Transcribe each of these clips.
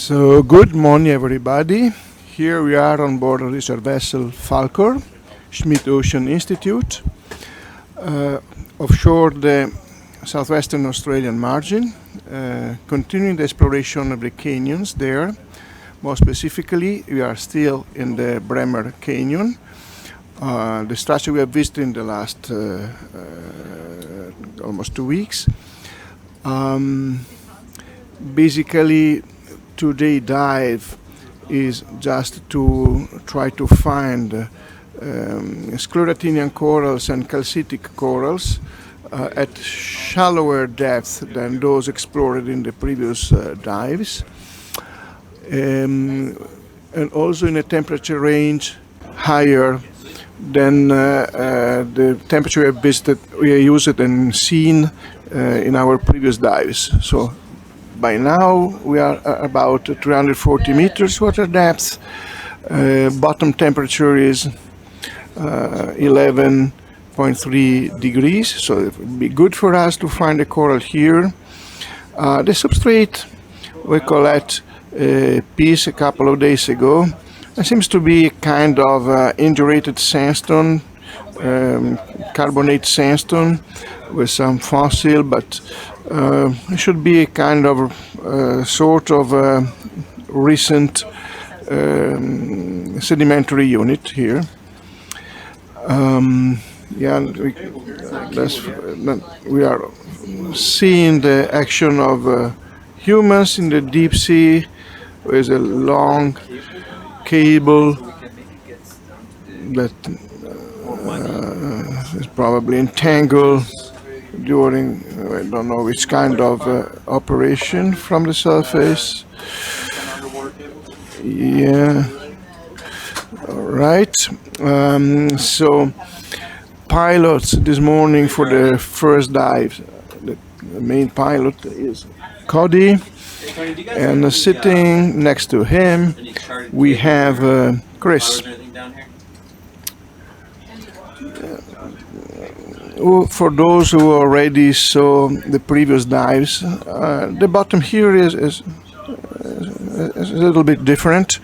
So good morning everybody. Here we are on board the research vessel Falcor, Schmidt Ocean Institute, offshore the southwestern Australian margin, continuing the exploration of the canyons there. More specifically, we are still in the Bremer Canyon, the structure we have visited in the last almost 2 weeks. Basically, today's dive is just to try to find sclerotinian corals and calcitic corals at shallower depths than those explored in the previous dives, and also in a temperature range higher than the temperature we have visited, we used and seen in our previous dives. So by now we are about 340 meters water depth. Bottom temperature is 11.3 degrees, so it would be good for us to find a coral here. The substrate we collect a piece a couple of days ago. It seems to be a kind of indurated sandstone, carbonate sandstone with some fossil, but it should be a kind of sort of recent sedimentary unit here. We are seeing the action of humans in the deep sea with a long cable that is probably entangled during, I don't know which kind of operation from the surface. Yeah, all right. So pilots this morning for the first dive, the main pilot is Cody, and sitting next to him we have Chris. For those who already saw the previous dives, the bottom here is a little bit different.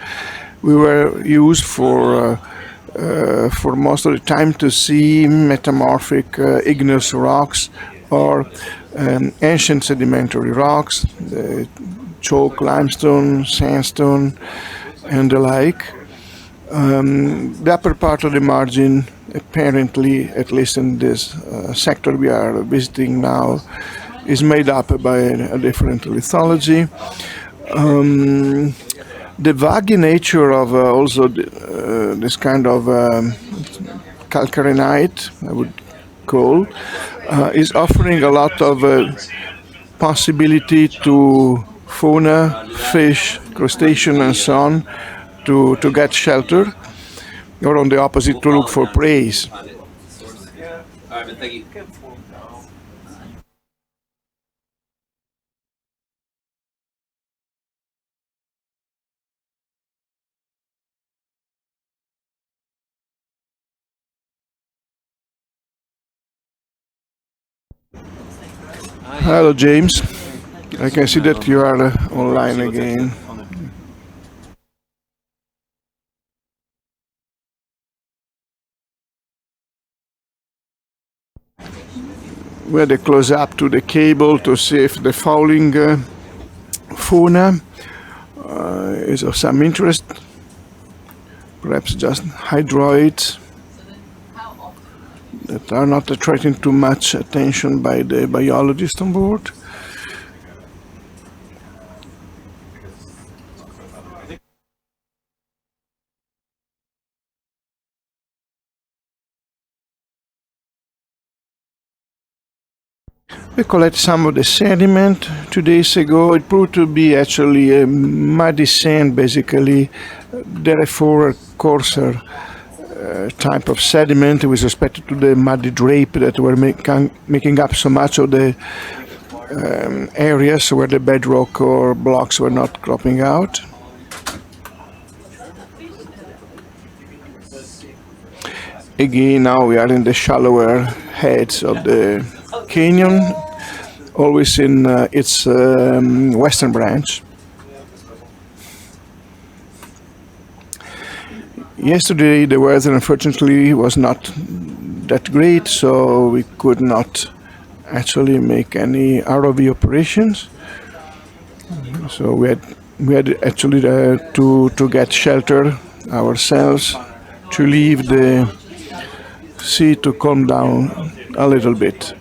We were used for most of the time to see metamorphic igneous rocks or ancient sedimentary rocks, chalk, limestone, sandstone, and the like. The upper part of the margin, apparently, at least in this sector we are visiting now, is made up by a different lithology. The vaggy nature of also this kind of calcarenite, I would call, is offering a lot of possibility to fauna, fish, crustacean, and so on to get shelter, or on the opposite, to look for prey. Hello, James. I can see that you are online again. We had a close-up to the cable to see if the fouling fauna is of some interest. Perhaps just hydroids that are not attracting too much attention by the biologists on board. We collected some of the sediment 2 days ago. It proved to be actually a muddy sand, basically, therefore coarser type of sediment with respect to the muddy drape that were making up so much of the areas where the bedrock or blocks were not cropping out. Again, now we are in the shallower heads of the canyon, always in its western branch. Yesterday the weather unfortunately was not that great, so we could not actually make any ROV operations. So we had actually to get shelter ourselves, to leave the sea to calm down a little bit.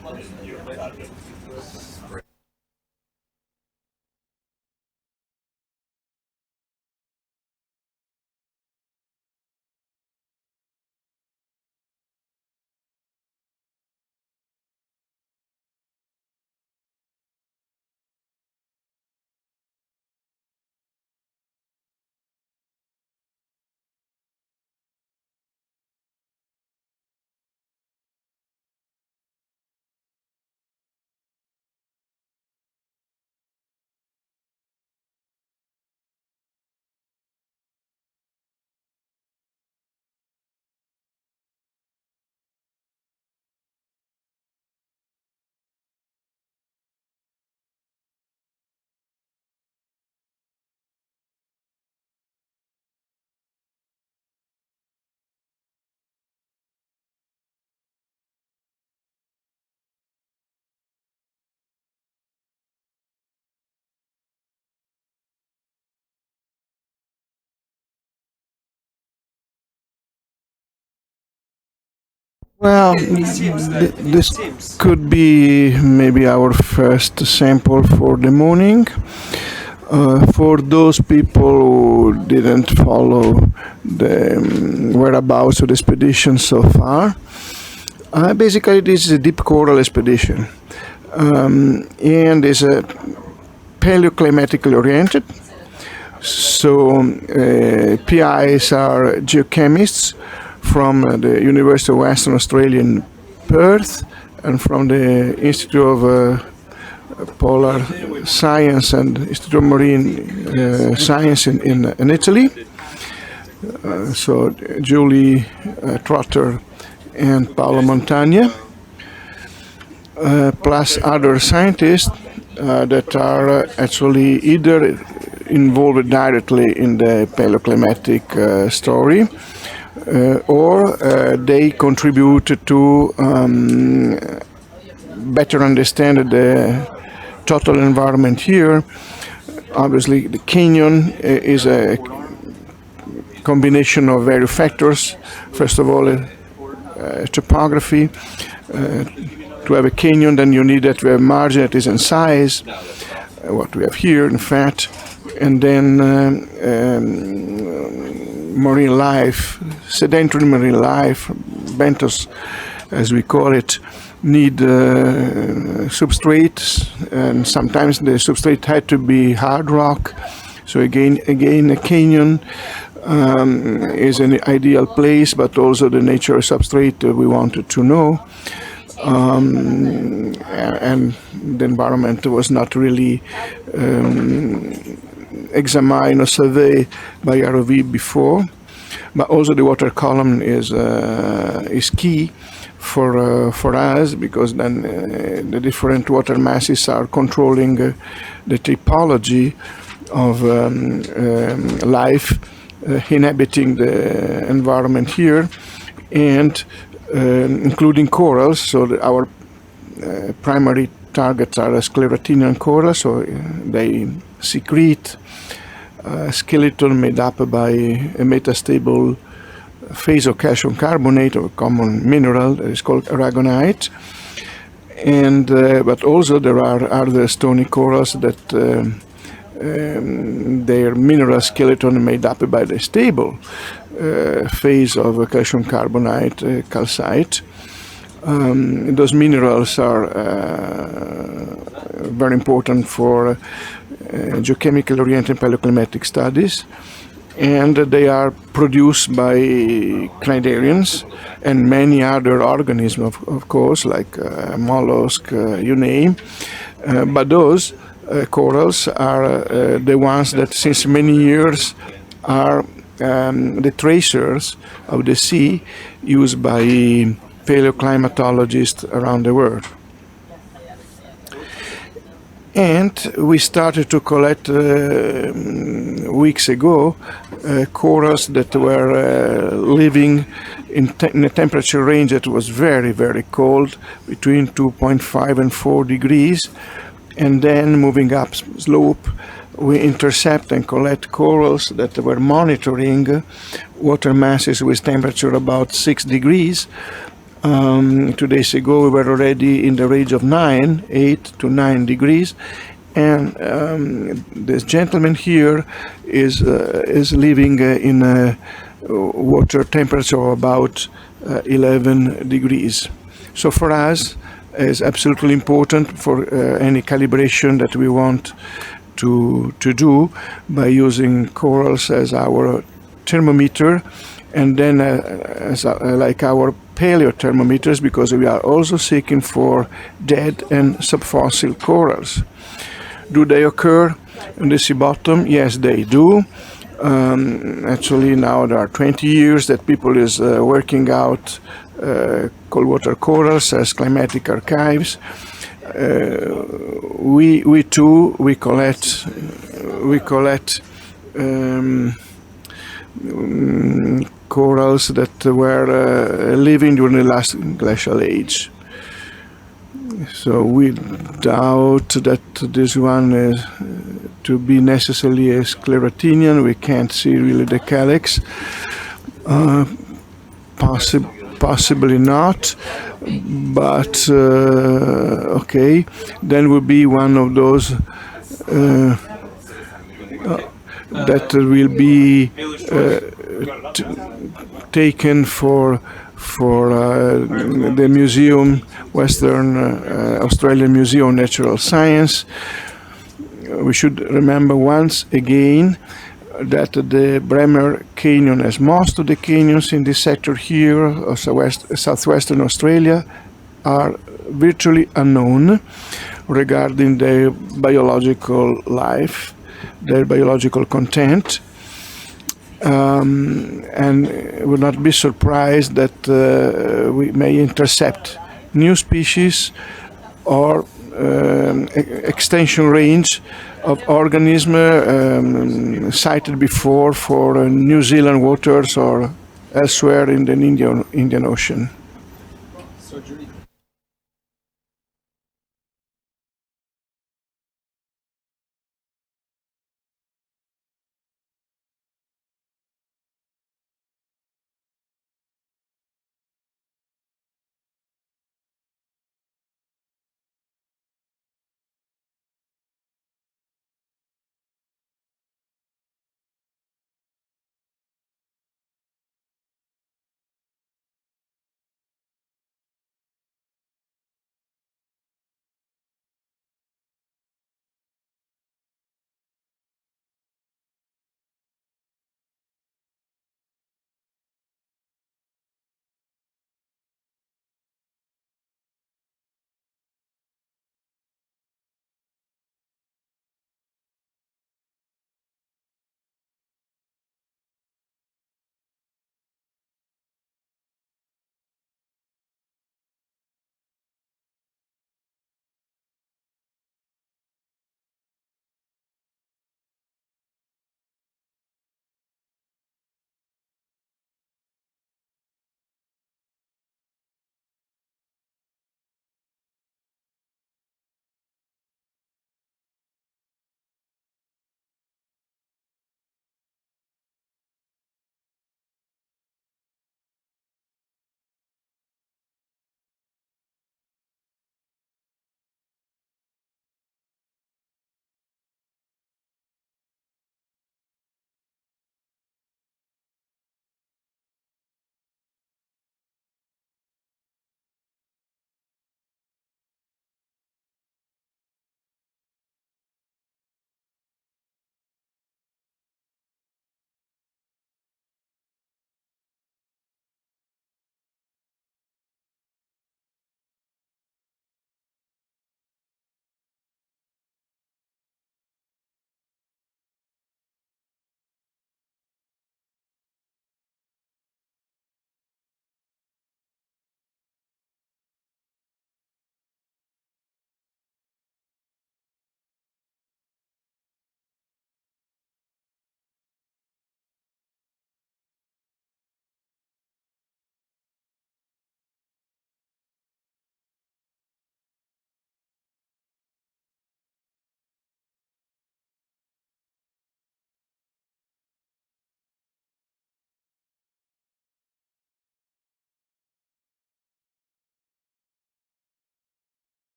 Well, this could be maybe our first sample for the morning. For those people who didn't follow the whereabouts of the expedition so far, basically this is a deep coral expedition, and is a paleoclimatically oriented. So PIs are geochemists from the University of Western Australia in Perth and from the Institute of Polar Science and Institute of Marine Science in Italy. So Julie Trotter and Paolo Montagna, plus other scientists that are actually either involved directly in the paleoclimatic story, or they contribute to better understand the total environment here. Obviously, the canyon is a combination of various factors. First of all, topography. To have a canyon, then you need that to have margin that is in size, what we have here, in fact, and then marine life, sedentary marine life, benthos, as we call it, need substrates, and sometimes the substrate had to be hard rock. So again, a canyon is an ideal place, but also the nature of substrate we wanted to know. And the environment was not really examined or surveyed by ROV before, but also the water column is key for us, because then the different water masses are controlling the typology of life inhabiting the environment here, and including corals. So our primary targets are sclerotinian corals, so they secrete a skeleton made up by a metastable phase of calcium carbonate, or a common mineral that is called aragonite. And but also there are other stony corals that their mineral skeleton made up by the stable phase of calcium carbonate, calcite. Those minerals are very important for geochemical oriented paleoclimatic studies, and they are produced by cnidarians and many other organisms, of course, like mollusk, you name. But those corals are the ones that since many years are the tracers of the sea used by paleoclimatologists around the world. And we started to collect weeks ago corals that were living in a temperature range that was very, very cold, between 2.5 and 4 degrees. And then moving up slope, we intercept and collect corals that were monitoring water masses with temperature about 6 degrees. 2 days ago, we were already in the range of 8 to 9 degrees. And this gentleman here is living in a water temperature of about 11 degrees. So for us, it's absolutely important for any calibration that we want to do by using corals as our thermometer, and then like our paleothermometers, because we are also seeking for dead and subfossil corals. Do they occur in the sea bottom? Yes, they do. Actually, now there are 20 years that people is working out cold water corals as climatic archives. We too collect corals that were living during the last glacial age. So we doubt that this one is to be necessarily a sclerotinian. We can't see really the calyx. Possibly not, but okay, then will be one of those that will be taken for the museum, Western Australian Museum of Natural Science. We should remember once again that the Bremer Canyon, as most of the canyons in this sector here of southwestern Australia, are virtually unknown regarding their biological life, their biological content. And will not be surprised that we may intercept new species or extension range of organisms cited before for New Zealand waters or elsewhere in the Indian Ocean.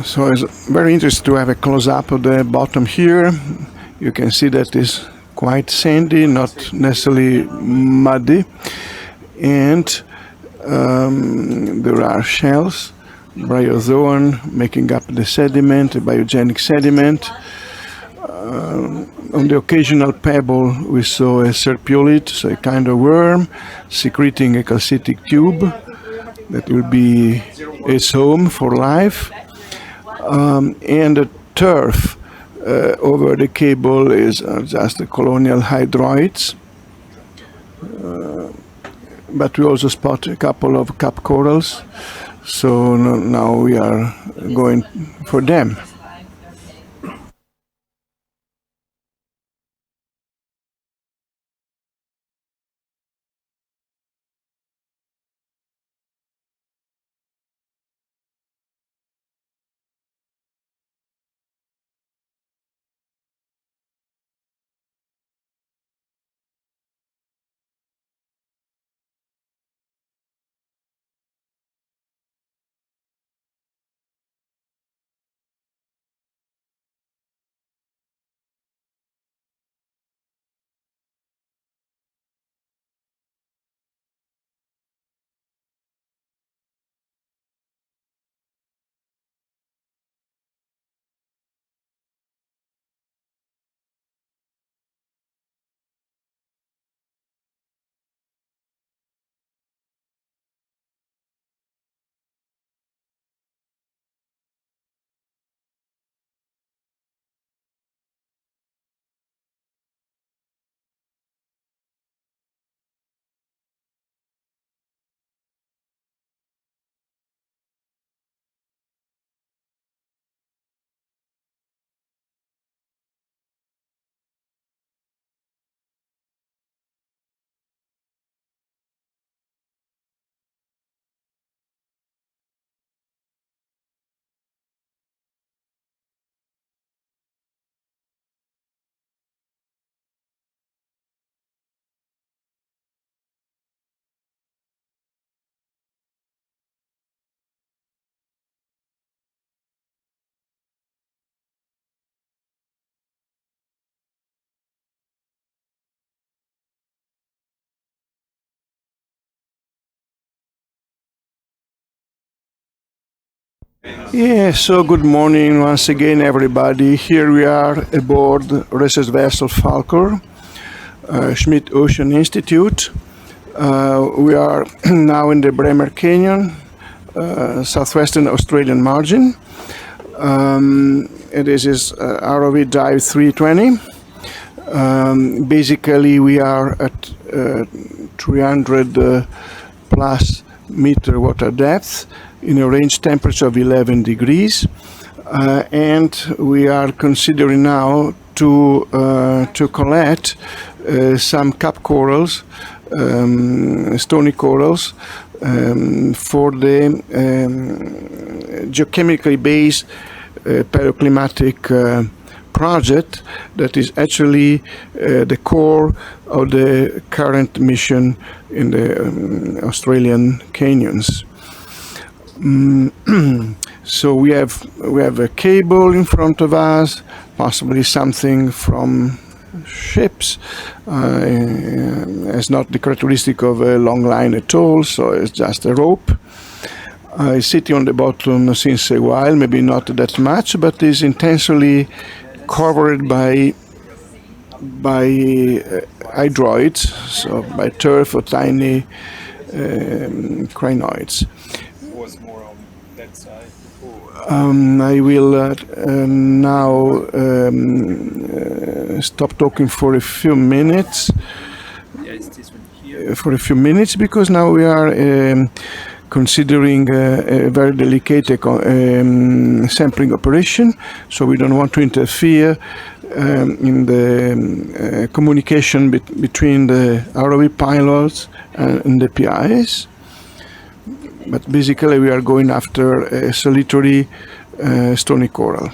So it's very interesting to have a close-up of the bottom here. You can see that it's quite sandy, not necessarily muddy, and there are shells, bryozoan making up the sediment, the biogenic sediment. On the occasional pebble we saw a serpulid, so a kind of worm, secreting a calcitic tube that will be its home for life. And the turf over the cable is just the colonial hydroids. But we also spot a couple of cap corals, so now we are going for them. Yeah, so good morning once again, everybody. Here we are aboard research vessel Falcor, Schmidt Ocean Institute. We are now in the Bremer Canyon, southwestern Australian margin. This is ROV dive 320. Basically, we are at 300 plus meter water depth in a range temperature of 11 degrees, and we are considering now to collect some cap corals, stony corals, for the geochemically based paleoclimatic project that is actually the core of the current mission in the Australian canyons. So we have a cable in front of us, possibly something from ships. It's not the characteristic of a long line at all, so it's just a rope. It's sitting on the bottom since a while, maybe not that much, but is intensely covered by hydroids, so by turf or tiny crinoids. I will now stop talking for a few minutes. Because now we are considering a very delicate sampling operation, so we don't want to interfere in the communication between the ROV pilots and the PIs. But basically we are going after a solitary stony coral.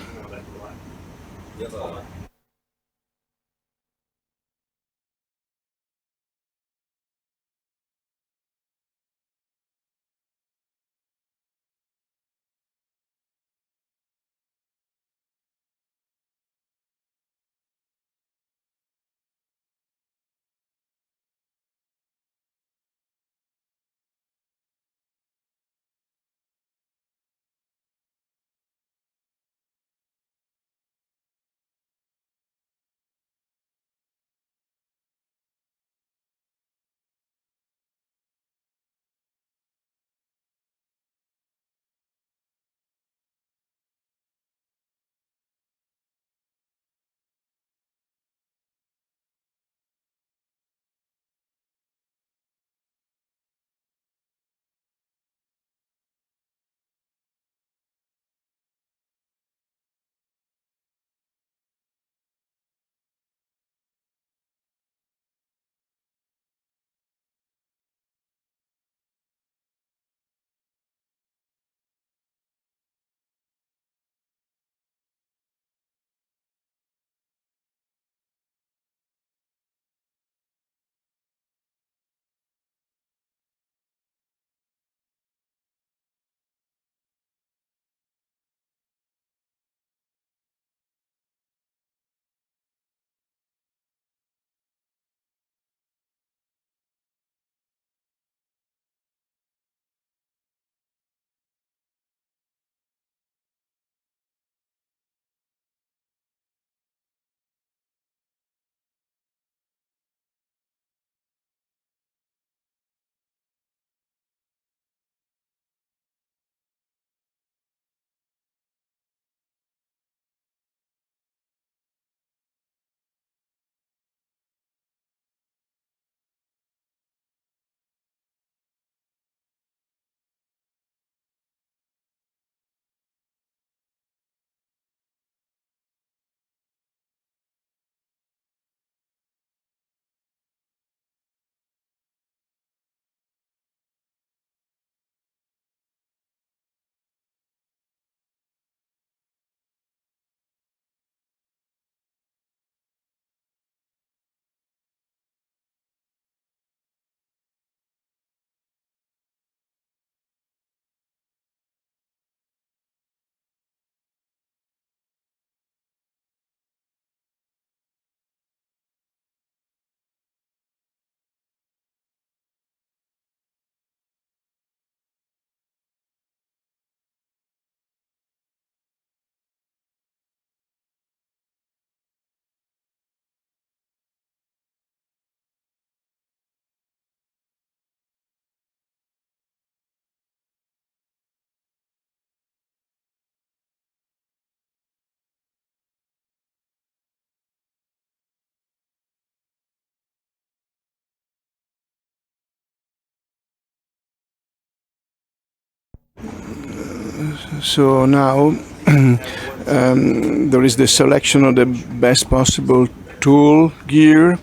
So now there is the selection of the best possible tool gear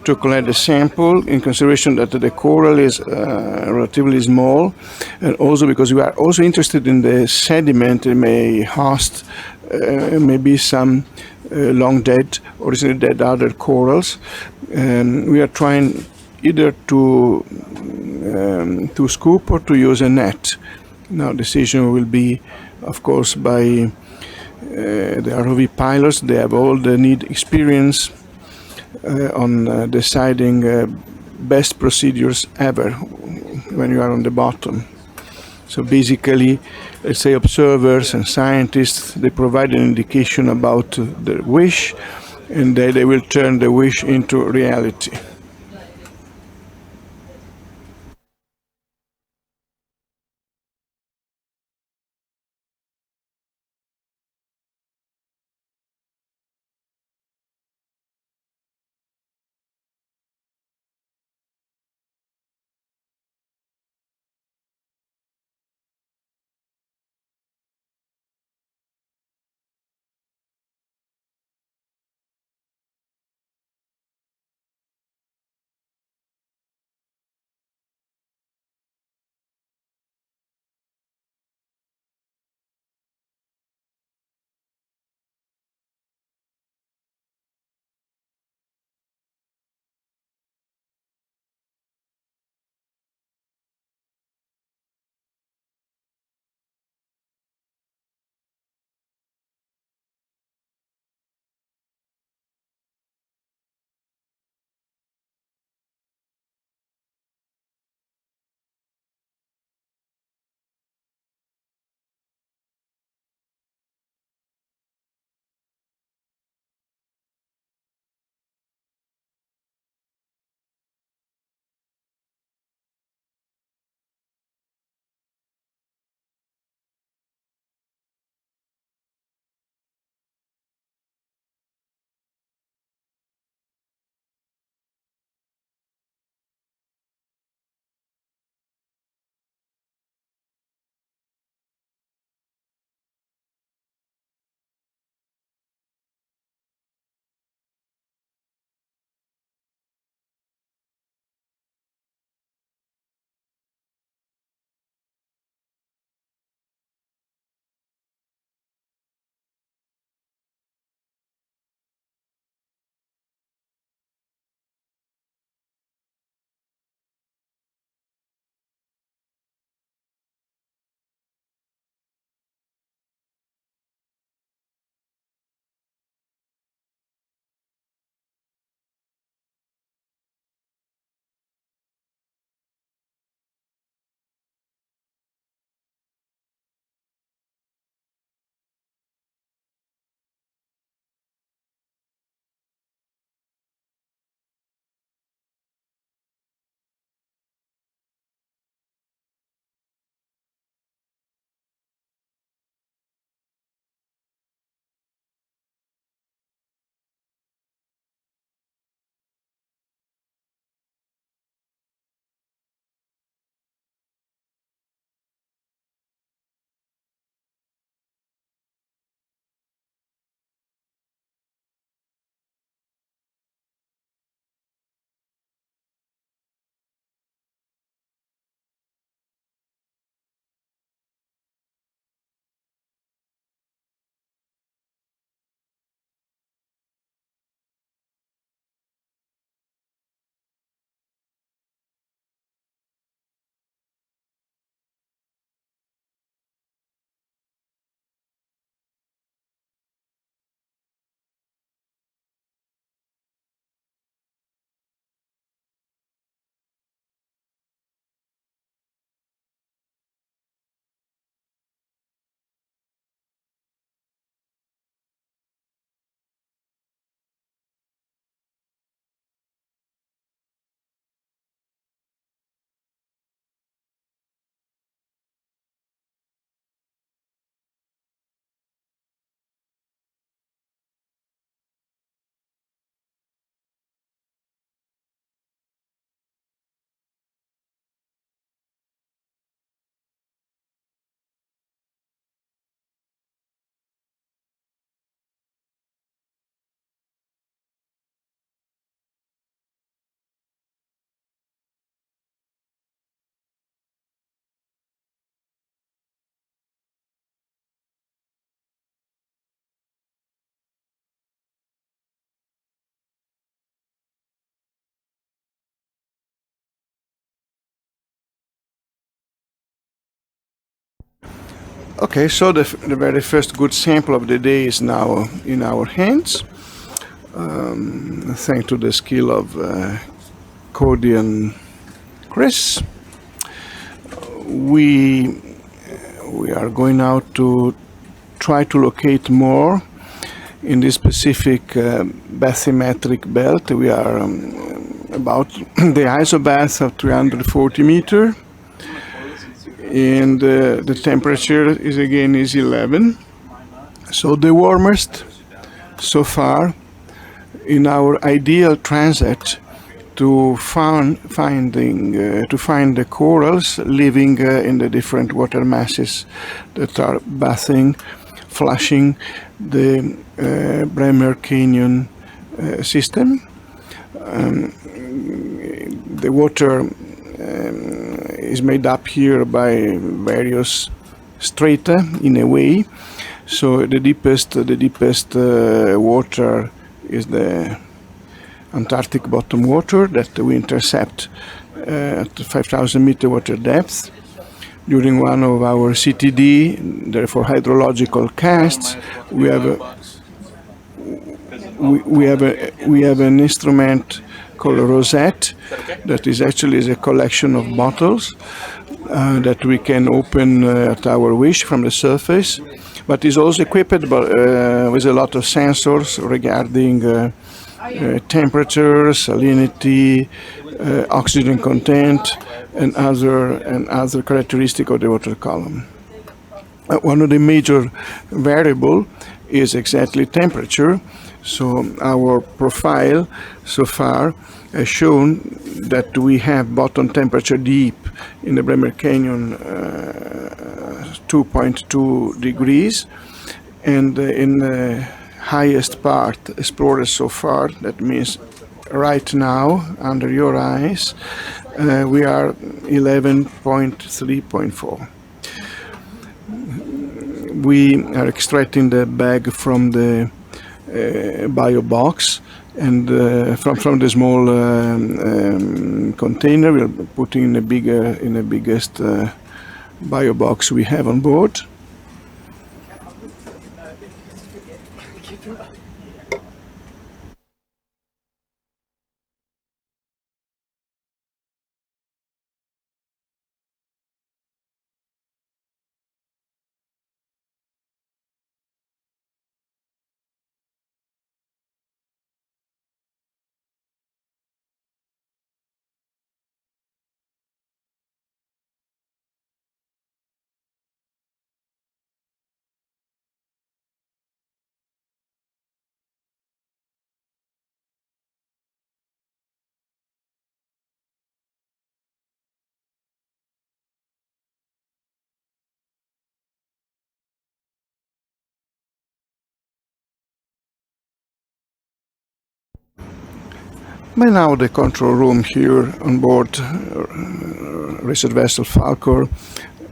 to collect the sample, in consideration that the coral is relatively small, and also because we are also interested in the sediment it may host, maybe some long dead, originally dead other corals. We are trying either to scoop or to use a net. Now, decision will be, of course, by the ROV pilots. They have all the need experience on deciding best procedures ever when you are on the bottom. So basically, let's say observers and scientists, they provide an indication about the wish, and they will turn the wish into reality. Okay, so the very first good sample of the day is now in our hands. Thanks to the skill of Cody and Chris. We are going now to try to locate more in this specific bathymetric belt. We are about the isobath of 340 meters. And the temperature is 11, so the warmest so far in our ideal transit to find the corals living in the different water masses that are bathing, flushing the Bremer Canyon system. The water is made up here by various strata in a way. So the deepest water is the Antarctic bottom water that we intercept at 5,000 meter water depth. During one of our CTD, therefore hydrological casts, we have an instrument called a rosette that is actually a collection of bottles that we can open at our wish from the surface, but is also equipped with a lot of sensors regarding temperature, salinity, oxygen content, and other characteristics of the water column. One of the major variables is exactly temperature. So our profile so far has shown that we have bottom temperature deep in the Bremer Canyon 2.2 degrees, and in the highest part explored so far, that means right now under your eyes, we are 11.3.4. We are extracting the bag from the bio box, and from the small container we are putting in the biggest bio box we have on board. By now the control room here on board research vessel Falcor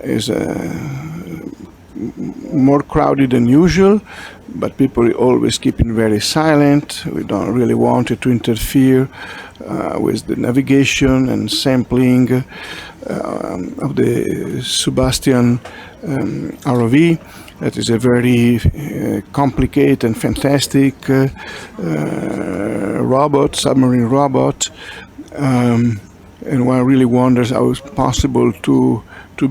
is more crowded than usual, but people always keeping very silent. We don't really want it to interfere with the navigation and sampling of the SuBastian ROV. That is a very complicated and fantastic robot, submarine robot, and one really wonders how it's possible to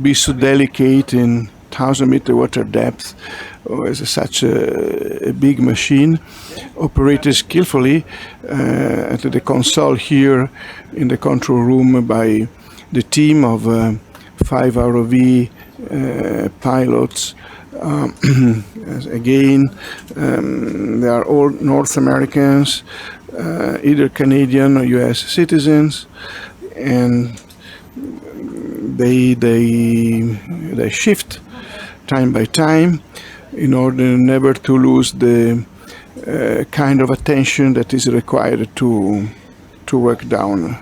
be so delicate in 1,000 meter water depth with such a big machine, operated skillfully at the console here in the control room by the team of 5 ROV pilots. Again, they are all North Americans, either Canadian or US citizens, and they shift time by time in order never to lose the kind of attention that is required to work down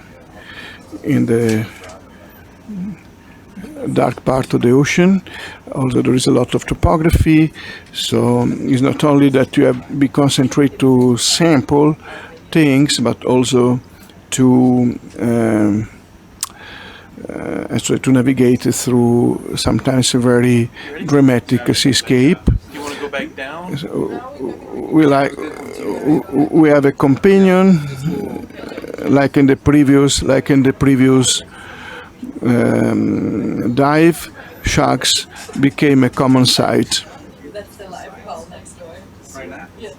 in the dark part of the ocean. Also, there is a lot of topography, so it's not only that you have be concentrate to sample things, but also to and so to navigate through sometimes a very dramatic seascape. You want to go back down? We have a companion, like in the previous dive. Sharks became a common sight. That's the live call next door. Right now? Yes.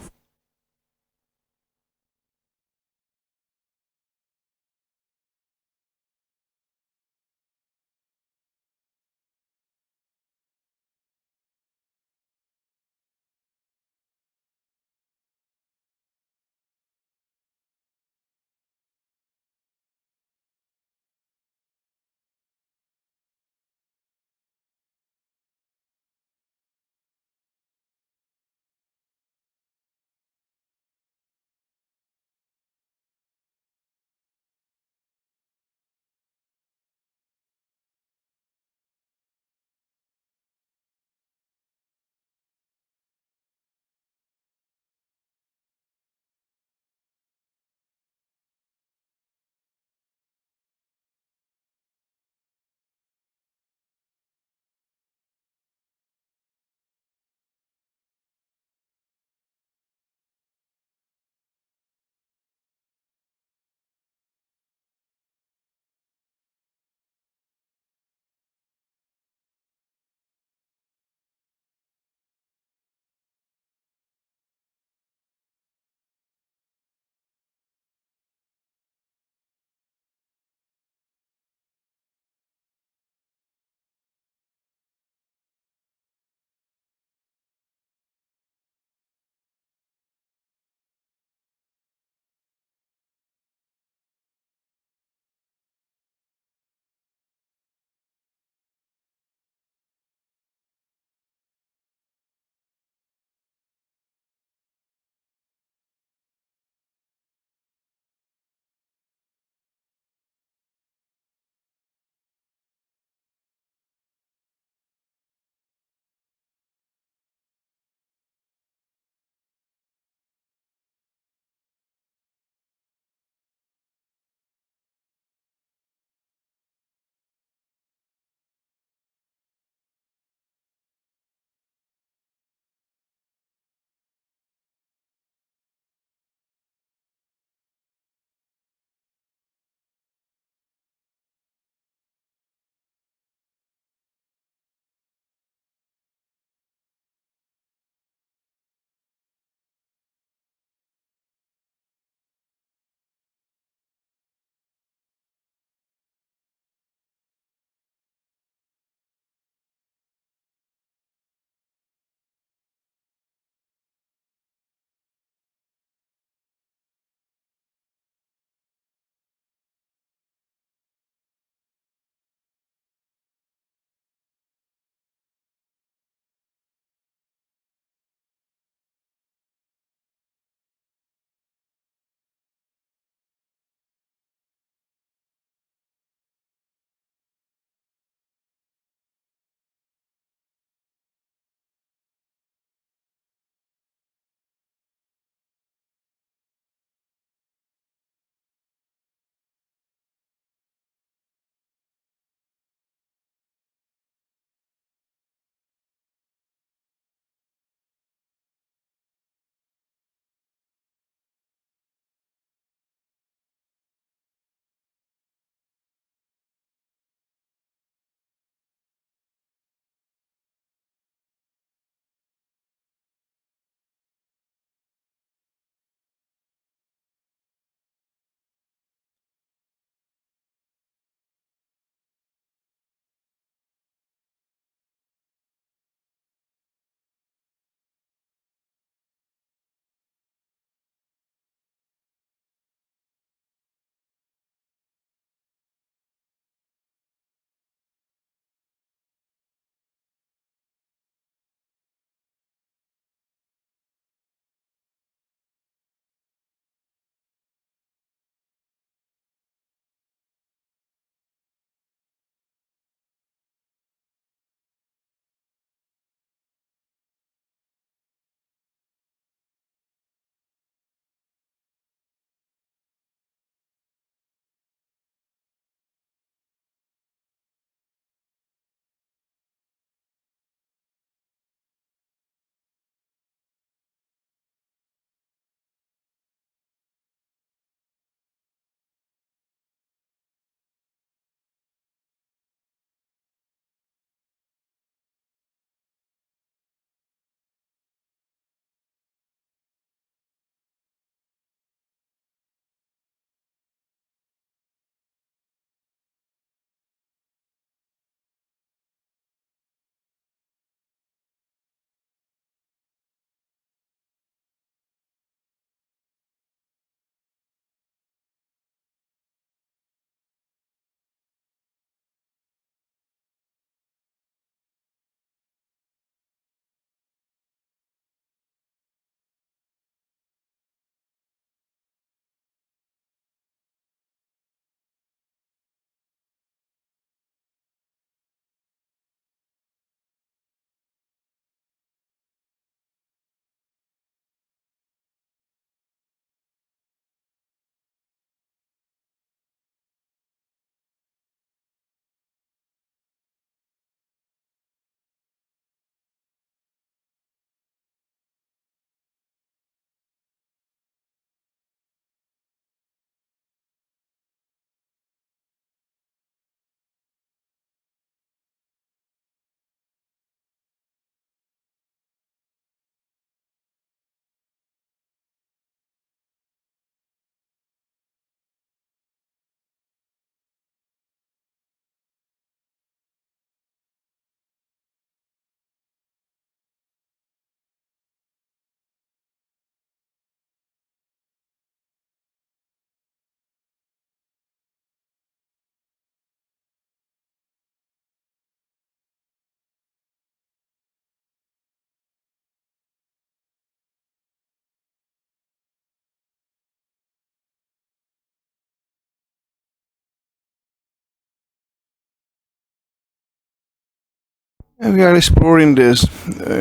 And we are exploring this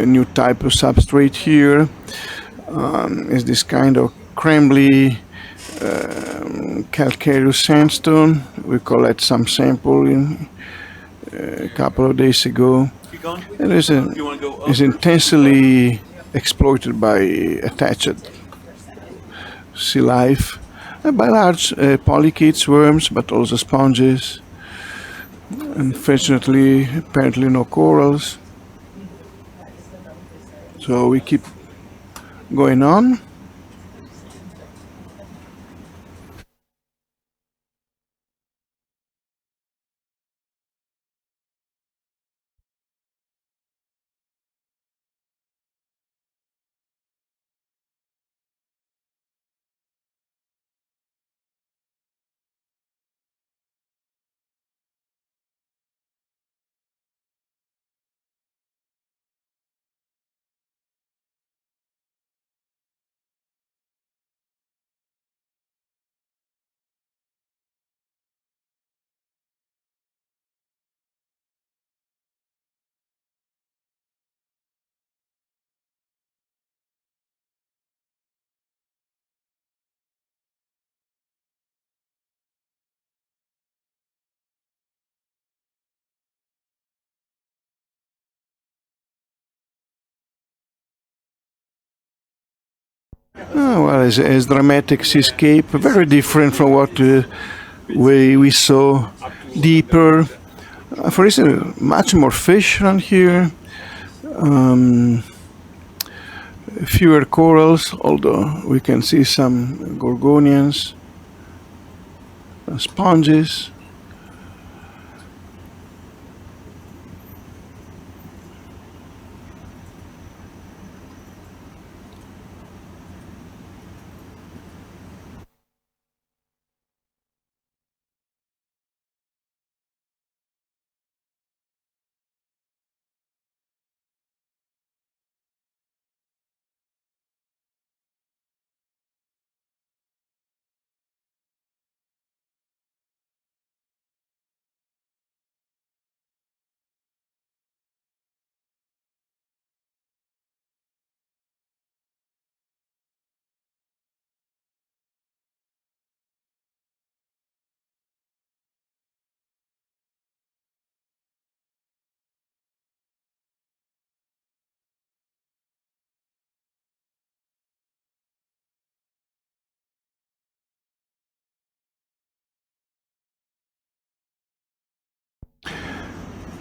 new type of substrate here. Is this kind of crumbly calcareous sandstone. We collect some sample in a couple of days ago. And is intensely exploited by attached sea life, by large polychaetes, worms, but also sponges. Unfortunately, apparently no corals. So we keep going on. Well, it's a dramatic seascape, very different from what we saw deeper. For instance, much more fish around here, fewer corals, although we can see some gorgonians, sponges.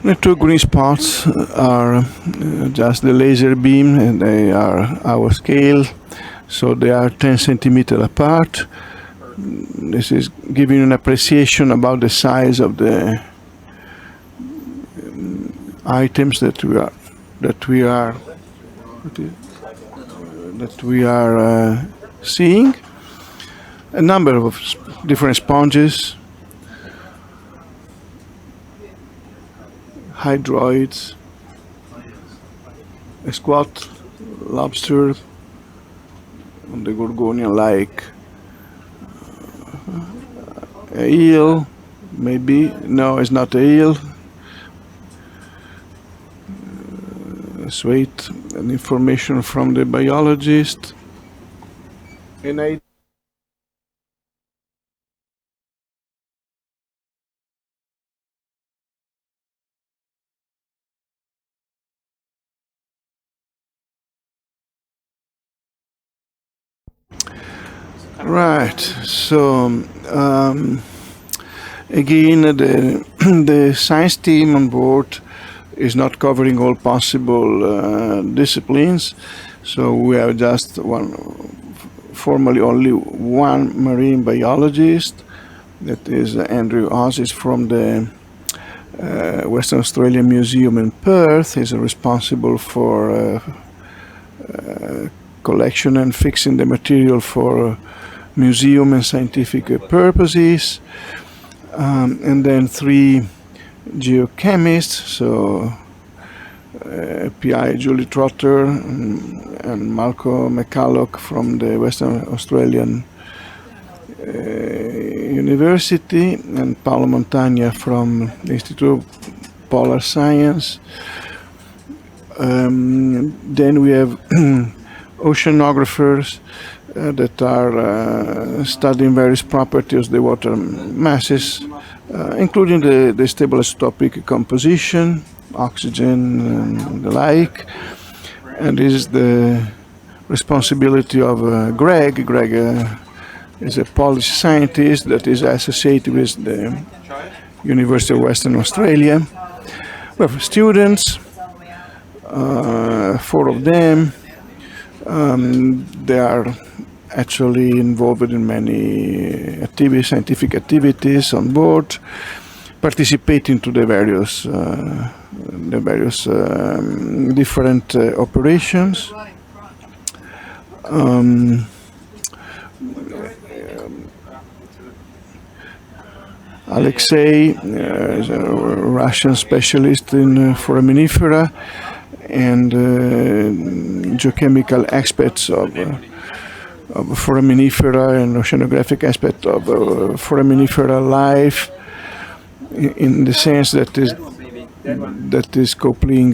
The two green spots are just the laser beam, and they are our scale, so they are 10 centimeters apart. This is giving an appreciation about the size of the items that we are seeing. A number of different sponges, hydroids, a squat lobster on the gorgonian, like a eel, maybe. No, it's not a eel. Let's wait. An information from the biologist. And I Right. So again, the science team on board is not covering all possible disciplines. So we have just formally only one marine biologist. That is Andrew Osis from the Western Australian Museum in Perth. He's responsible for collection and fixing the material for museum and scientific purposes, and then 3 geochemists, so PI Julie Trotter and Malcolm McCulloch from the Western Australian University, and Paolo Montagna from the Institute of Polar Science. Then we have oceanographers that are studying various properties of the water masses, including the stable isotopic composition, oxygen, and the like. And this is the responsibility of Greg. Greg is a policy scientist that is associated with the University of Western Australia. We have students, 4 of them. They are actually involved in many scientific activities on board, participating to the various different operations. Alexei is a Russian specialist in foraminifera and geochemical aspects of foraminifera and oceanographic aspect of foraminifera life, in the sense that is coupling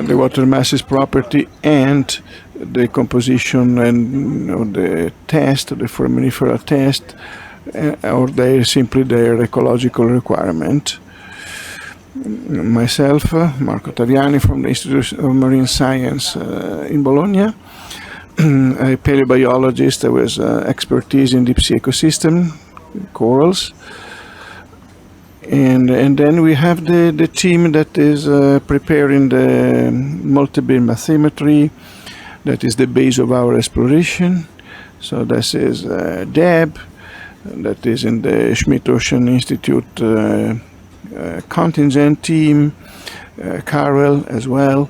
the water masses property and the composition and the test, the foraminifera test, or simply their ecological requirement. Myself, Marco Taviani from the Institute of Marine Science in Bologna, a paleobiologist with expertise in deep sea ecosystem, corals. And then we have the team that is preparing the multi-beam bathymetry. That is the base of our exploration. So this is Deb, that is in the Schmidt Ocean Institute contingent team, Carol as well,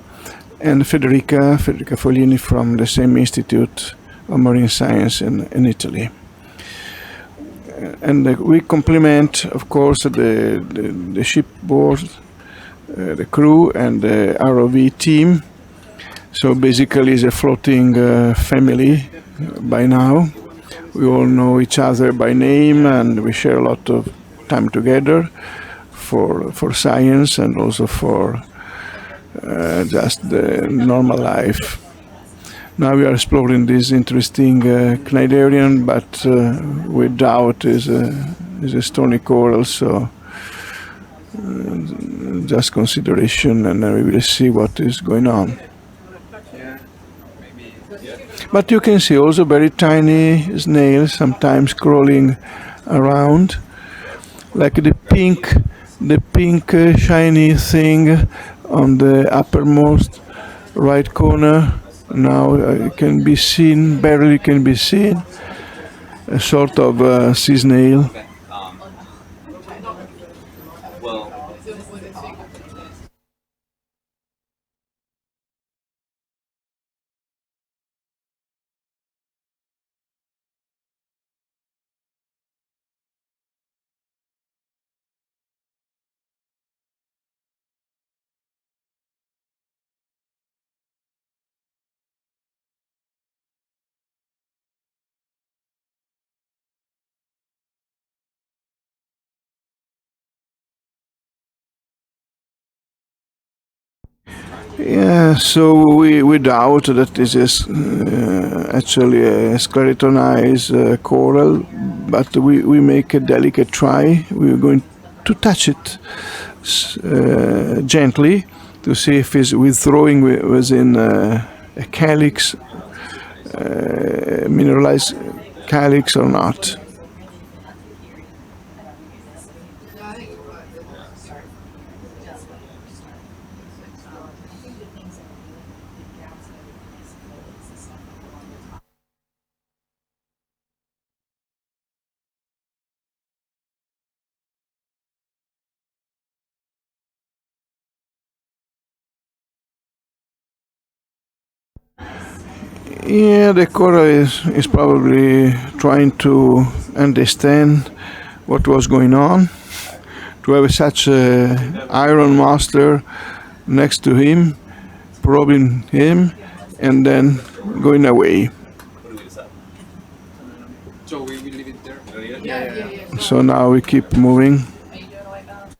and Federica Foglini from the same Institute of Marine Science in Italy. And we complement, of course, the shipboard, the crew, and the ROV team. So basically, it's a floating family by now. We all know each other by name, and we share a lot of time together for science and also for just the normal life. Now we are exploring this interesting cnidarian, but we doubt is a stony coral, so just consideration, and we will see what is going on. But you can see also very tiny snails sometimes crawling around, like the pink shiny thing on the uppermost right corner. Now it can be seen, barely can be seen, a sort of sea snail. Yeah, so we doubt that this is actually a scleritonized coral, but we make a delicate try. We're going to touch it gently to see if it's withdrawing within a calyx, mineralized calyx or not. Yeah, the coral is probably trying to understand what was going on. To have such an iron master next to him, probing him, and then going away. So we will leave it there? Yeah. So now we keep moving. Are you doing a white balance?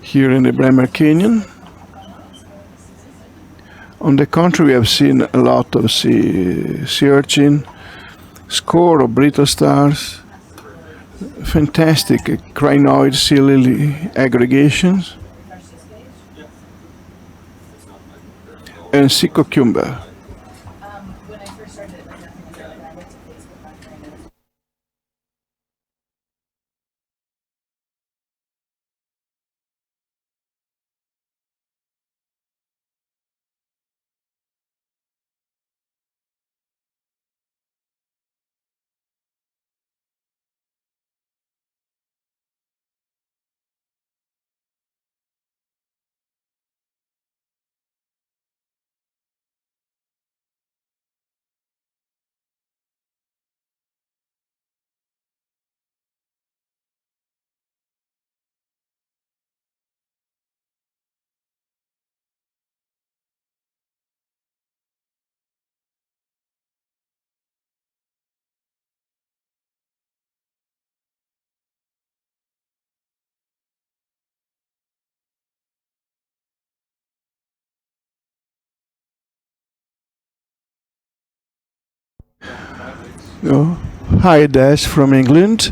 Here in the Bremer Canyon. On the contrary, we have seen a lot of sea urchin, score of brittle stars, fantastic crinoid sea lily aggregations, and sea cucumber. When I first started, I definitely said I went to Facebook on China. Oh, hi, Dash from England.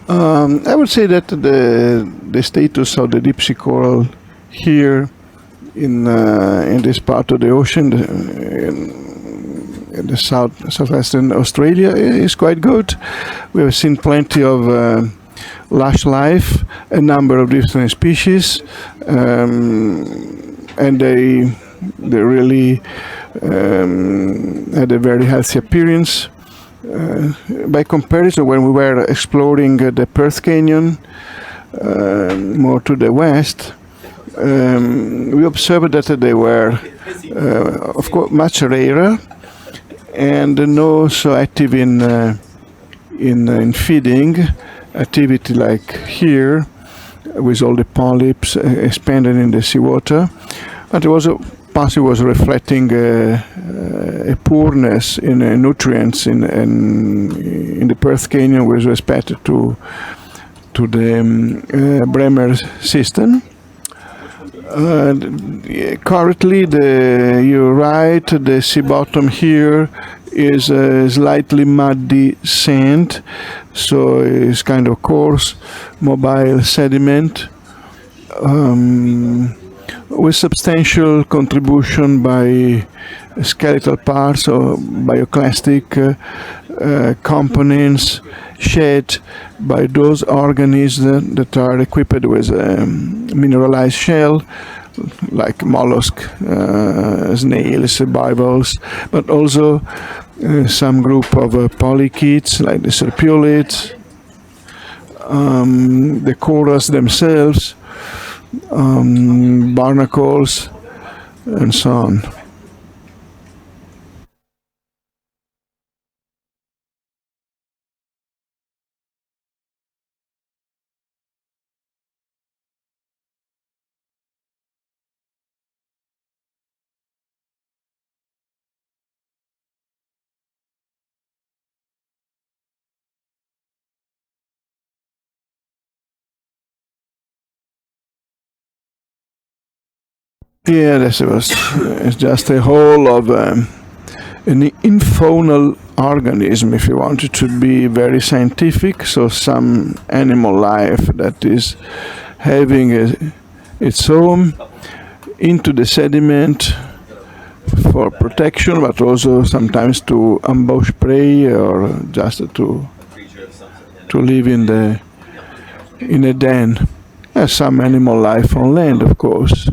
I would say that the status of the deep sea coral here in this part of the ocean, in the southwestern Australia, is quite good. We have seen plenty of lush life, a number of different species, and they really had a very healthy appearance. By comparison, when we were exploring the Perth Canyon, more to the west, we observed that they were, of course, much rarer and not so active in feeding activity like here, with all the polyps expanded in the seawater. But it was possibly was reflecting a poorness in nutrients in the Perth Canyon with respect to the Bremer system. Currently, you're right, the sea bottom here is a slightly muddy sand, so it's kind of coarse, mobile sediment. With substantial contribution by skeletal parts or bioclastic components shed by those organisms that are equipped with a mineralized shell, like mollusk, snails, bivalves, but also some group of polychaetes, like the serpulids, the corals themselves, barnacles, and so on. Yeah, it's just a whole of an infaunal organism, if you want it to be very scientific. So some animal life that is having its home into the sediment for protection, but also sometimes to ambush prey or just to live in a den. Some animal life on land, of course.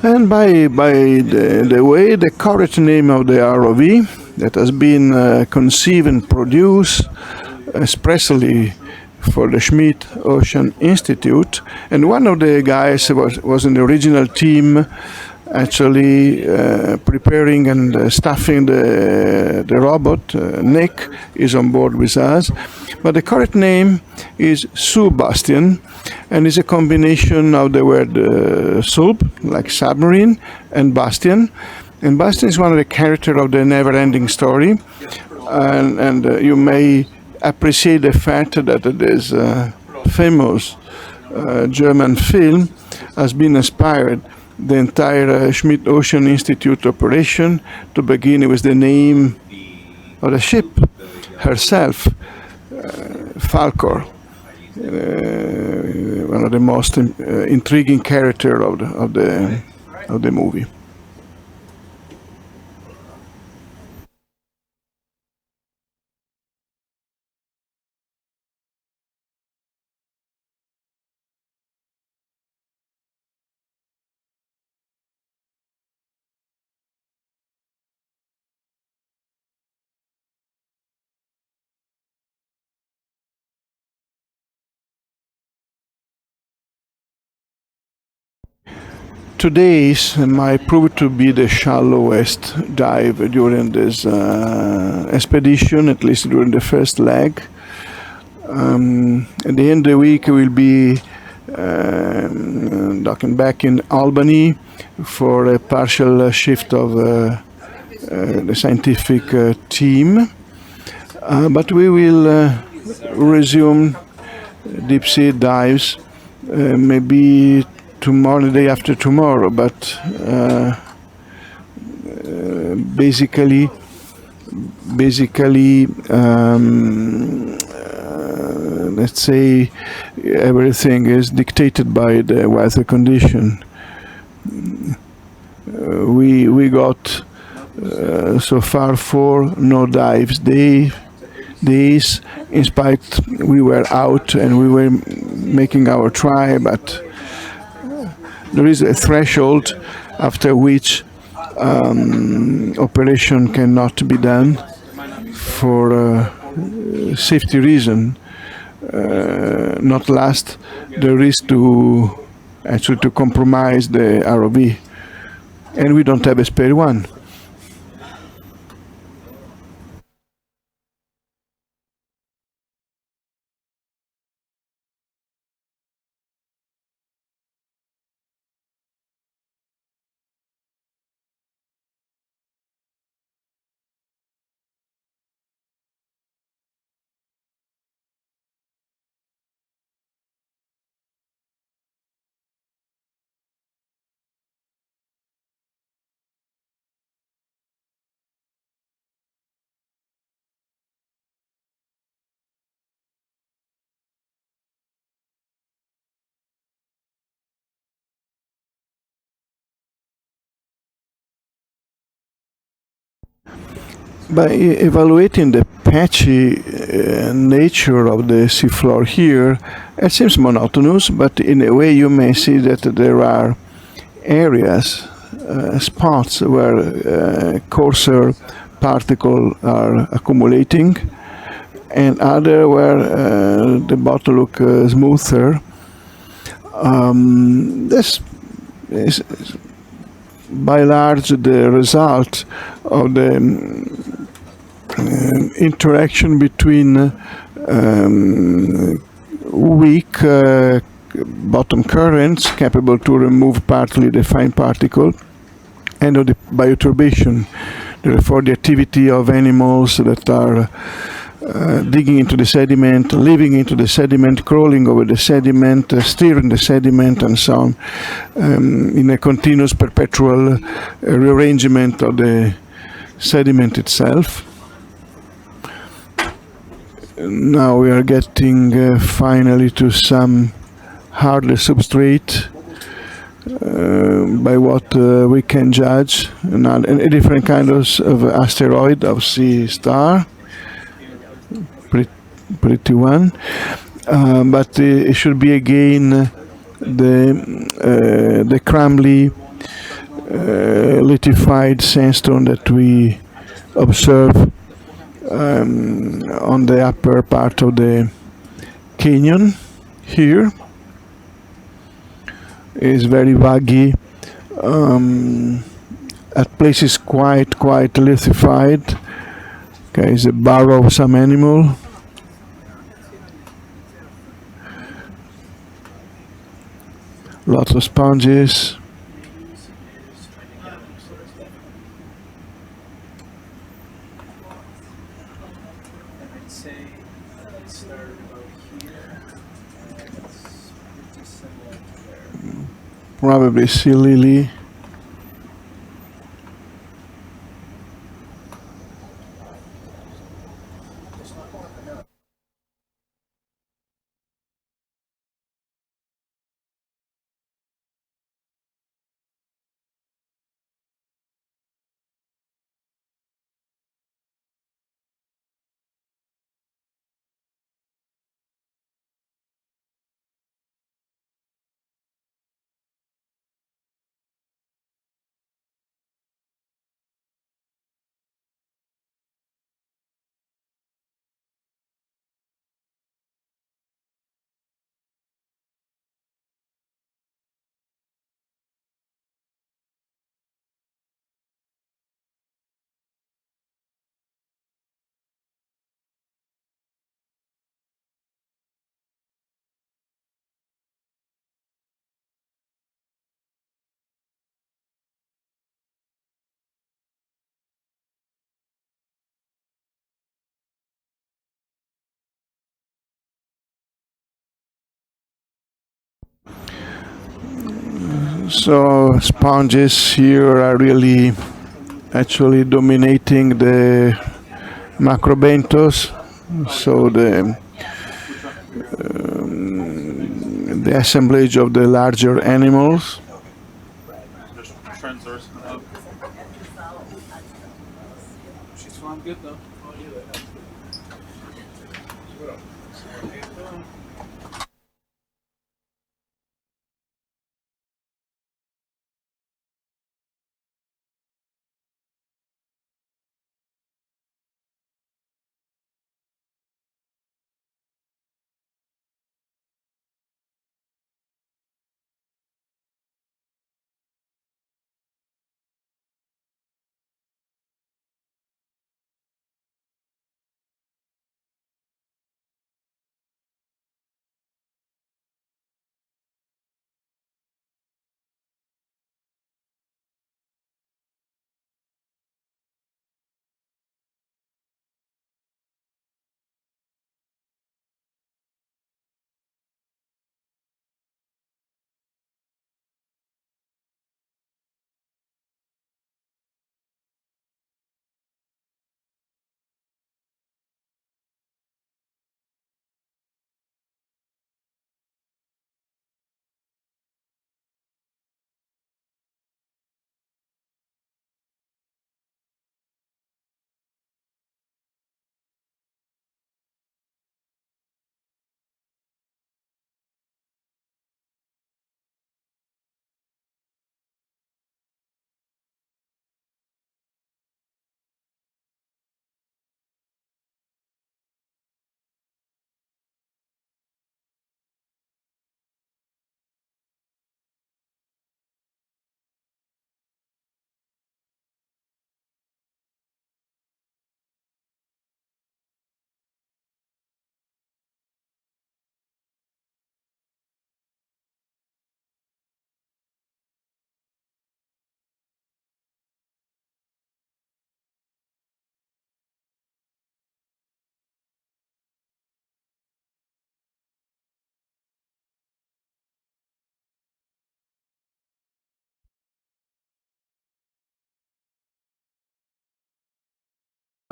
And by the way, the correct name of the ROV that has been conceived and produced expressly for the Schmidt Ocean Institute, and one of the guys was in the original team, actually preparing and staffing the robot. Nick is on board with us, but the correct name is SuBastian, and is a combination of the word sub, like submarine, and Bastian. And Bastian is one of the characters of the never-ending story, and you may appreciate the fact that this famous German film has been inspired the entire Schmidt Ocean Institute operation to begin with the name of the ship herself, Falcor, one of the most intriguing characters of the movie. Today's might prove to be the shallowest dive during this expedition, at least during the first leg. At the end of the week, we'll be docking back in Albany for a partial shift of the scientific team. But we will resume deep sea dives maybe tomorrow, the day after tomorrow, but basically, let's say everything is dictated by the weather condition. We got so far 4 no dives days. In spite we were out and we were making our try, but there is a threshold after which operation cannot be done for safety reason. Not last the risk to compromise the ROV, and we don't have a spare one. By evaluating the patchy nature of the seafloor here, it seems monotonous, but in a way you may see that there are areas, spots where coarser particles are accumulating, and other where the bottom look smoother. This is by large the result of the interaction between weak bottom currents capable to remove partly the fine particle and of the bioturbation, therefore the activity of animals that are digging into the sediment, living into the sediment, crawling over the sediment, steering the sediment, and so on, in a continuous perpetual rearrangement of the sediment itself. Now we are getting finally to some harder substrate by what we can judge a different kind of asteroid of sea star, pretty one, but it should be again the crumbly lithified sandstone that we observe on the upper part of the canyon here. Is very vaggy, at places quite lithified. Okay, it's a burrow of some animal. Lots of sponges. Probably sea lily. So sponges here are really actually dominating the macrobenthos. So the assemblage of the larger animals. She's swam good though.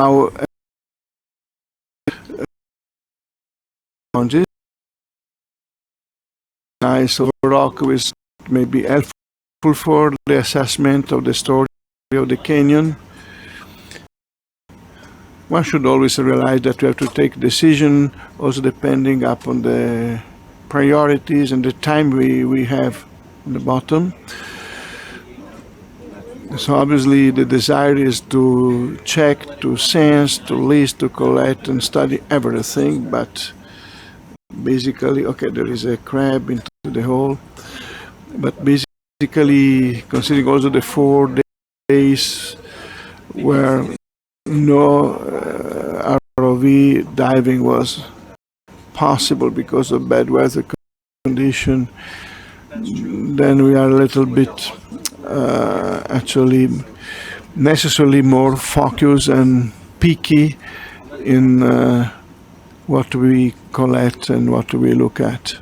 now sponges, nice rock which may be helpful for the assessment of the story of the canyon. One should always realize that we have to take decision also depending upon the priorities and the time we have on the bottom. So obviously the desire is to check, to sense, to list, to collect and study everything, but basically, okay, there is a crab into the hole, but basically considering also the 4 days where no ROV diving was possible because of bad weather condition, then we are a little bit actually necessarily more focused and picky in what we collect and what we look at.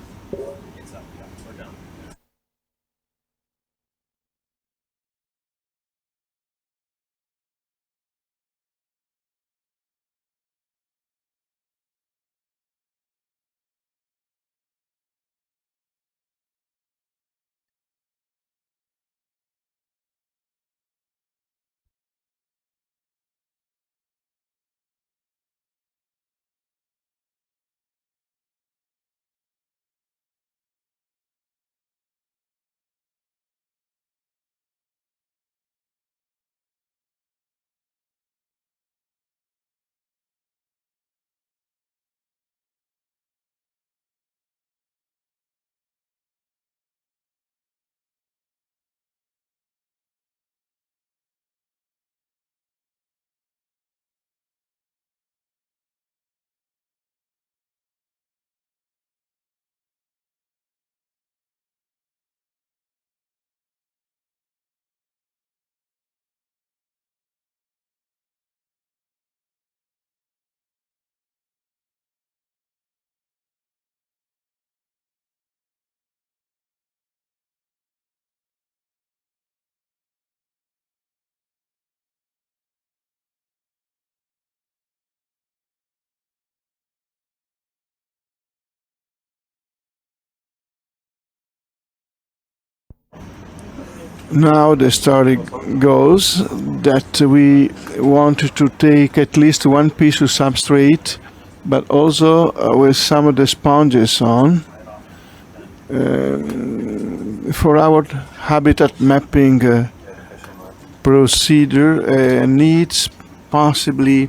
Now the story goes that we wanted to take at least one piece of substrate, but also with some of the sponges on. For our habitat mapping procedure needs possibly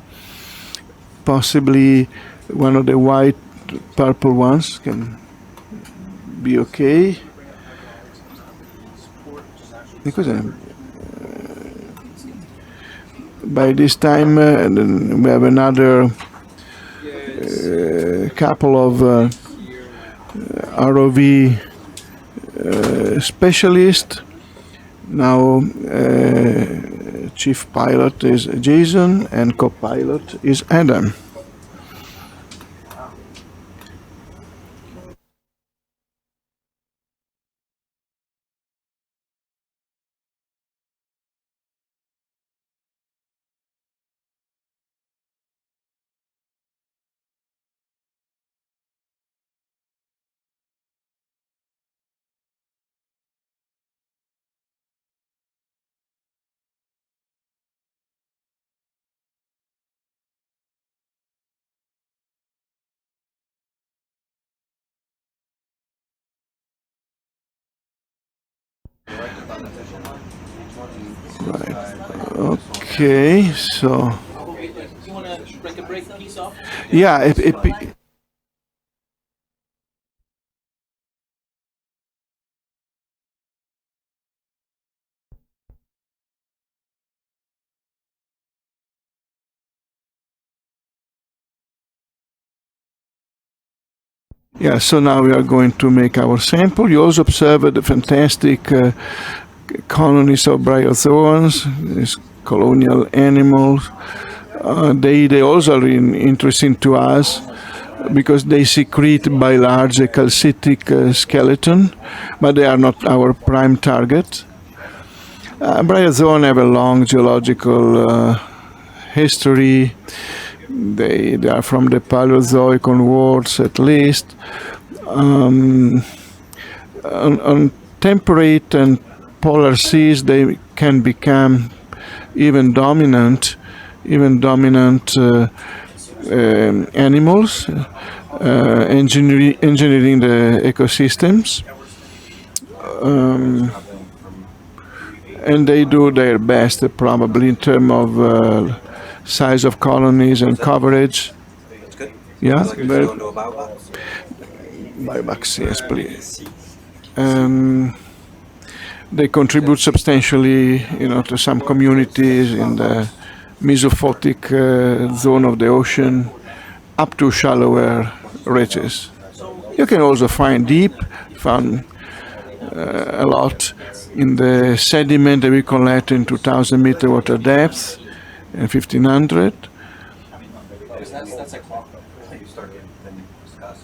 one of the white purple ones can be okay. Because by this time we have another couple of ROV specialists. Now chief pilot is Jason and co-pilot is Adam. Right. Okay, so Do you want to break a piece off? yeah, yeah, so now we are going to make our sample. You also observed the fantastic colonies of bryozoans, these colonial animals. They also are interesting to us because they secrete by large a calcitic skeleton, but they are not our prime target. Bryozoan have a long geological history. They are from the Paleozoic onwards at least. On temperate and polar seas, they can become even dominant animals, engineering the ecosystems. And they do their best, probably, in terms of size of colonies and coverage. That's good. Yeah, Let's go into a biobox. buybacks, yes, please. They contribute substantially, to some communities in the Mesophotic zone of the ocean, up to shallower reaches. You can also found a lot in the sediment that we collect in 2,000 meter water depth and 1,500. That's a clock. You start getting, then you discuss.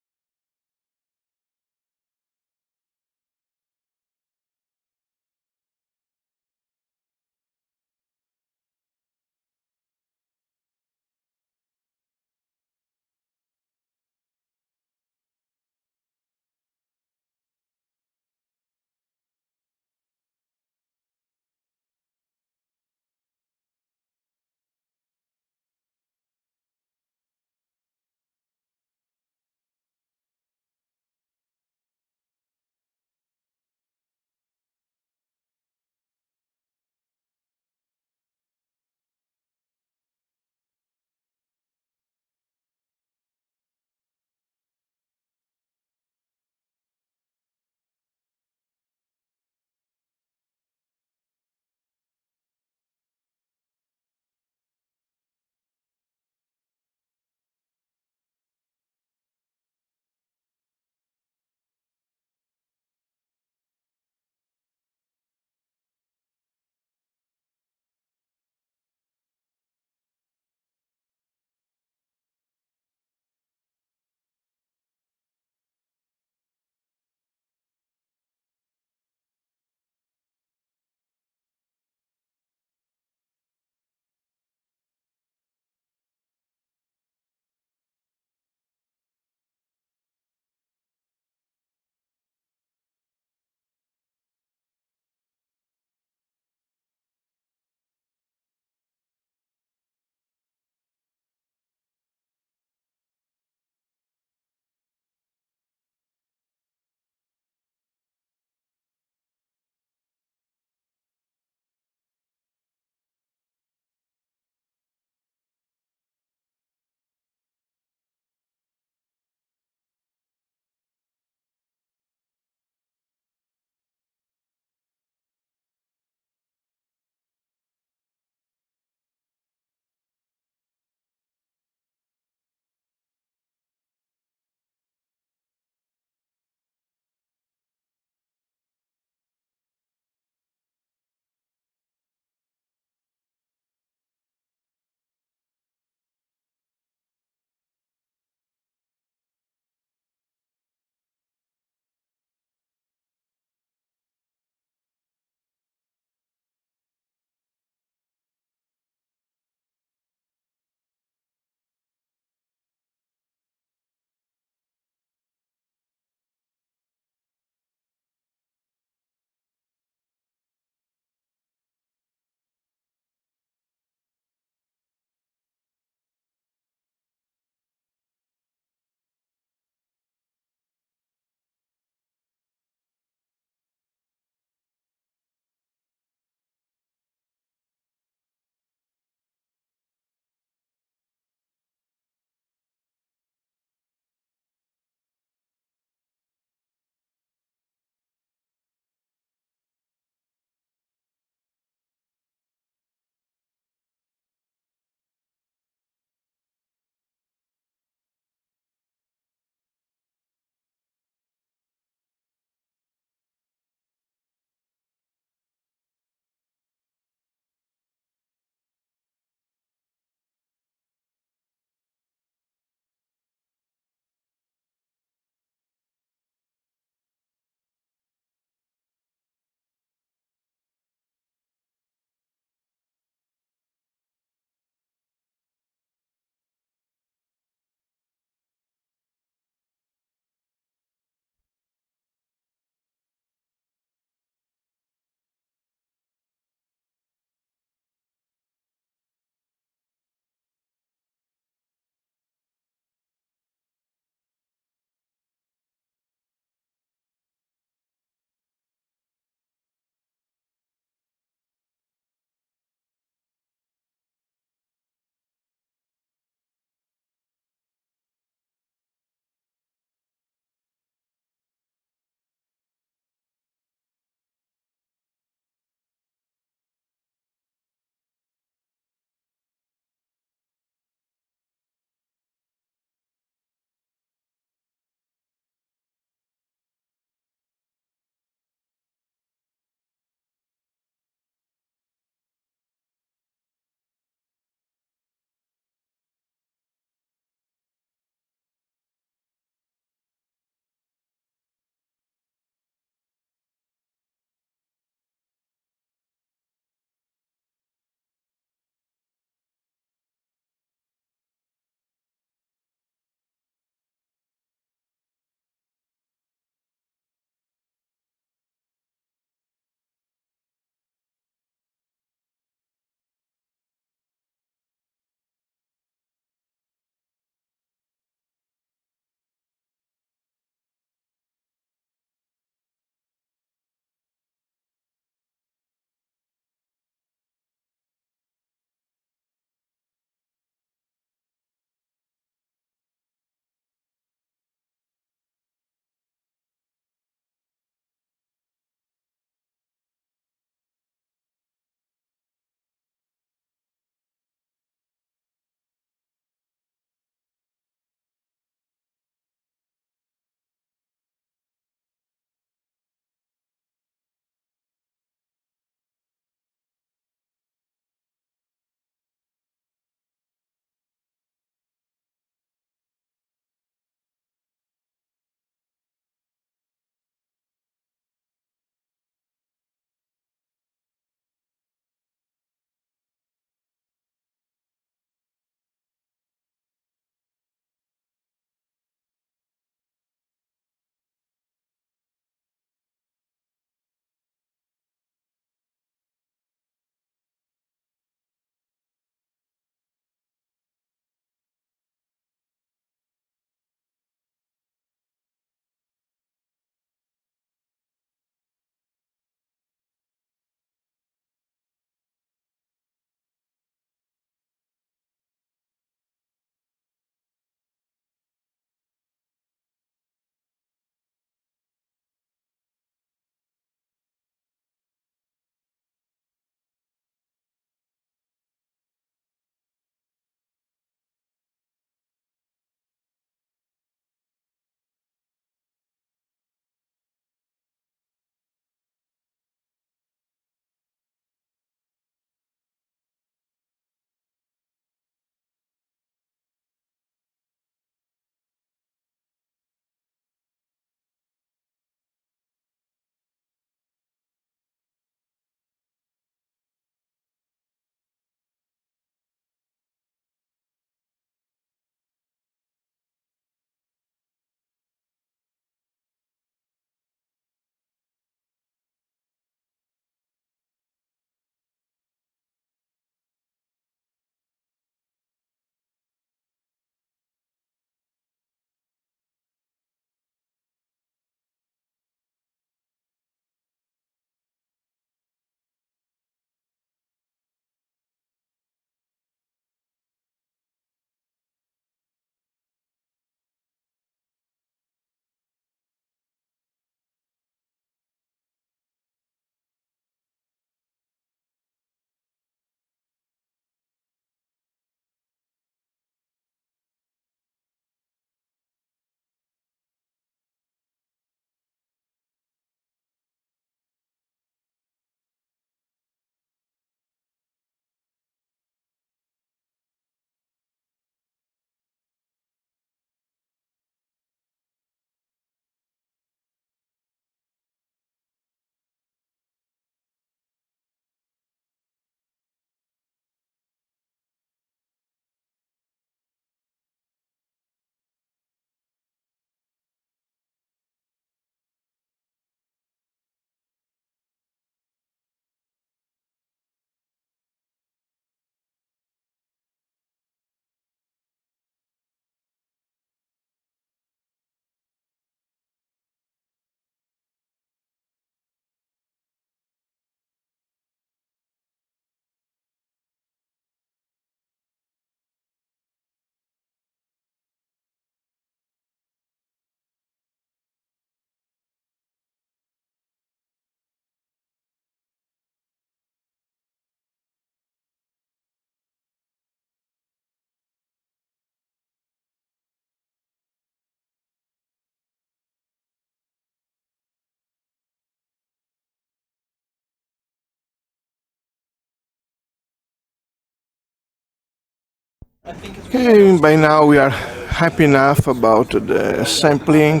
Okay, by now we are happy enough about the sampling.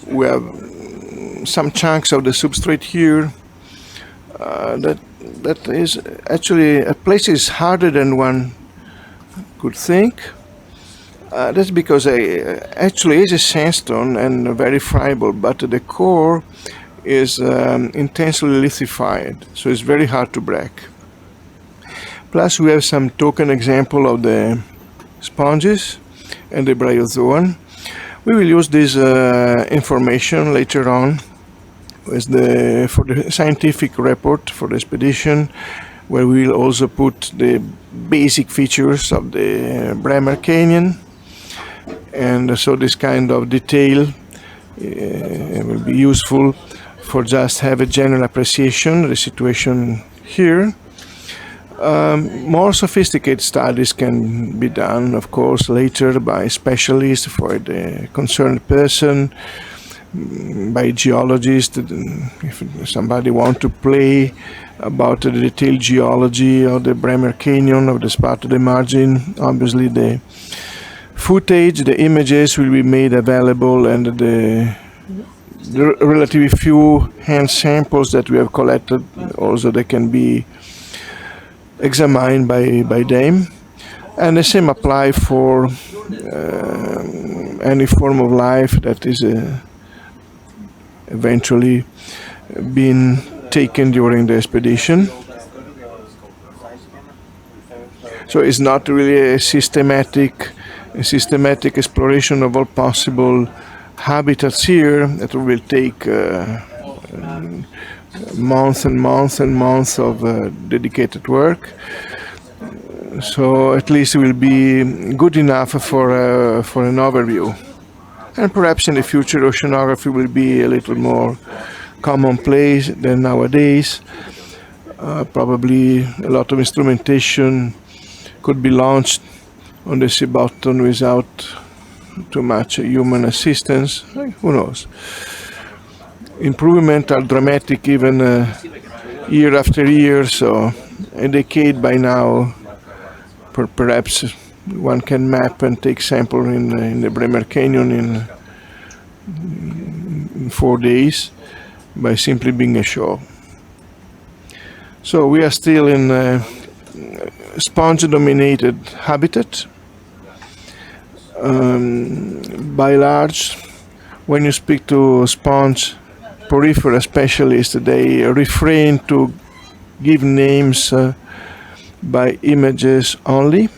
We have some chunks of the substrate here. That is actually a place is harder than one could think. That's because actually it's a sandstone and very friable, but the core is intensely lithified, so it's very hard to break. Plus, we have some token example of the sponges and the bryozoan. We will use this information later on for the scientific report for the expedition, where we will also put the basic features of the Bremer Canyon. And so this kind of detail will be useful for just have a general appreciation of the situation here. More sophisticated studies can be done, of course, later by specialists for the concerned person, by geologists. If somebody wants to play about the detailed geology of the Bremer Canyon, of the spot of the margin, obviously the footage, the images will be made available, and the relatively few hand samples that we have collected also they can be examined by them. And the same apply for any form of life that is eventually been taken during the expedition. So it's not really a systematic exploration of all possible habitats here that will take months and months and months of dedicated work. So at least it will be good enough for an overview. And perhaps in the future oceanography will be a little more commonplace than nowadays. Probably a lot of instrumentation could be launched on the sea bottom without too much human assistance. Who knows? Improvements are dramatic even year after year, so a decade by now perhaps one can map and take sample in the Bremer Canyon in 4 days by simply being ashore. So we are still in sponge-dominated habitat. By large, when you speak to sponge porifera specialists, they refrain to give names by images only.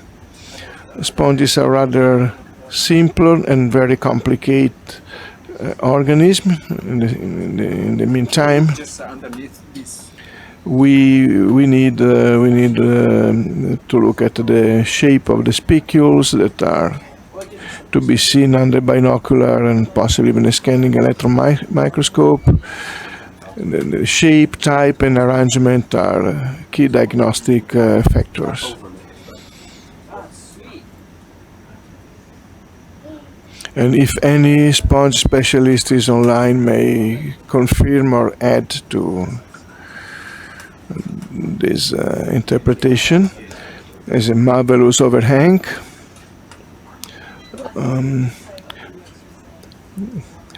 Sponges are rather simpler and very complicated organisms. In the meantime, Just underneath this. we need to look at the shape of the spicules that are to be seen under binocular and possibly even a scanning electron microscope. The shape, type, and arrangement are key diagnostic factors. And if any sponge specialist is online, may confirm or add to this interpretation as a marvelous overhang.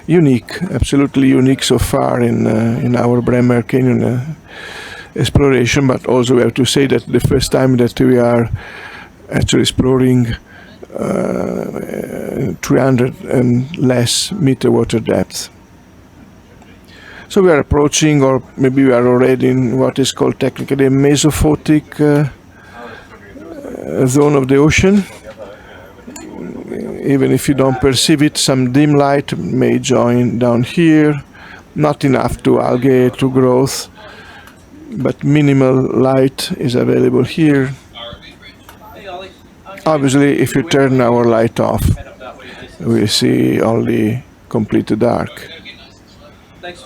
Unique, absolutely unique so far in our Bremer Canyon exploration, but also we have to say that the first time that we are actually exploring 300 and less meter water depth. So we are approaching, or maybe we are already in what is called technically the Mesophotic zone of the ocean. Even if you don't perceive it, some dim light may join down here. Not enough to algae to growth, but minimal light is available here. Obviously, if you turn our light off, we see only complete dark. Thanks.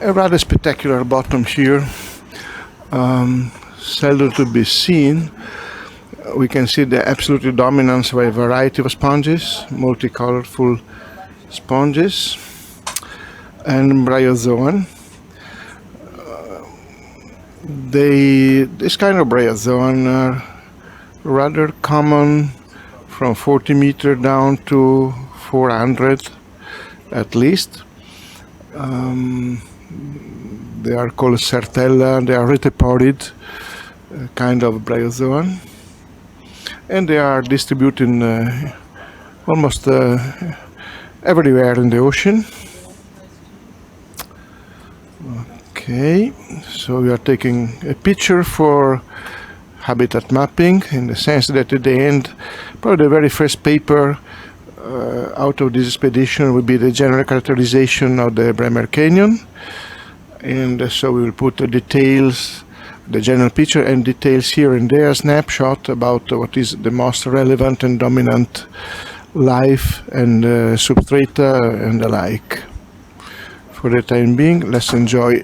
A rather spectacular bottom here, seldom to be seen. We can see the absolute dominance of a variety of sponges, multicolorful sponges, and bryozoan. This kind of bryozoan are rather common from 40 meter down to 400 at least. They are called Sertella, they are retipodid kind of bryozoan, and they are distributed almost everywhere in the ocean. Okay, so we are taking a picture for habitat mapping, in the sense that at the end, probably the very first paper out of this expedition will be the general characterization of the Bremer Canyon, and so we will put the details, the general picture and details here and there, snapshot about what is the most relevant and dominant life and substrata and the like. For the time being, let's enjoy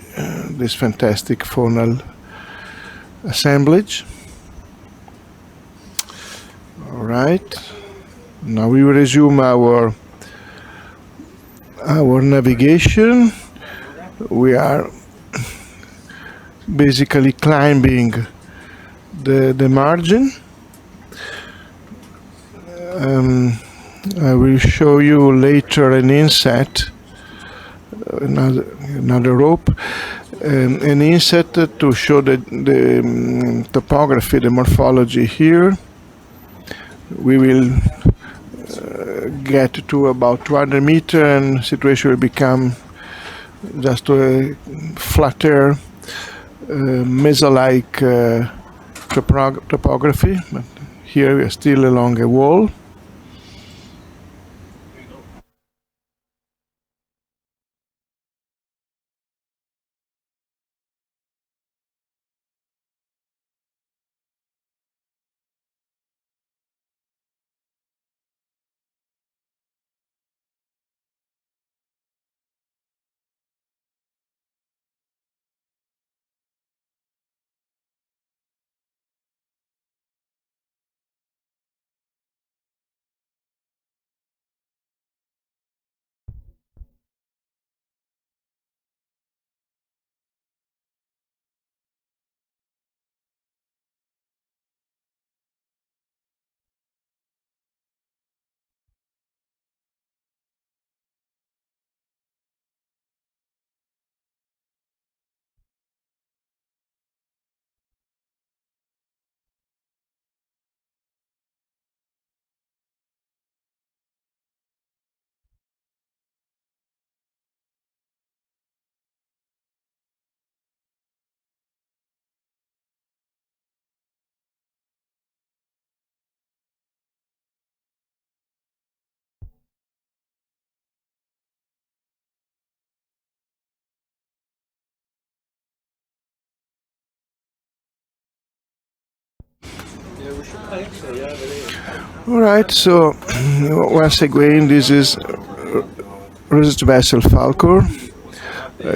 this fantastic faunal assemblage. All right, now we will resume our navigation. We are basically climbing the margin. I will show you later an inset, another rope, an inset to show the topography, the morphology here. We will get to about 200 meters and the situation will become just a flatter meso-like topography, but here we are still along a wall. All right, so once again, this is research vessel Falcor,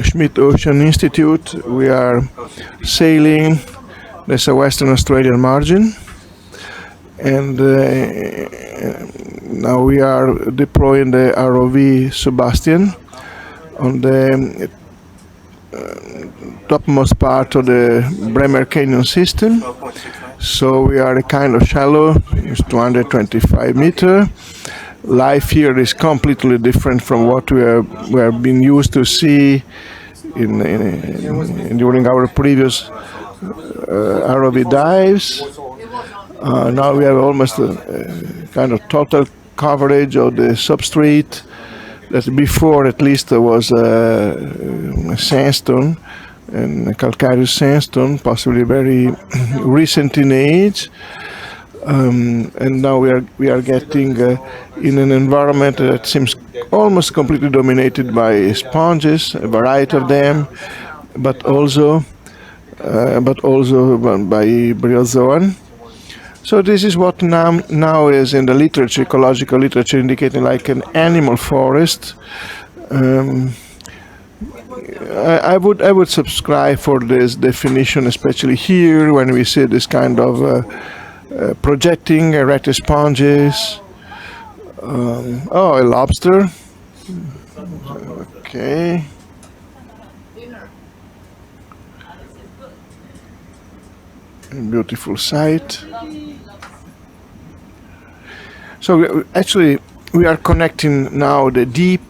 Schmidt Ocean Institute. We are sailing the southwestern Australian margin, and now we are deploying the ROV SuBastian on the topmost part of the Bremer Canyon system. So we are a kind of shallow, it's 225 meters. Life here is completely different from what we have been used to see during our previous ROV dives. Now we have almost a kind of total coverage of the substrate that before at least there was a sandstone, and a calcareous sandstone, possibly very recent in age, and now we are getting in an environment that seems almost completely dominated by sponges, a variety of them, but also by bryozoan. So this is what now is in the literature, ecological literature, indicating like an animal forest. I would subscribe for this definition, especially here when we see this kind of projecting erect sponges. Oh, a lobster. Okay. A beautiful sight. So actually, we are connecting now the deep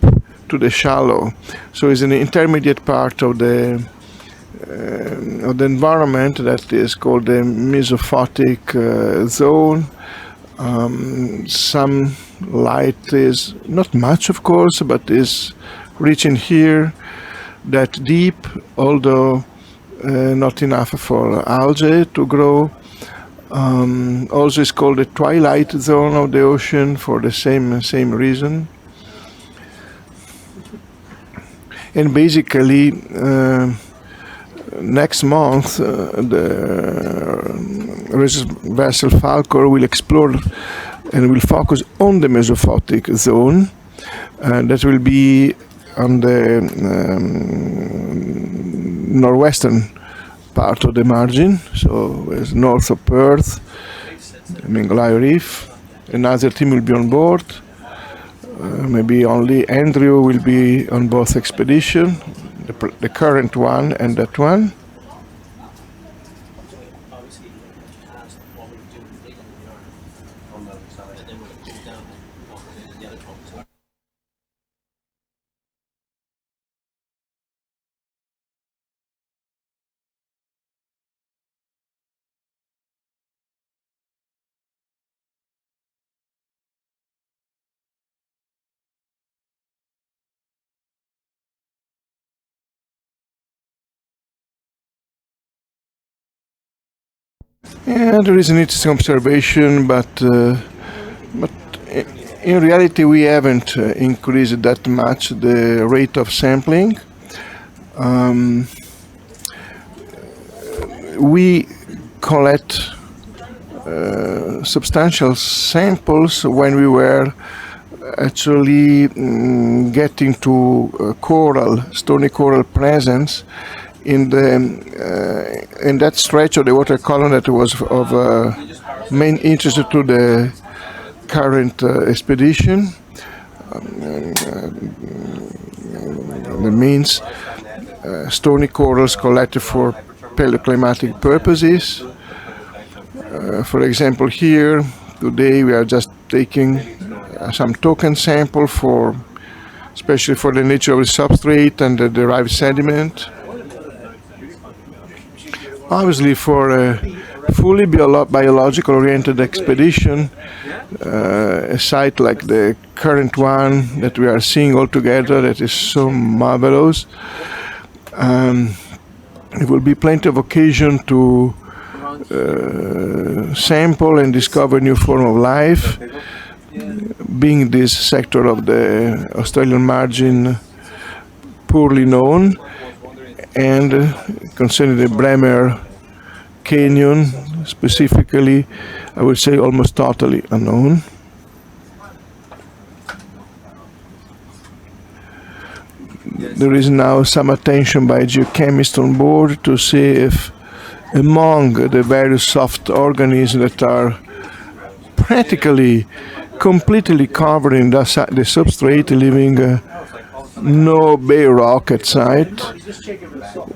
to the shallow. So it's an intermediate part of the environment that is called the Mesophotic zone. Some light is not much, of course, but is reaching here. That deep, although not enough for algae to grow. Also, it's called the twilight zone of the ocean for the same reason. And basically, next month, the research vessel Falcor will explore and will focus on the Mesophotic zone. That will be on the northwestern part of the margin, so it's north of Perth, Mingulai Reef. Another team will be on board. Maybe only Andrew will be on both expedition, the current one and that one. Yeah, there is an interesting observation, but in reality we haven't increased that much the rate of sampling. We collect substantial samples when we were actually getting to stony coral presence in that stretch of the water column that was of main interest to the current expedition. That means stony corals collected for paleoclimatic purposes. For example, here today we are just taking some token sample especially for the nature of the substrate and the derived sediment. Obviously, for a fully biological oriented expedition, a site like the current one that we are seeing all together, that is so marvelous, it will be plenty of occasion to sample and discover new form of life, being this sector of the Australian margin poorly known, and concerning the Bremer Canyon specifically, I would say almost totally unknown. There is now some attention by geochemists on board to see if among the various soft organisms that are practically completely covered in the substrate, leaving no bare rock at site,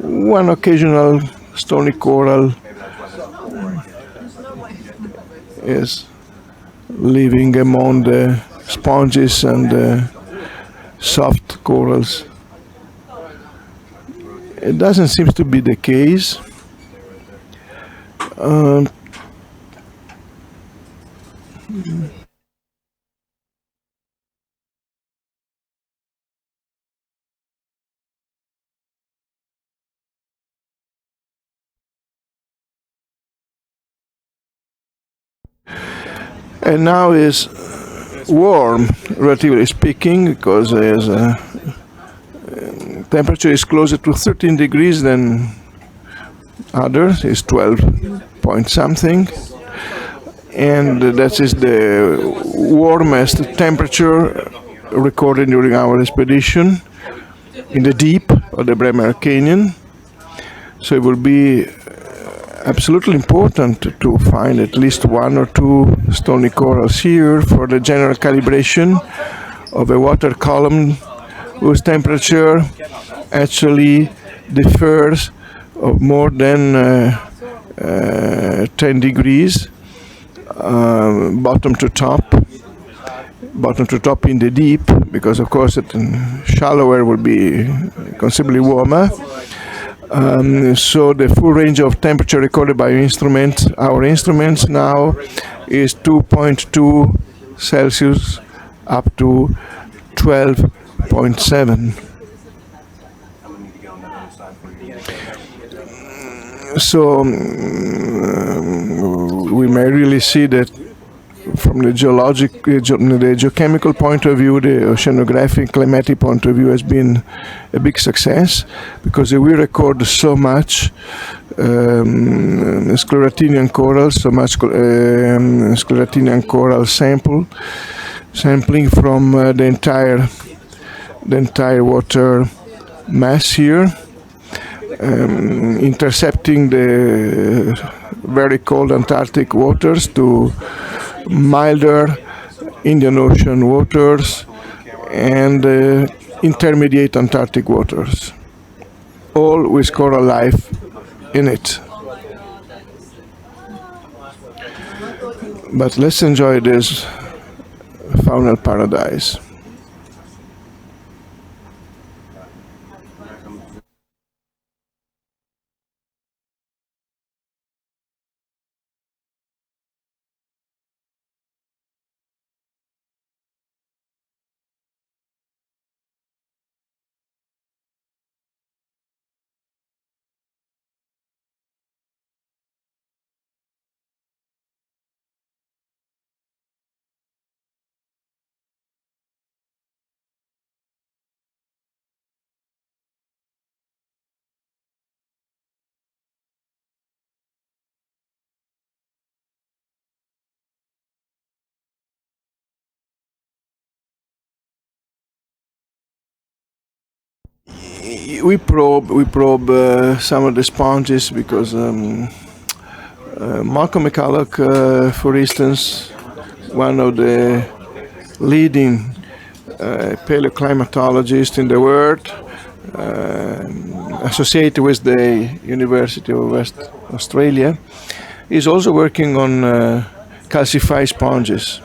one occasional stony coral is living among the sponges and the soft corals. It doesn't seem to be the case. And now is warm, relatively speaking, because there's temperature is closer to 13 degrees than others. It's 12 point something, and that is the warmest temperature recorded during our expedition. in the deep of the Bremer Canyon. So it will be absolutely important to find at least 1 or 2 stony corals here for the general calibration of a water column whose temperature actually differs of more than 10 degrees bottom to top in the deep, because of course it shallower will be considerably warmer. So the full range of temperature recorded by our instruments now is 2.2 Celsius up to 12.7. So we may really see that from the geochemical point of view, the oceanographic climatic point of view has been a big success, because we record so much sclerotinian corals, so much sclerotinian coral sampling from the entire water mass here, intercepting the very cold Antarctic waters to milder Indian Ocean waters and intermediate Antarctic waters, all with coral life in it. But let's enjoy this faunal paradise. We probe some of the sponges because Malcolm McCulloch, for instance, one of the leading paleoclimatologists in the world, associated with the University of West Australia, is also working on calcified sponges.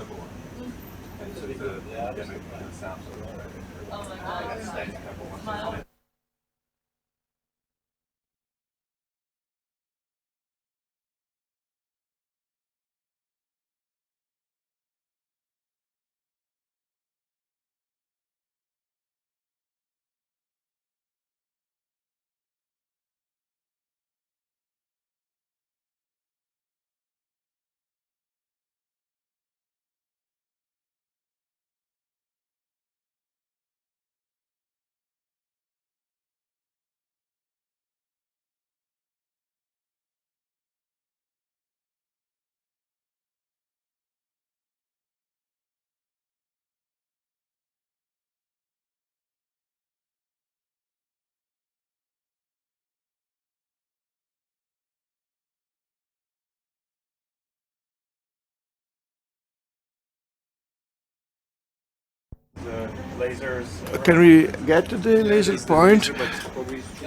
Can we get to the laser point?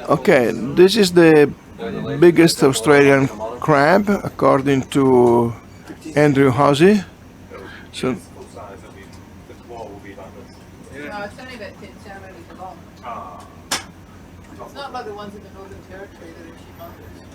Okay, this is the biggest Australian crab, according to Andrew Hosey. So, No, it's only about 10 centimeters long. It's not like the ones in the Northern Territory that are humongous.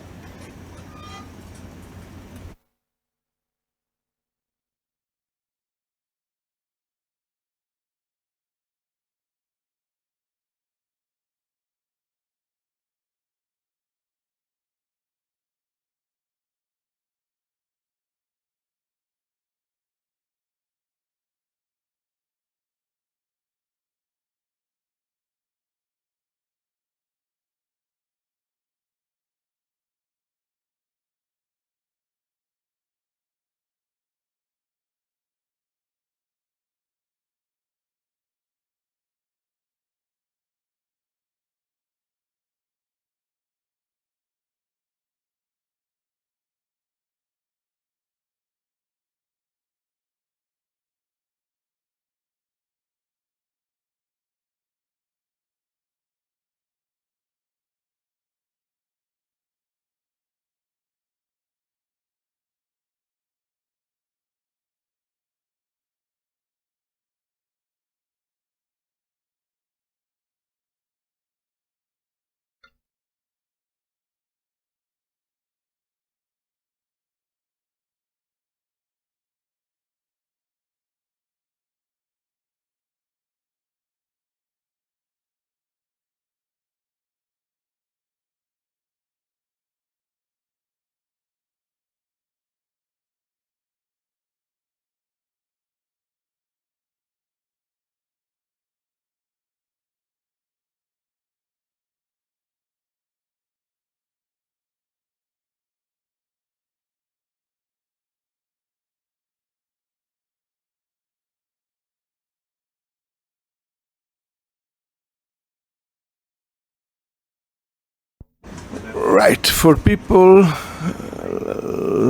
Right, for people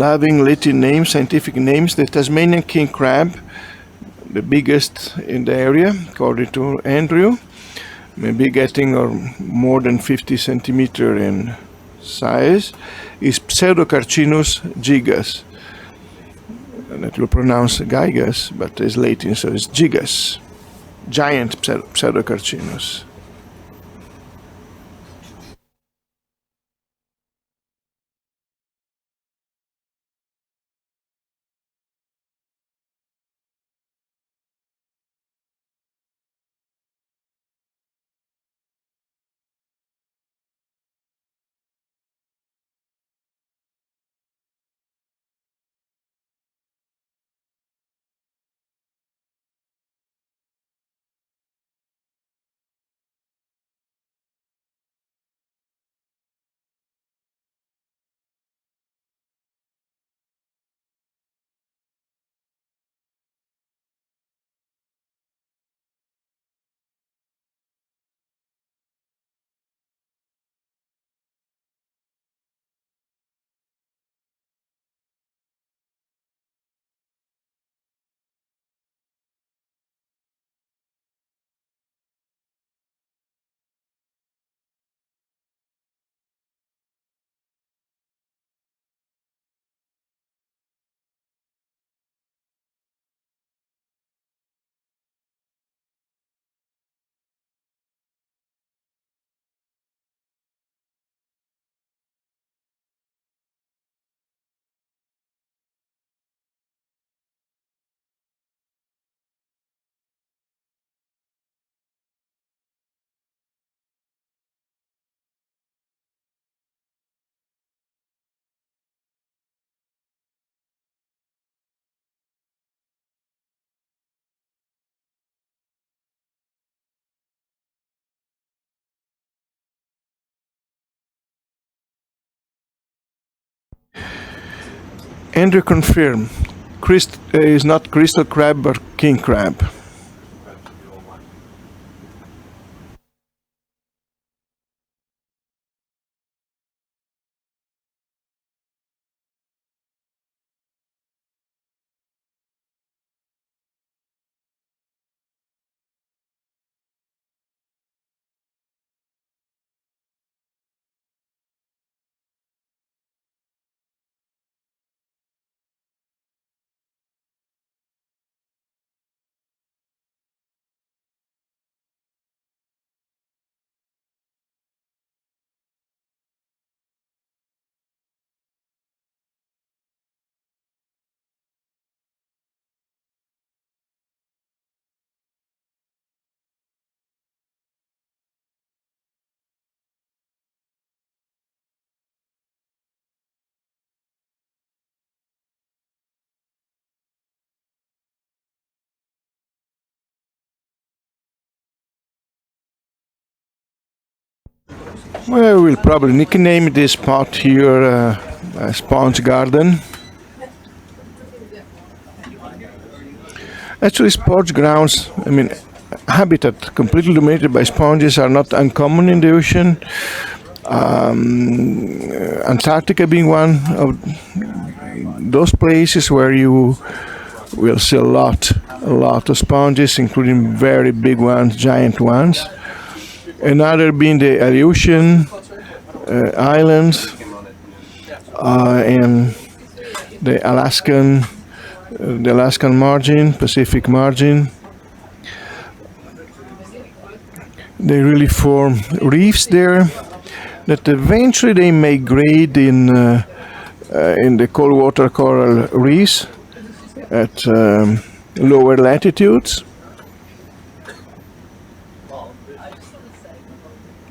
loving Latin names, scientific names, the Tasmanian king crab, the biggest in the area, according to Andrew, maybe getting more than 50 centimeter in size, is Pseudocarcinus gigas. And it will pronounce gigas, but it's Latin, so it's gigas, giant Pseudocarcinus. Andrew confirmed, is not crystal crab but king crab. Well, we'll probably nickname this spot here a sponge garden. Actually, sponge grounds, habitat completely dominated by sponges are not uncommon in the ocean. Antarctica being one of those places where you will see a lot of sponges, including very big ones, giant ones. Another being the Aleutian Islands and the Alaskan margin, Pacific margin. They really form reefs there that eventually they migrate in the cold water coral reefs at lower latitudes.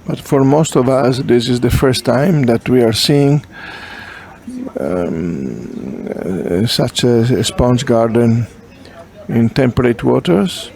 But for most of us, this is the first time that we are seeing such a sponge garden in temperate waters.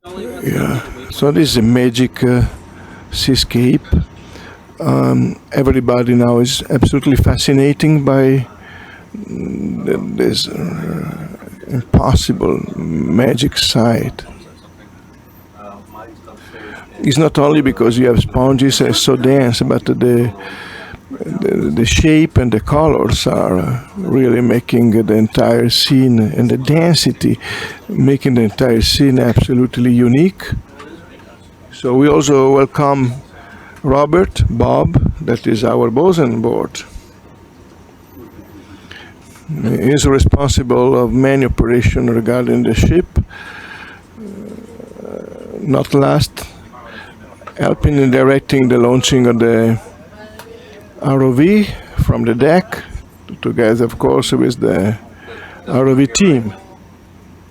Yeah. So this is a magic seascape. Everybody now is absolutely fascinating by this impossible magic site. It's not only because you have sponges and it's so dense, but the shape and the colors are really making the entire scene, and the density making the entire scene absolutely unique. So we also welcome Robert, Bob, that is our bosun board. He is responsible of many operations regarding the ship, not last helping and directing the launching of the ROV from the deck, together of course with the ROV team.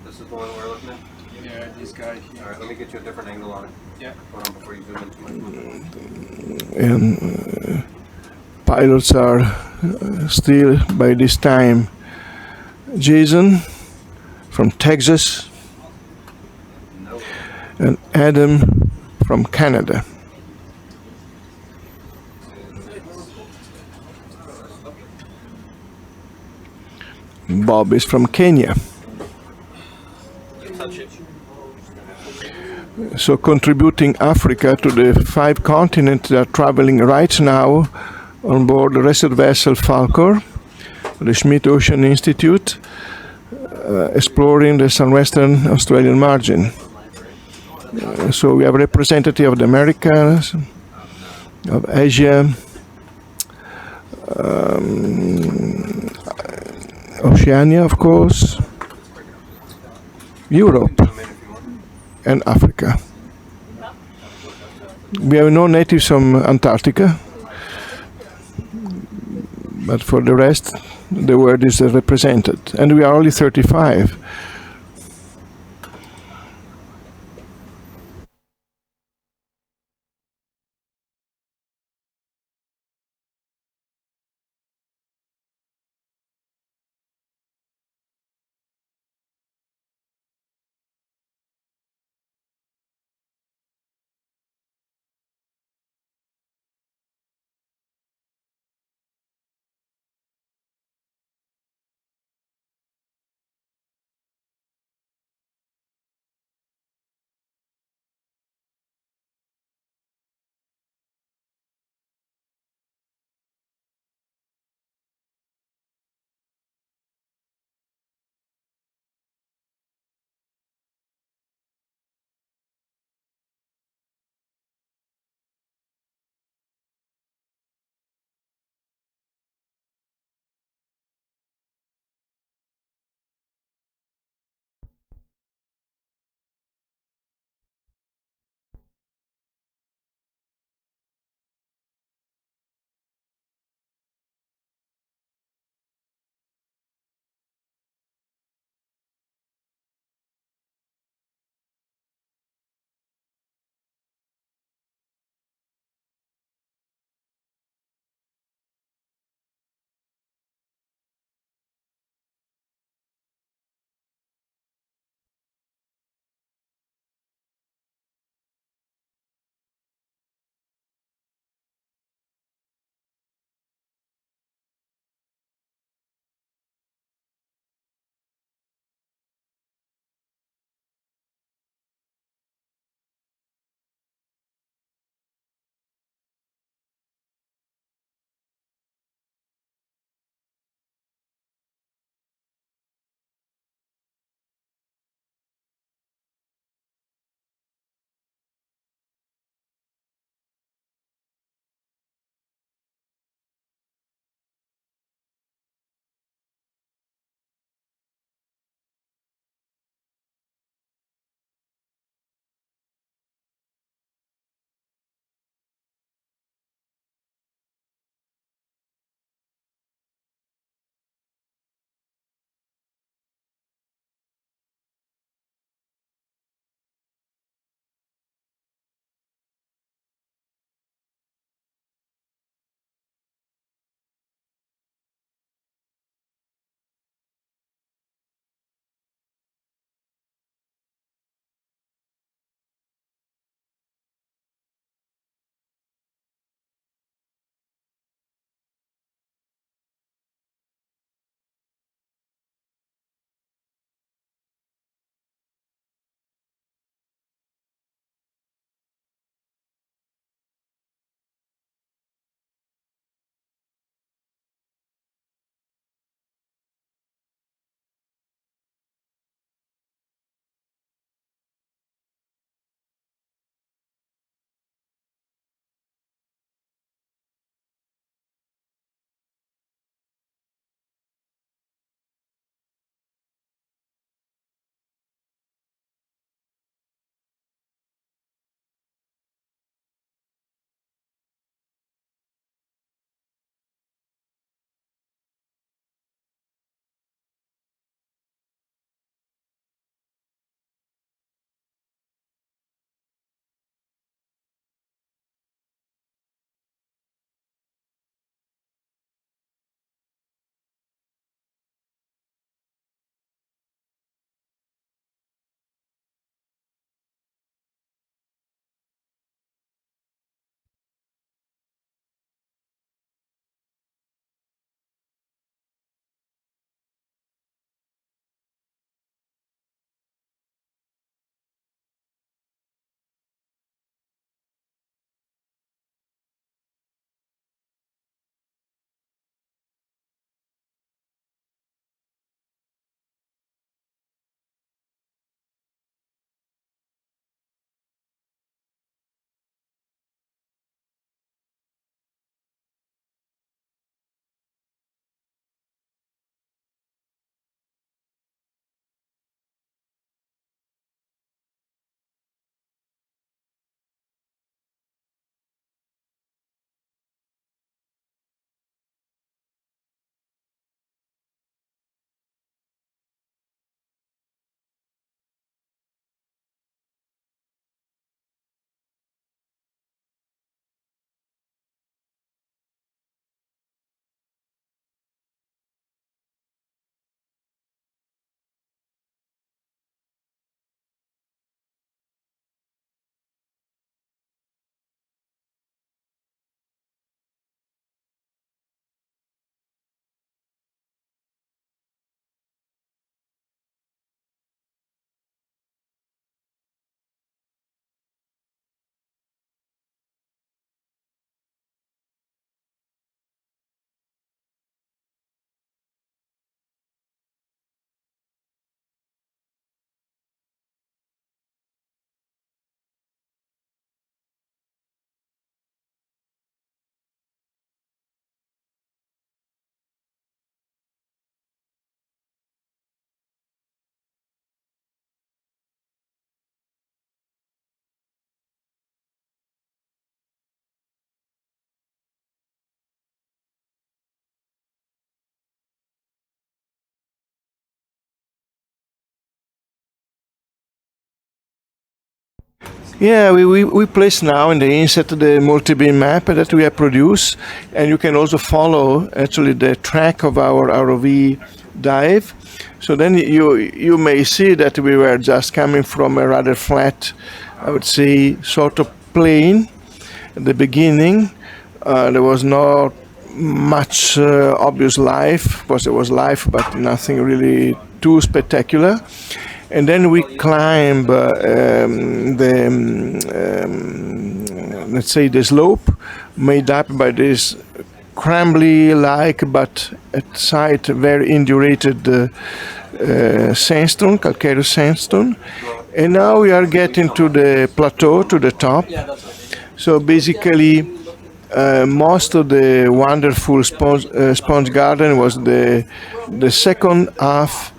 This is the one we're looking at? Yeah, this guy All here. right, let me get you a different angle on it. Yeah. Hold on before you zoom in too much. And pilots are still by this time Jason from Texas and Adam from Canada. Bob is from Kenya. Touch it. So contributing Africa to the 5 continents that are traveling right now on board the research vessel Falcor, the Schmidt Ocean Institute, exploring the southwestern Australian margin. So we have representative of the Americas, of Asia, Oceania, of course, Europe, and Africa. We have no natives from Antarctica, but for the rest, the world is represented, and we are only 35. Yeah, we place now in the inset the multi-beam map that we have produced, and you can also follow actually the track of our ROV dive. So then you may see that we were just coming from a rather flat, I would say, sort of plane at the beginning. There was not much obvious life. Of course, there was life, but nothing really too spectacular. And then we climb let's say the slope made up by this crumbly-like but at sight very indurated sandstone, calcareous sandstone. And now we are getting to the plateau, to the top. So basically, most of the wonderful sponge garden was the second half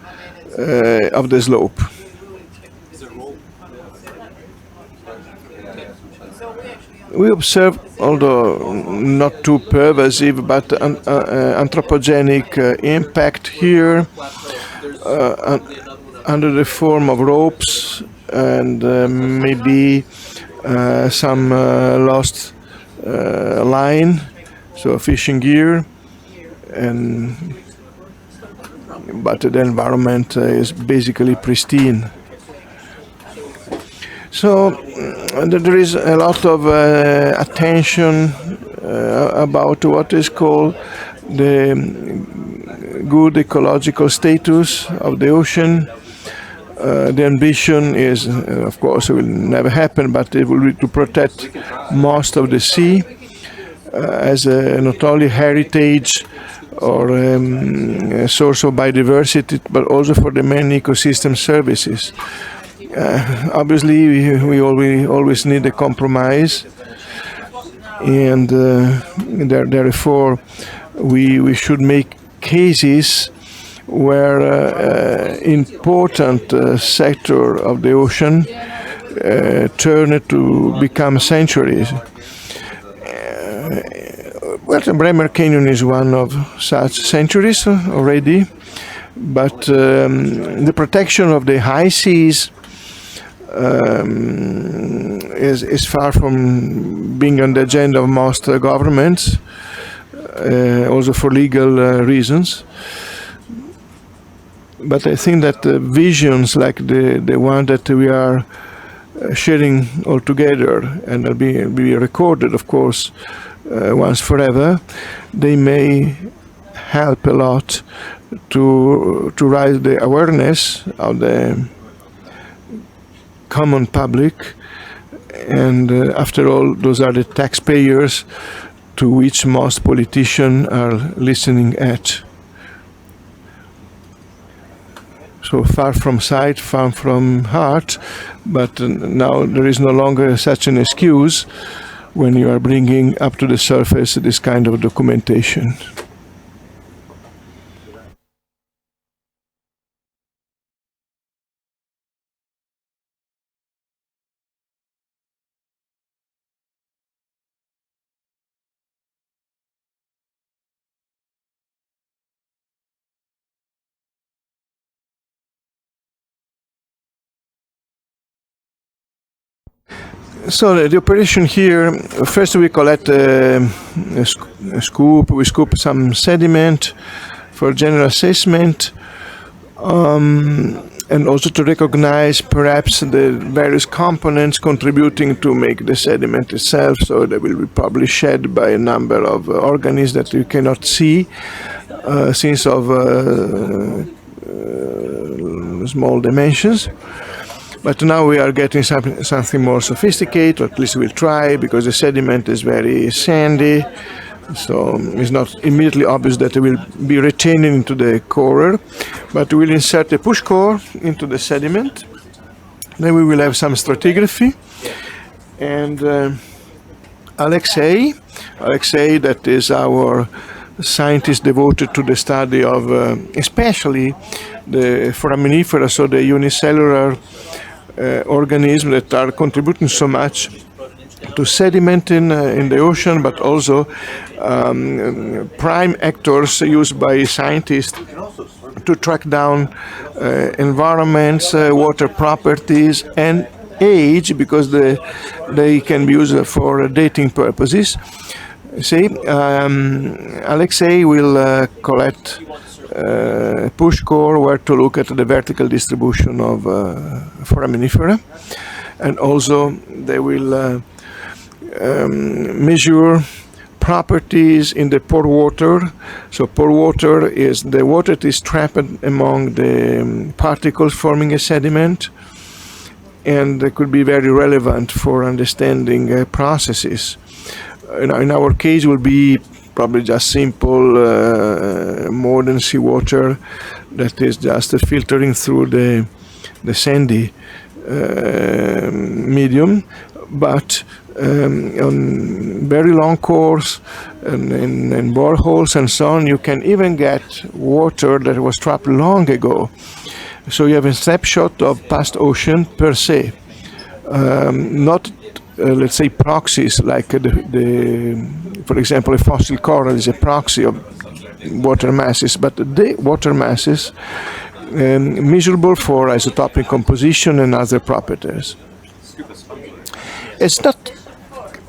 of the slope. We observe, although not too pervasive, but anthropogenic impact here under the form of ropes and maybe some lost line, so fishing gear, but the environment is basically pristine. So there is a lot of attention about what is called the good ecological status of the ocean. The ambition is, of course, it will never happen, but it will be to protect most of the sea as not only heritage or a source of biodiversity, but also for the main ecosystem services. Obviously, we always need a compromise, and therefore we should make cases where important sector of the ocean turn to become sanctuaries. Well, the Bremer Canyon is one of such sanctuaries already, but the protection of the high seas is far from being on the agenda of most governments, also for legal reasons. But I think that visions like the one that we are sharing all together and will be recorded, of course, once forever, they may help a lot to raise the awareness of the common public, and after all, those are the taxpayers to which most politicians are listening at. So far from sight, far from heart, but now there is no longer such an excuse when you are bringing up to the surface this kind of documentation. So the operation here, first we collect a scoop, we scoop some sediment for general assessment, and also to recognize perhaps the various components contributing to make the sediment itself. So they will be probably shed by a number of organisms that you cannot see, since of small dimensions. But now we are getting something more sophisticated, or at least we'll try, because the sediment is very sandy, so it's not immediately obvious that it will be retaining into the corer. But we'll insert a push core into the sediment. Then we will have some stratigraphy. And Alexei, that is our scientist devoted to the study of especially the foraminifera, so the unicellular organisms that are contributing so much to sediment in the ocean, but also prime actors used by scientists to track down environments, water properties, and age because they can be used for dating purposes. See, Alexei will collect push core where to look at the vertical distribution of foraminifera, and also they will measure properties in the pore water. So pore water is the water that is trapped among the particles forming a sediment, and it could be very relevant for understanding processes. In our case, will be probably just simple modern seawater that is just filtering through the sandy medium, but on very long cores and boreholes and so on, you can even get water that was trapped long ago. So you have a snapshot of past ocean per se, not let's say proxies like for example, a fossil coral is a proxy of water masses, but the water masses measurable for isotopic composition and other properties. It's not,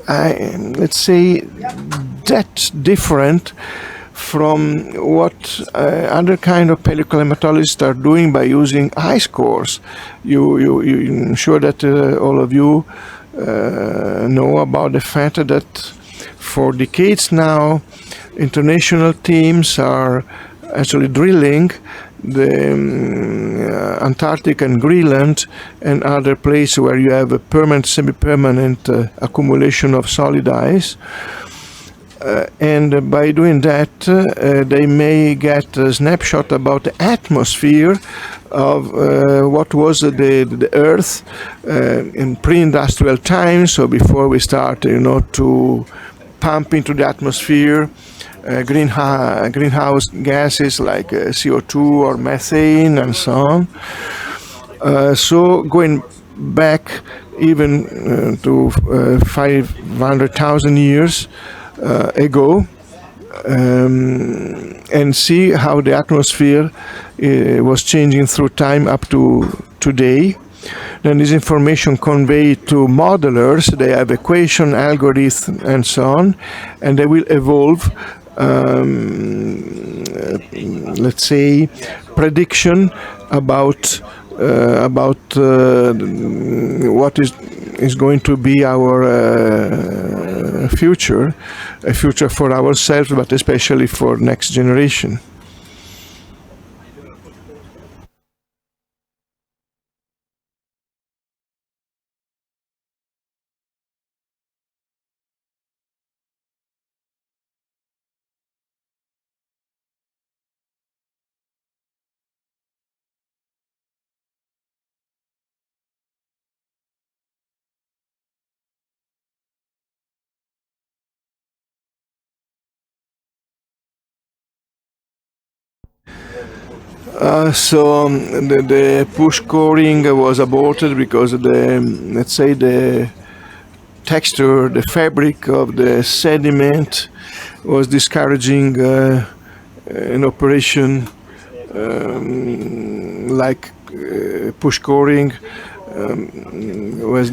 let's say, that different from what other kind of paleoclimatologists are doing by using ice cores. I'm sure that all of you know about the fact that for decades now, international teams are actually drilling the Antarctic and Greenland and other places where you have a permanent, semi-permanent accumulation of solid ice. And by doing that, they may get a snapshot about the atmosphere of what was the Earth in pre-industrial times, so before we start, to pump into the atmosphere greenhouse gases like CO2 or methane and so on. So going back even to 500,000 years ago, and see how the atmosphere was changing through time up to today. Then this information conveyed to modelers. They have equation, algorithm, and so on, and they will evolve, let's say, prediction about what is going to be our future, a future for ourselves, but especially for next generation. So the push coring was aborted because let's say the texture, the fabric of the sediment was discouraging an operation like push coring was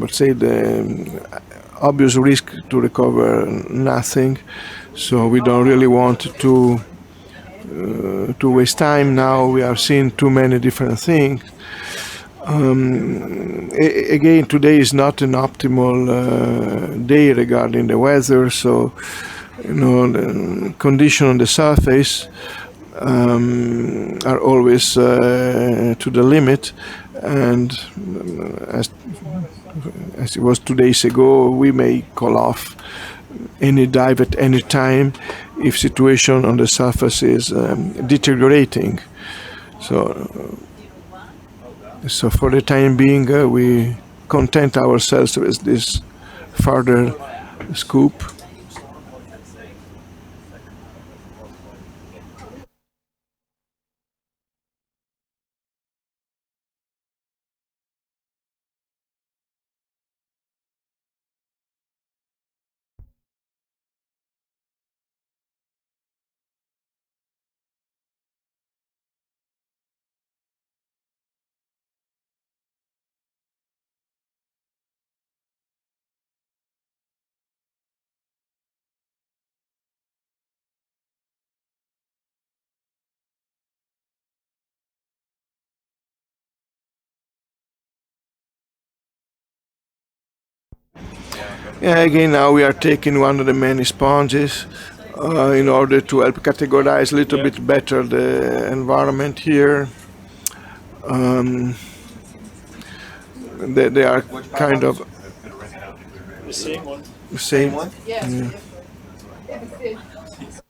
let's say the obvious risk to recover nothing. So we don't really want to waste time. Now we are seeing too many different things. Again, today is not an optimal day regarding the weather, so the condition on the surface are always to the limit, and as it was 2 days ago, we may call off any dive at any time if situation on the surface is deteriorating. So for the time being, we content ourselves with this further scoop. Yeah, again, now we are taking one of the many sponges in order to help categorize a little bit better the environment here. They are Which kind compounds? of The same one. the Same same. one? Yes, Yeah. it's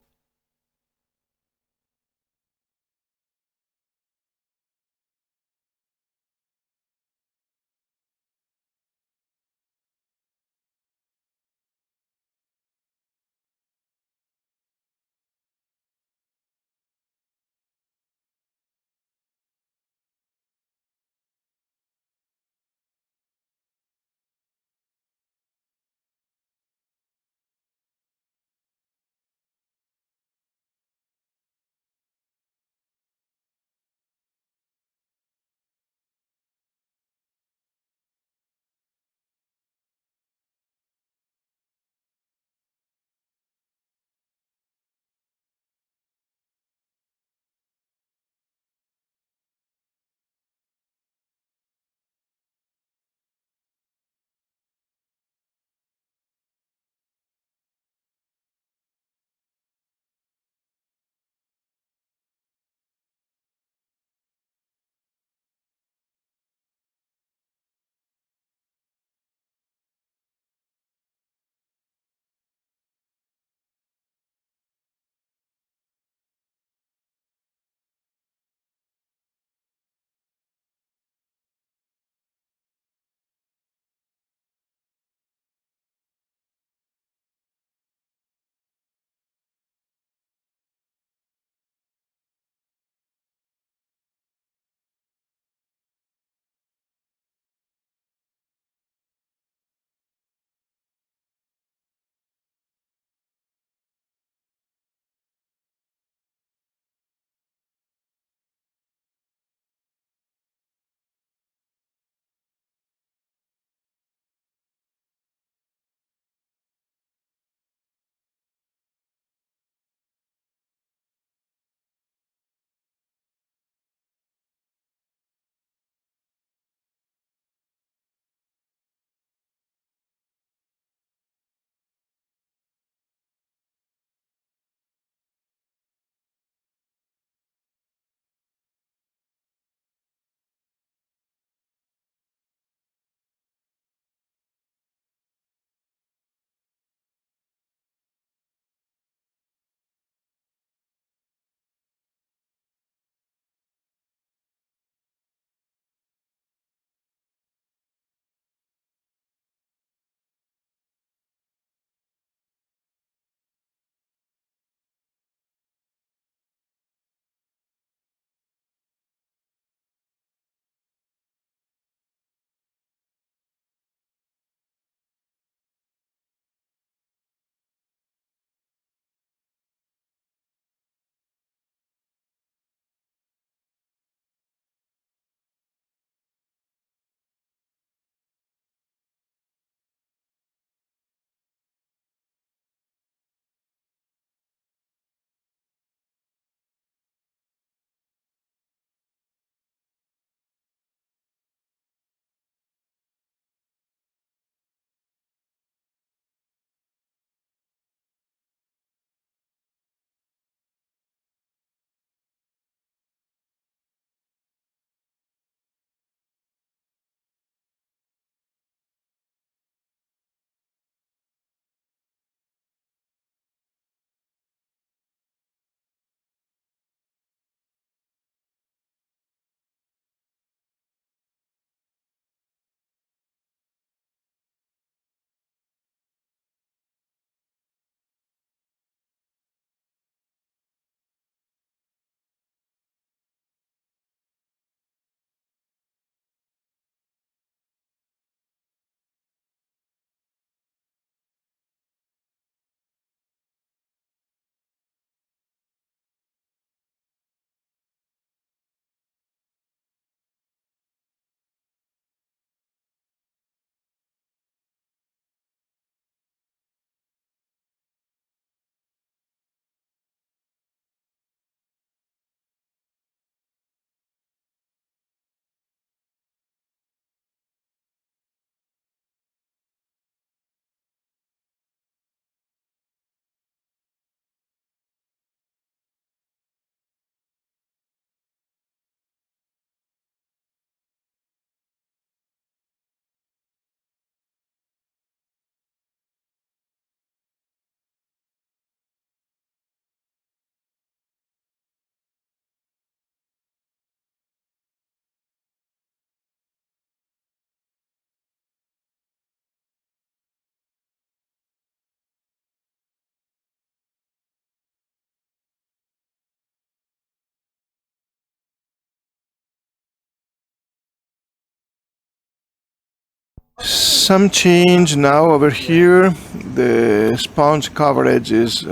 Some change now over here. The sponge coverage is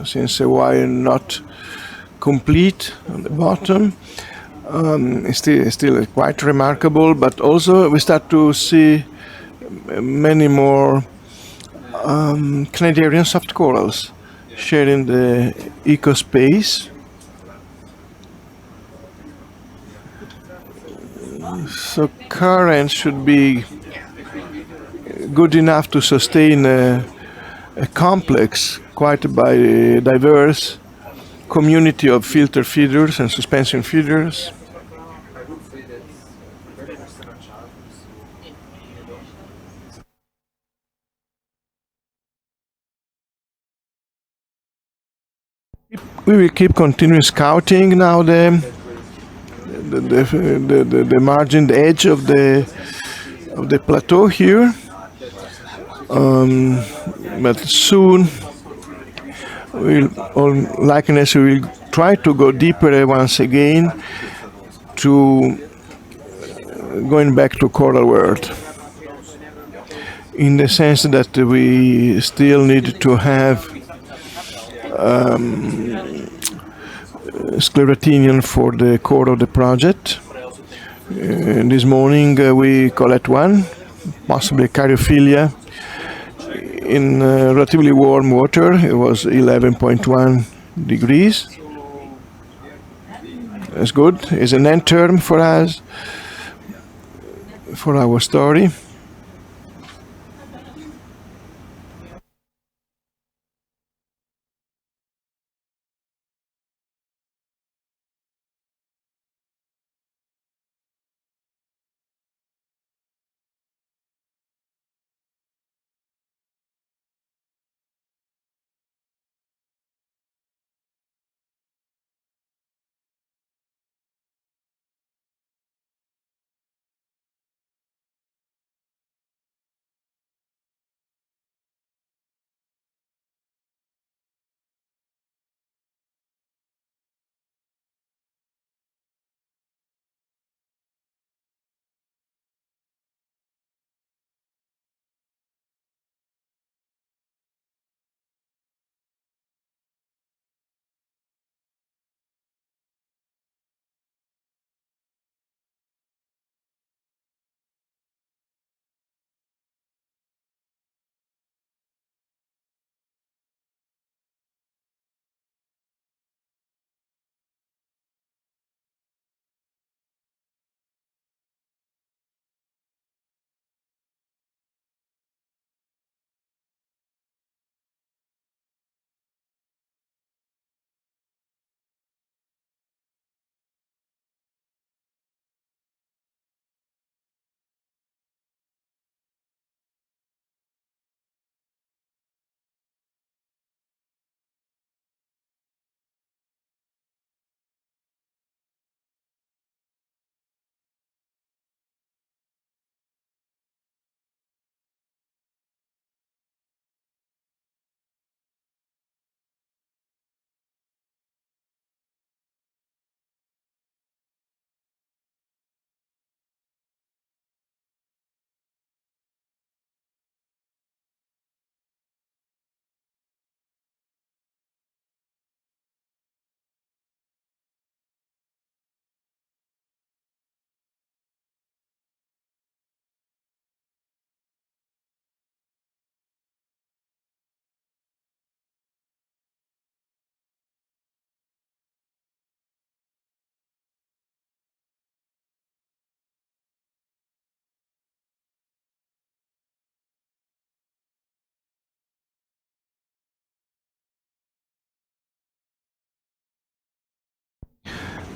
since a while not complete on the bottom. It's still quite remarkable, but also we start to see many more Canadian soft corals sharing the ecospace. So current should be good enough to sustain a complex, quite diverse community of filter feeders and suspension feeders. We will keep continuing scouting now the margin, the edge of the plateau here. But soon, all likeliness, we will try to go deeper once again to going back to coral world. In the sense that we still need to have sclerotinium for the core of the project. This morning we collect one, possibly caryophilia, in relatively warm water. It was 11.1 degrees. That's good. It's an end term for us, for our story.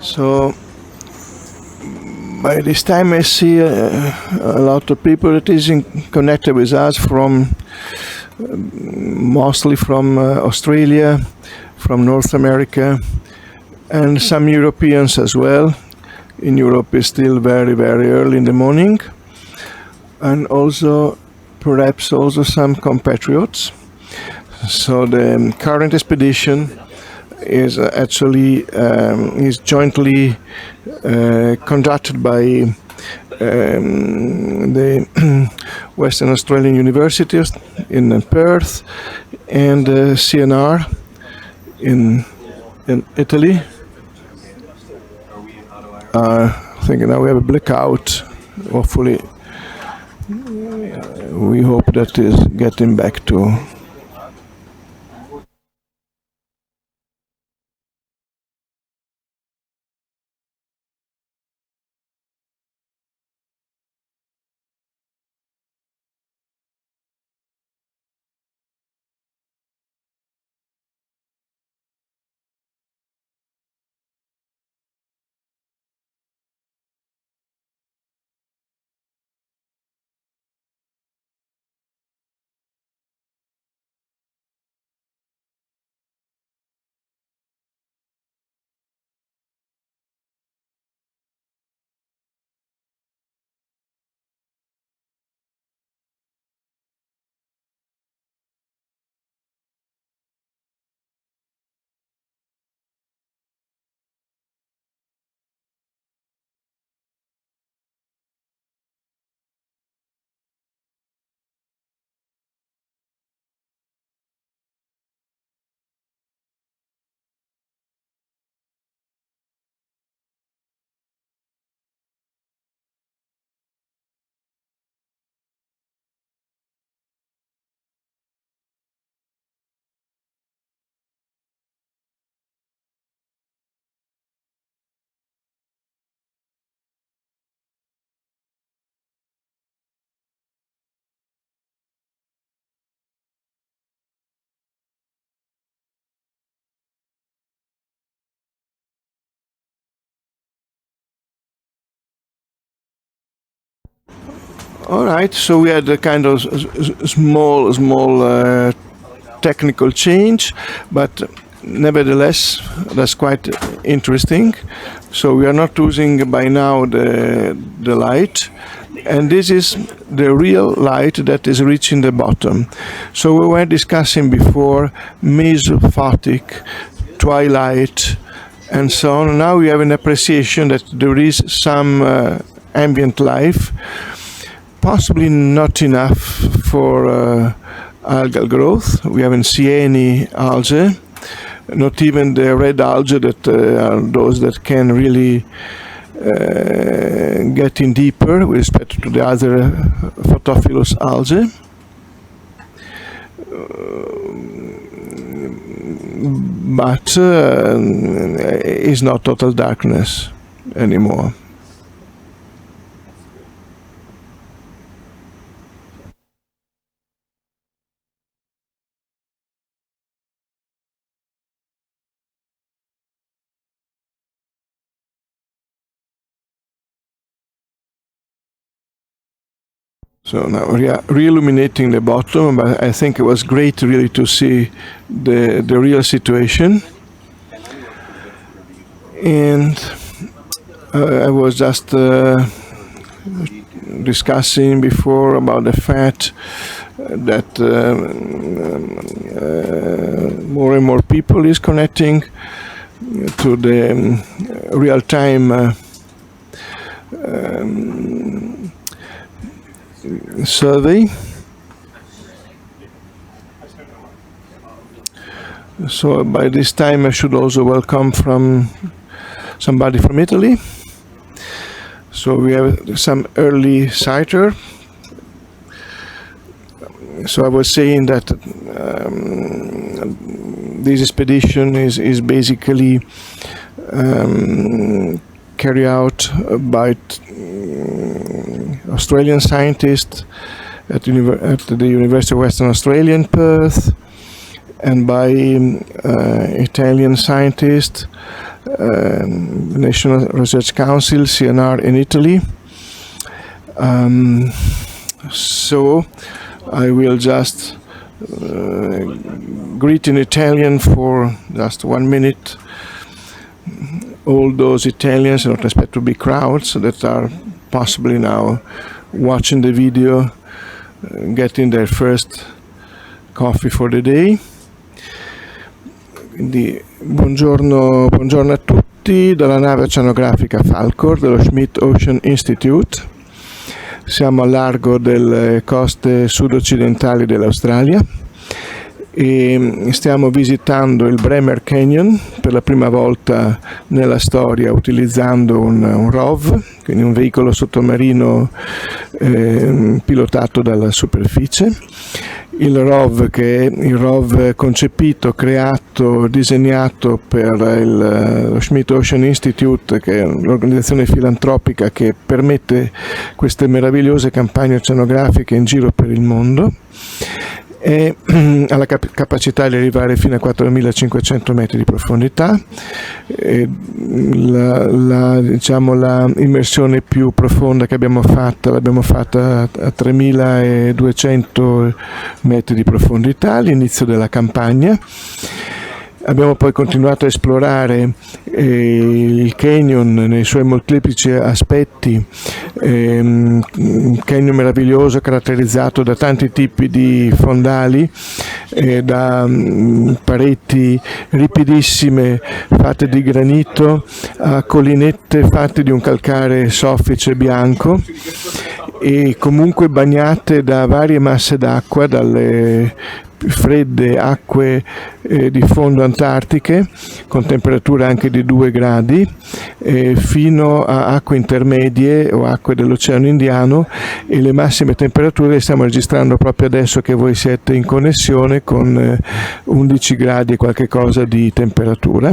So by this time I see a lot of people that is connected with us from mostly from Australia, from North America, and some Europeans as well. In Europe it's still very, very early in the morning, and also perhaps also some compatriots. So the current expedition is actually is jointly conducted by the Western Australian University in Perth, and CNR in Italy. I think now we have a blackout. Hopefully, we hope that is getting back to. All right, so we had a kind of small technical change, but nevertheless, that's quite interesting. So we are not using by now the light, and this is the real light that is reaching the bottom. So we were discussing before Mesophotic, twilight, and so on. Now we have an appreciation that there is some ambient life. Possibly not enough for algal growth. We haven't seen any algae, not even the red algae that are those that can really get in deeper with respect to the other photophilous algae. But it's not total darkness anymore. So now we are re-illuminating the bottom, but I think it was great really to see the real situation. And I was just discussing before about the fact that more and more people is connecting to the real-time survey. So by this time I should also welcome from somebody from Italy. So we have some early sighter. So I was saying that this expedition is basically carried out by Australian scientists at the University of Western Australia in Perth, and by Italian scientists, National Research Council, CNR in Italy. So I will just greet in Italian for just 1 minute all those Italians, not expect to be crowds that are possibly now watching the video, getting their first coffee for the day. Quindi buongiorno a tutti dalla nave oceanografica Falcor dello Schmidt Ocean Institute. Siamo a largo delle coste sud-occidentali dell'Australia e stiamo visitando il Bremer Canyon per la prima volta nella storia utilizzando un ROV, quindi un veicolo sottomarino pilotato dalla superficie. Il ROV, che è il ROV concepito, creato, disegnato per lo Schmidt Ocean Institute, che è un'organizzazione filantropica che permette queste meravigliose campagne oceanografiche in giro per il mondo, e ha la capacità di arrivare fino a 4.500 metri di profondità. La immersione più profonda che l'abbiamo fatta a 3.200 metri di profondità all'inizio della campagna. Abbiamo poi continuato a esplorare il canyon nei suoi molteplici aspetti, un canyon meraviglioso caratterizzato da tanti tipi di fondali, da pareti ripidissime fatte di granito a collinette fatte di un calcare soffice bianco e comunque bagnate da varie masse d'acqua, dalle fredde acque di fondo antartiche con temperature anche di 2 gradi fino a acque intermedie o acque dell'Oceano Indiano, e le massime temperature le stiamo registrando proprio adesso che voi siete in connessione, con 11 gradi e qualche cosa di temperatura.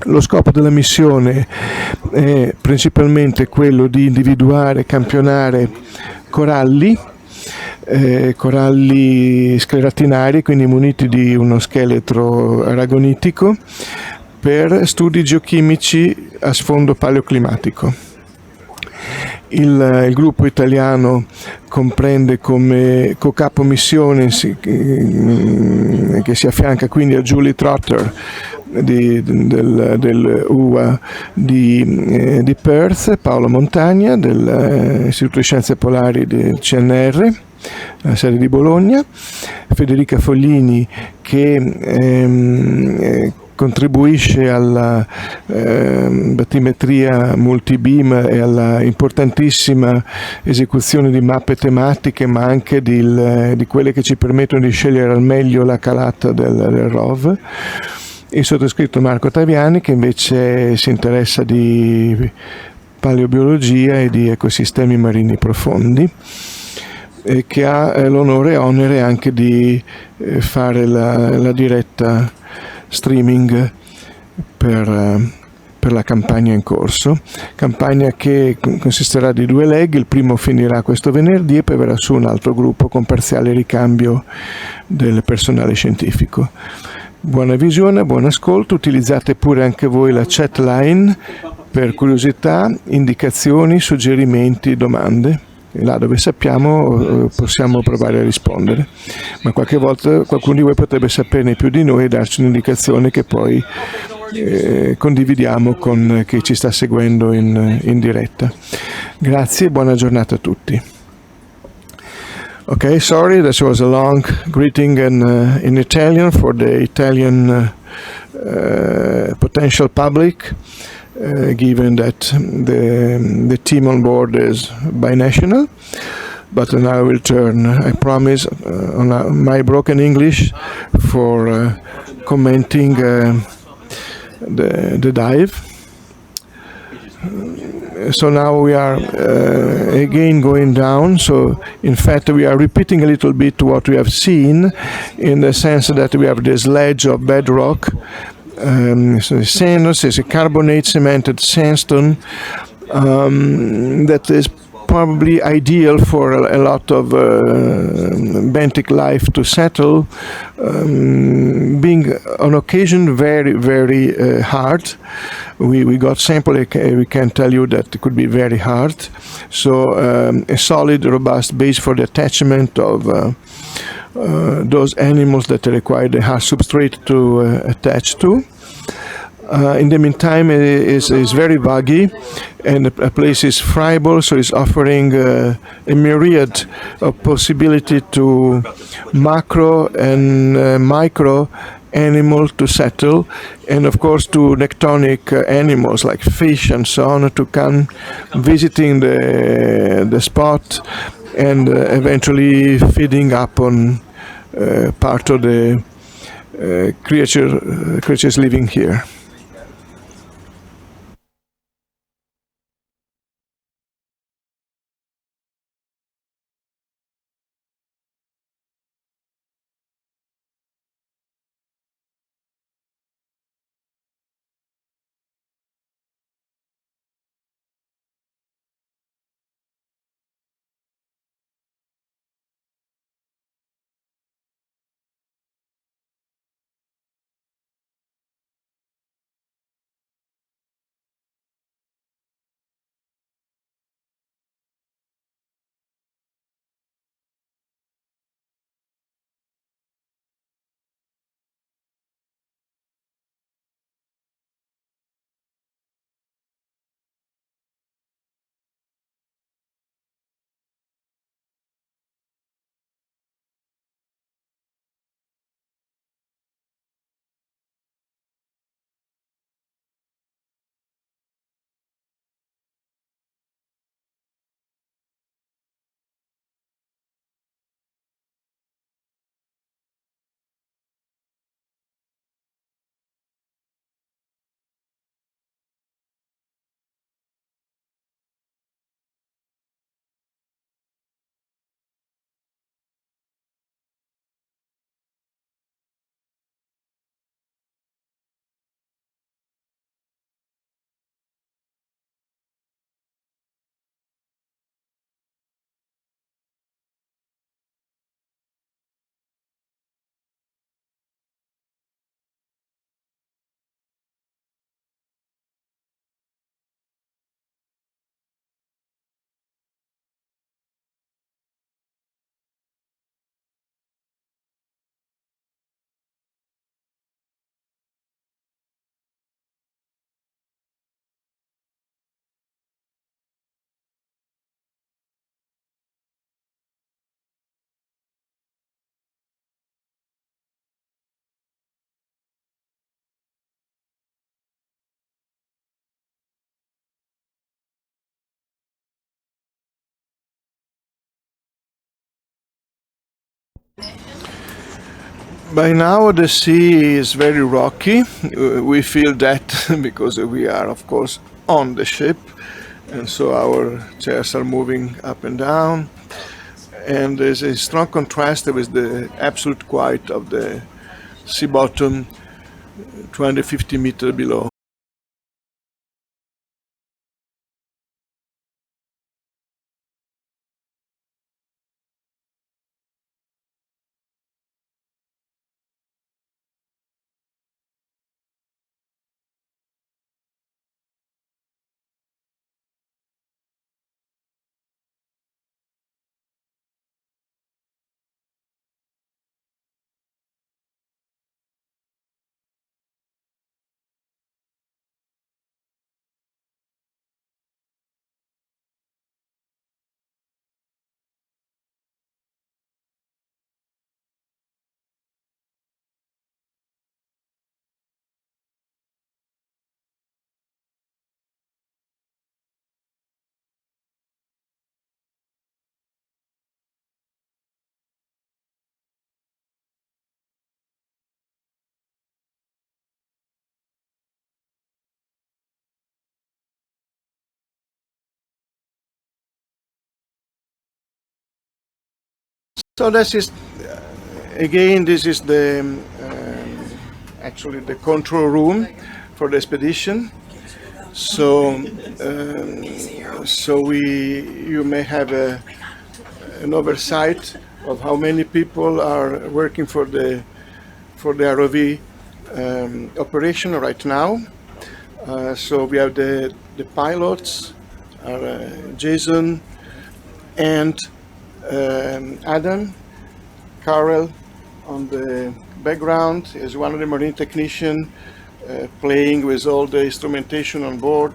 Lo scopo della missione è principalmente quello di individuare e campionare coralli scleratinari, quindi muniti di uno scheletro aragonitico, per studi geochimici a sfondo paleoclimatico. Il gruppo italiano comprende come co-capo missione, che si affianca quindi a Julie Trotter del UA di Perth, Paolo Montagna dell'Istituto di Scienze Polari del CNR, la sede di Bologna, Federica Foglini che contribuisce alla battimetria multibeam e alla importantissima esecuzione di mappe tematiche, ma anche di quelle che ci permettono di scegliere al meglio la calata del ROV. Il sottoscritto Marco Taviani, che invece si interessa di paleobiologia e di ecosistemi marini profondi, e che ha l'onore e onere anche di fare la diretta streaming per la campagna in corso, campagna che consisterà di 2 leg. Il primo finirà questo venerdì e poi verrà su un altro gruppo con parziale ricambio del personale scientifico. Buona visione, buon ascolto, utilizzate pure anche voi la chat line per curiosità, indicazioni, suggerimenti, domande. Là dove sappiamo possiamo provare a rispondere, ma qualche volta qualcuno di voi potrebbe saperne più di noi e darci un'indicazione che poi condividiamo con chi ci sta seguendo in diretta. Grazie e buona giornata a tutti. Okay, sorry, that was a long greeting in Italian for the Italian potential public. Given that the team on board is binational, but now I will turn, I promise, on my broken English for commenting the dive. So now we are again going down, so in fact we are repeating a little bit what we have seen, in the sense that we have this ledge of bedrock. So the sandstone is a carbonate cemented sandstone that is probably ideal for a lot of benthic life to settle, being on occasion very, very hard. We got sample, we can tell you that it could be very hard. So a solid, robust base for the attachment of those animals that require the hard substrate to attach to. In the meantime, it is very buggy, and the place is friable, so it's offering a myriad of possibility to macro and micro animal to settle, and of course to nectonic animals like fish and so on to come visiting the spot and eventually feeding upon part of the creatures living here. By now the sea is very rocky. We feel that because we are of course on the ship, and so our chairs are moving up and down, and there's a strong contrast with the absolute quiet of the sea bottom 250 meters below. So this is again, this is the actually the control room for the expedition. So you may have an oversight of how many people are working for the ROV operation right now. So we have the pilots, Jason and Adam. Carl on the background is one of the marine technicians playing with all the instrumentation on board,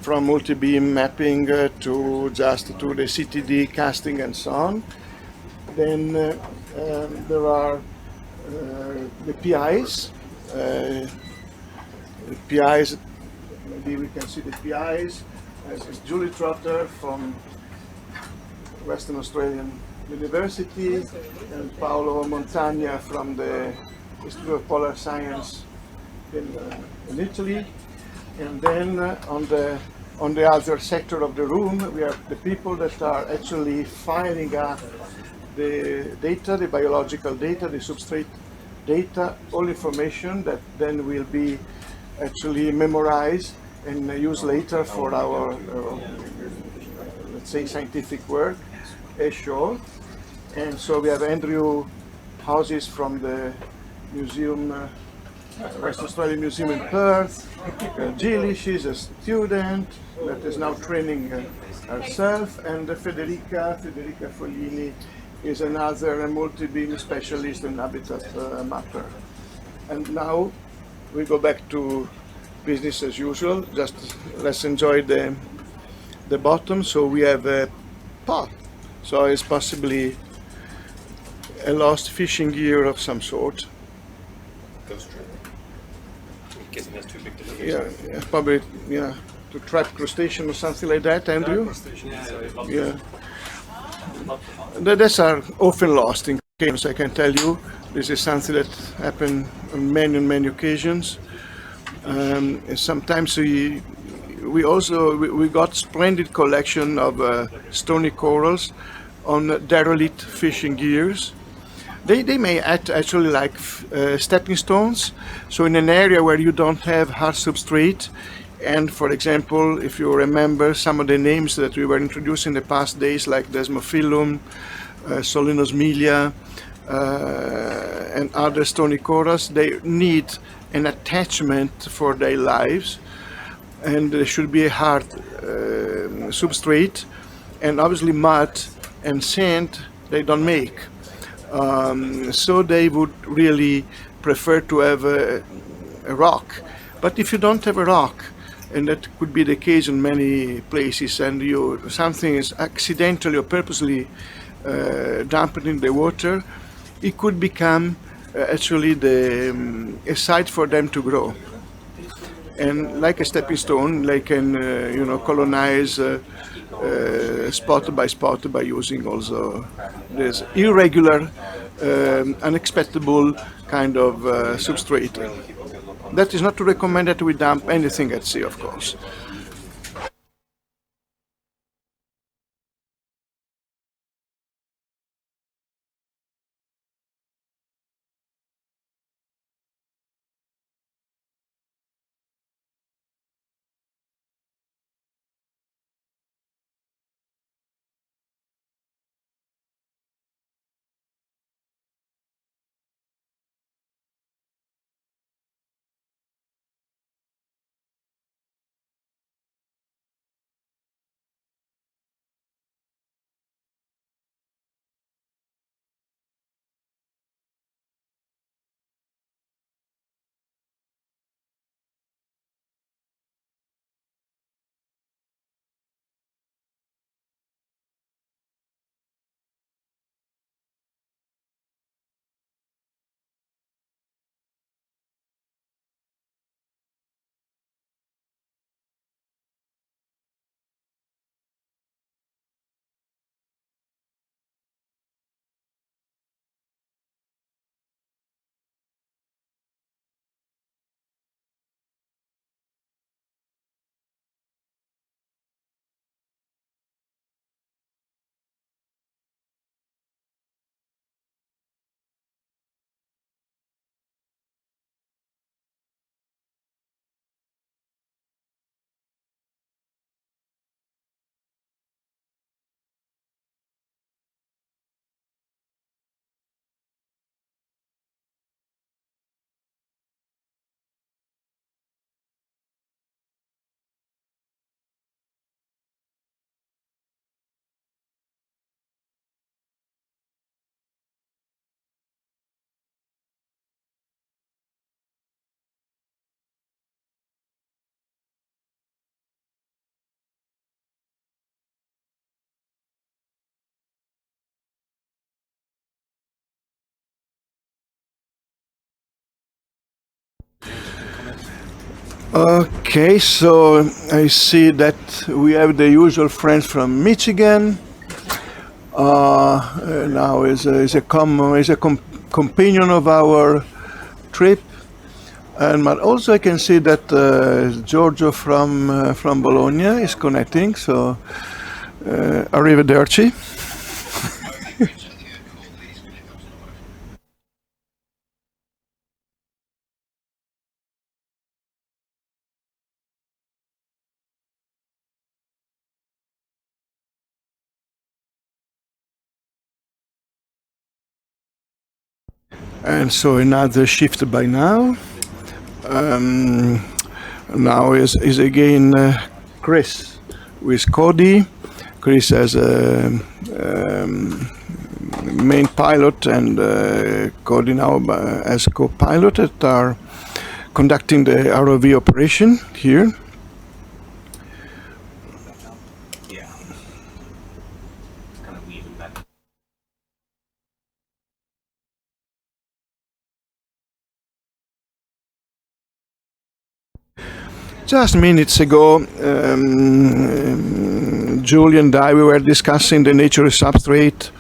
from multi-beam mapping to just to the CTD casting and so on. Then there are the PIs The PIs, maybe we can see the PIs. This is Julie Trotter from Western Australian University and Paolo Montagna from the Institute of Polar Science in Italy. And then on the other sector of the room, we have the people that are actually filing up the data, the biological data, the substrate data, all information that then will be actually memorized and used later for our, let's say, scientific work, as shown. And so we have Andrew Houses from the museum, West Australian Museum in Perth. Gilly, she's a student that is now training herself, and Federica Foglini is another multi-beam specialist in habitat matter. And now we go back to business as usual. Just let's enjoy the bottom. So we have a pot. So it's possibly a lost fishing gear of some sort. Ghost trip. I'm guessing that's too big to live. Yeah, probably, yeah, to trap crustacean or something like that, Andrew. Yeah. That's are often lost in caves, I can tell you. This is something that happened on many occasions. Sometimes we got splendid collection of stony corals on derelict fishing gears. They may act actually like stepping stones. So in an area where you don't have hard substrate, and for example, if you remember some of the names that we were introducing in the past days, like Desmophyllum, Solenosmelia, and other stony corals, they need an attachment for their lives, and there should be a hard substrate, and obviously mud and sand they don't make. So they would really prefer to have a rock. But if you don't have a rock, and that could be the case in many places, and something is accidentally or purposely dumped in the water, it could become actually a site for them to grow. And like a stepping stone, they can colonize spot by spot by using also this irregular, unexpected kind of substrate. That is not to recommend that we dump anything at sea, of course. Okay, so I see that we have the usual friends from Michigan. Now is a companion of our trip, and but also I can see that Giorgio from Bologna is connecting. So arrivederci. And so another shift by now. Now is again Chris with Cody. Chris as a main pilot and Cody now as co-pilot that are conducting the ROV operation here. Yeah. It's kind of weaving back. Just minutes ago, Julie and I, we were discussing the nature of substrate.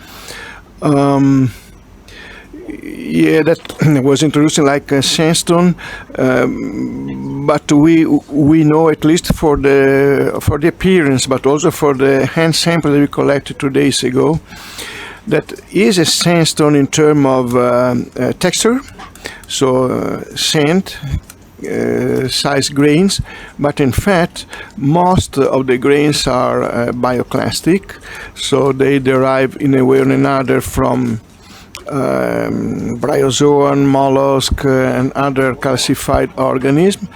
Yeah, that was introducing like sandstone, but we know at least for the appearance, but also for the hand sample that we collected 2 days ago, that is a sandstone in terms of texture, so sand. Size grains, but in fact most of the grains are bioclastic, so they derive in a way or another from bryozoan, mollusk, and other calcified organisms,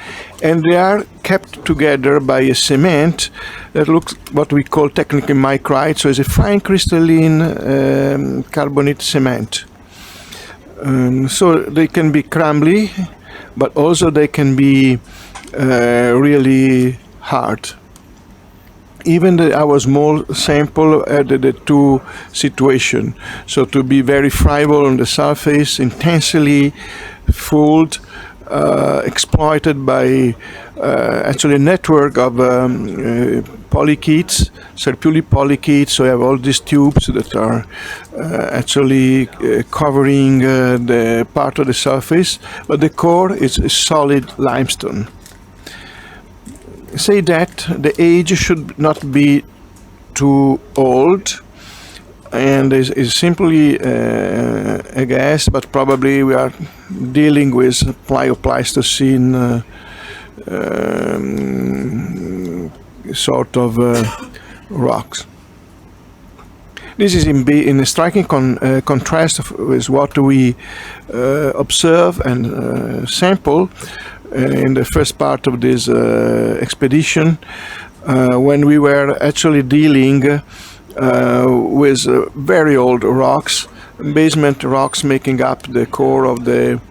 and they are kept together by a cement that looks what we call technically micrite, so it's a fine crystalline carbonate cement. So they can be crumbly, but also they can be really hard. Even our small sample added the two situations. So to be very friable on the surface, intensely fooled, exploited by actually a network of polychaetes, serpulid polychaetes. So you have all these tubes that are actually covering the part of the surface, but the core is a solid limestone. Say that the age should not be too old, and is simply a gas, but probably we are dealing with Pleistocene sort of rocks. This is in a striking contrast with what we observe and sample in the first part of this expedition, when we were actually dealing with very old rocks, basement rocks making up the core of the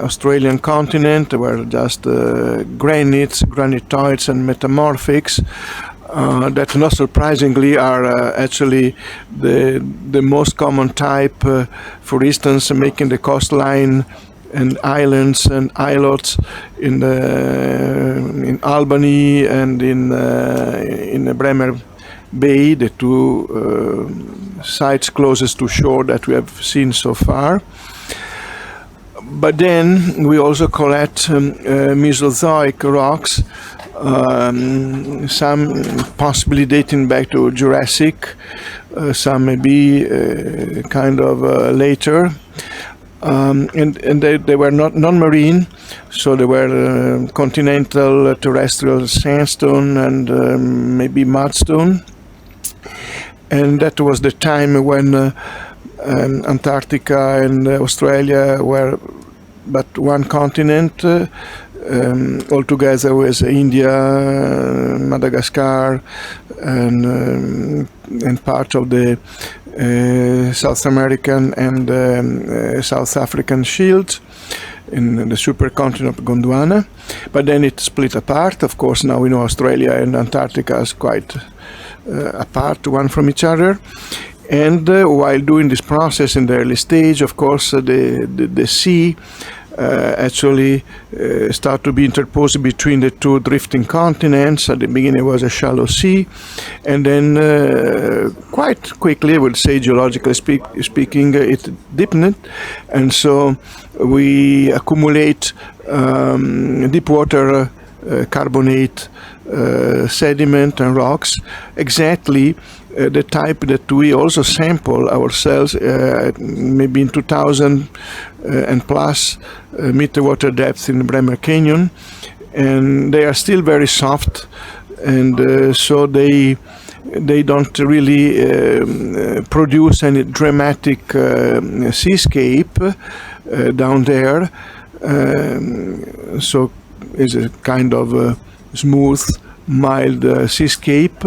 Australian continent. There were just granites, granitoids, and metamorphics. That, not surprisingly, are actually the most common type, for instance, making the coastline and islands and islets in Albany and in the Bremer Bay, the two sites closest to shore that we have seen so far. But then we also collect Mesozoic rocks, some possibly dating back to Jurassic, some maybe kind of later, and they were not non-marine, so they were continental terrestrial sandstone and maybe mudstone. And that was the time when Antarctica and Australia were but one continent, all together with India, Madagascar, and part of the South American and South African shield in the supercontinent of Gondwana. But then it split apart. Of course, now we know Australia and Antarctica is quite apart one from each other. And while doing this process in the early stage, of course, the sea actually start to be interposed between the two drifting continents. At the beginning, it was a shallow sea, and then quite quickly, I would say, geologically speaking, it deepened, and so we accumulate deep water carbonate sediment and rocks, exactly the type that we also sample ourselves, maybe in 2000 and plus meter water depth in the Bremer Canyon, and they are still very soft, and so they don't really produce any dramatic seascape down there. So it's a kind of smooth, mild seascape,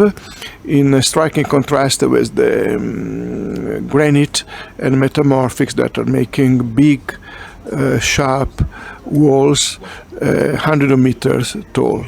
in striking contrast with the granite and metamorphics that are making big, sharp walls, hundreds of meters tall.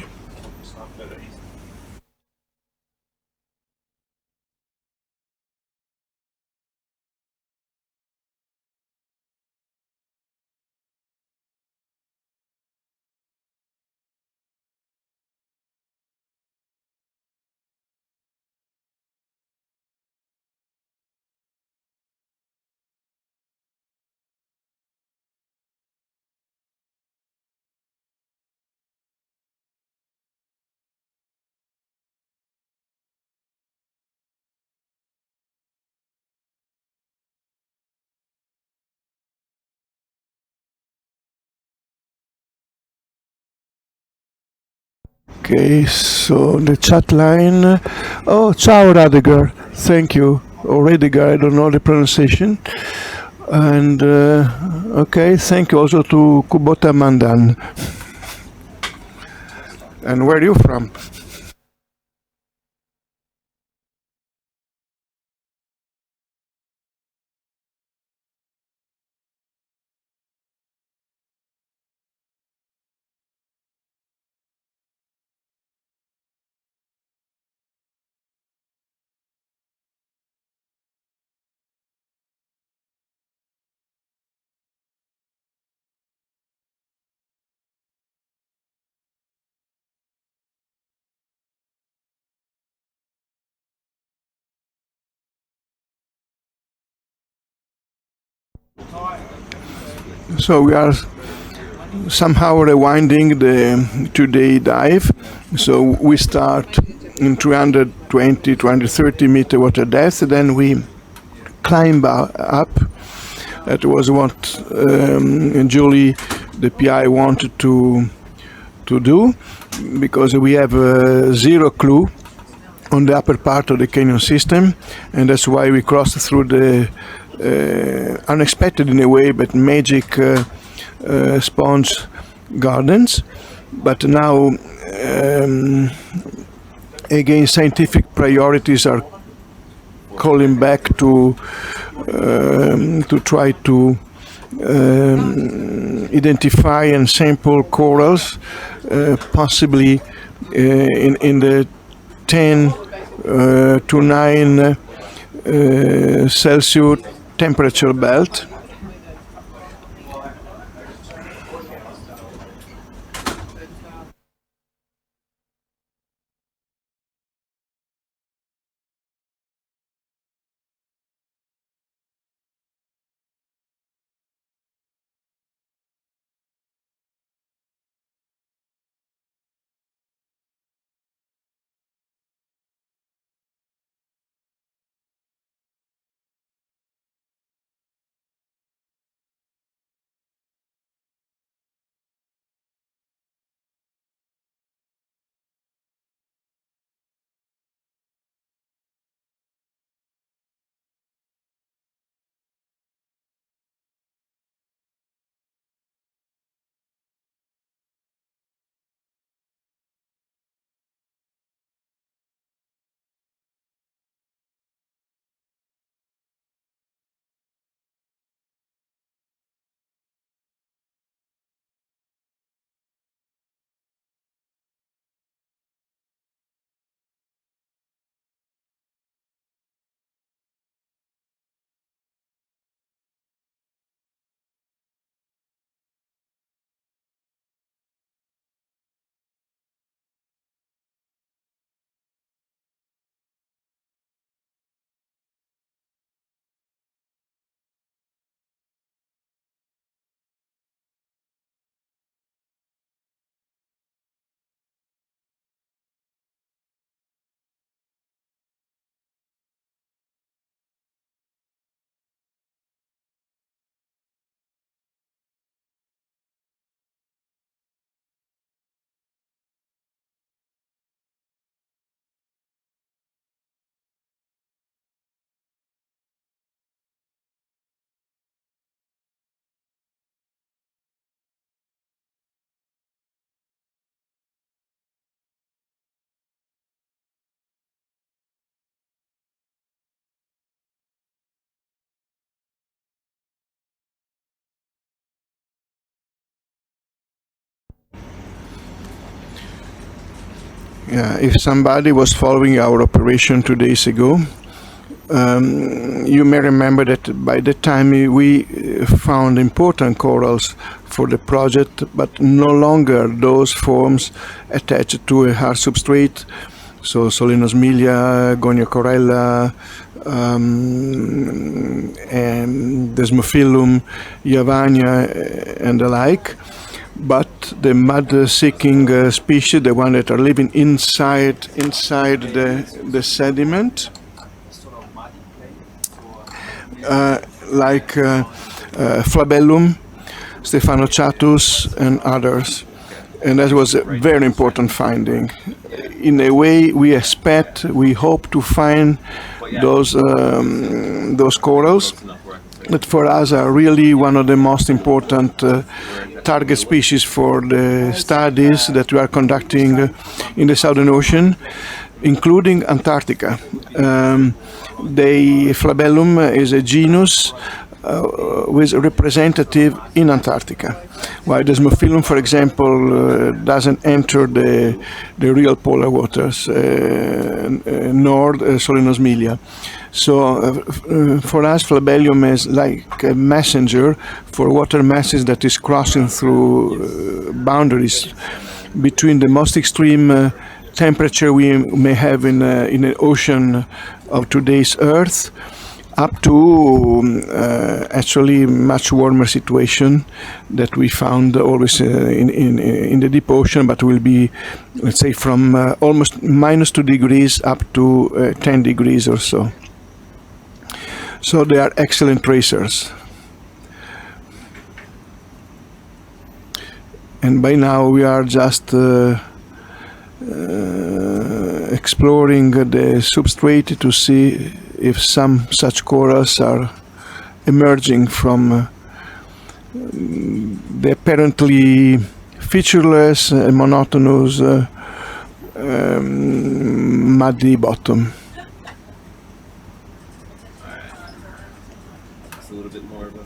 Okay, so the chat line. Oh, ciao Radiger. Thank you. Or Radiger, I don't know the pronunciation. And okay, thank you also to Kubota Mandan. And where are you from? So we are somehow rewinding the two-day dive. So we start in 220, 230 meter water depth, then we climb up. That was what Julie, the PI, wanted to do, because we have zero clue on the upper part of the canyon system, and that's why we crossed through the unexpected in a way, but magic sponge gardens. But now, again, scientific priorities are calling back to try to identify and sample corals, possibly in the 10 to 9 Celsius temperature belt. If somebody was following our operation 2 days ago, you may remember that by that time we found important corals for the project, but no longer those forms attached to a hard substrate, so Solenosmilia, Goniocorella, and Desmophyllum, Yavania, and the like, but the mud-seeking species, the one that are living inside the sediment, like Flabellum, Stephanochatus, and others. And that was a very important finding. In a way, we hope to find those corals that for us are really one of the most important target species for the studies that we are conducting in the Southern Ocean, including Antarctica. The Flabellum is a genus with representative in Antarctica, while the Desmophyllum, for example, doesn't enter the real polar waters, nor Solenosmilia. So for us, Flabellum is like a messenger for water masses that is crossing through boundaries between the most extreme temperature we may have in an ocean of today's Earth, up to actually much warmer situation that we found always in the deep ocean, but will be, let's say, from almost -2 degrees up to 10 degrees or so. So they are excellent tracers. And by now we are just exploring the substrate to see if some such corals are emerging from the apparently featureless and monotonous muddy bottom. It's a little bit more of a...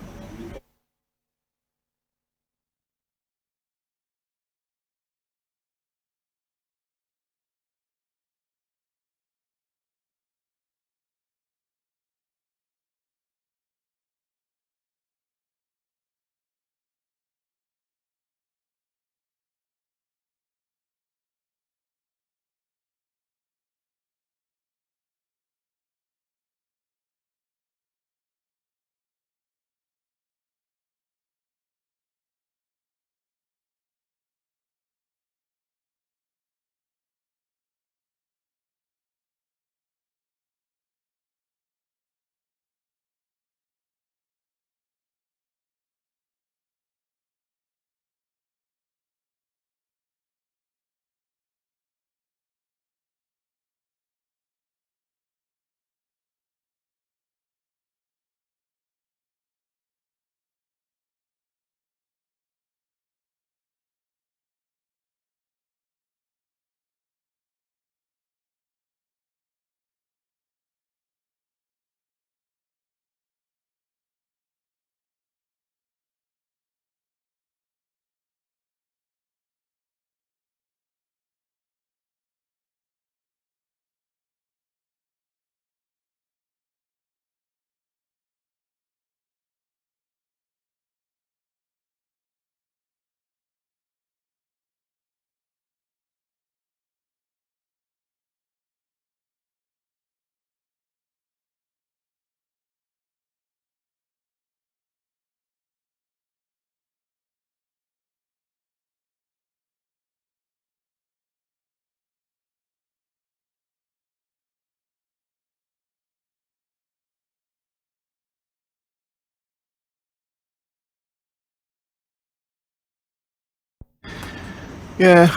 Yeah,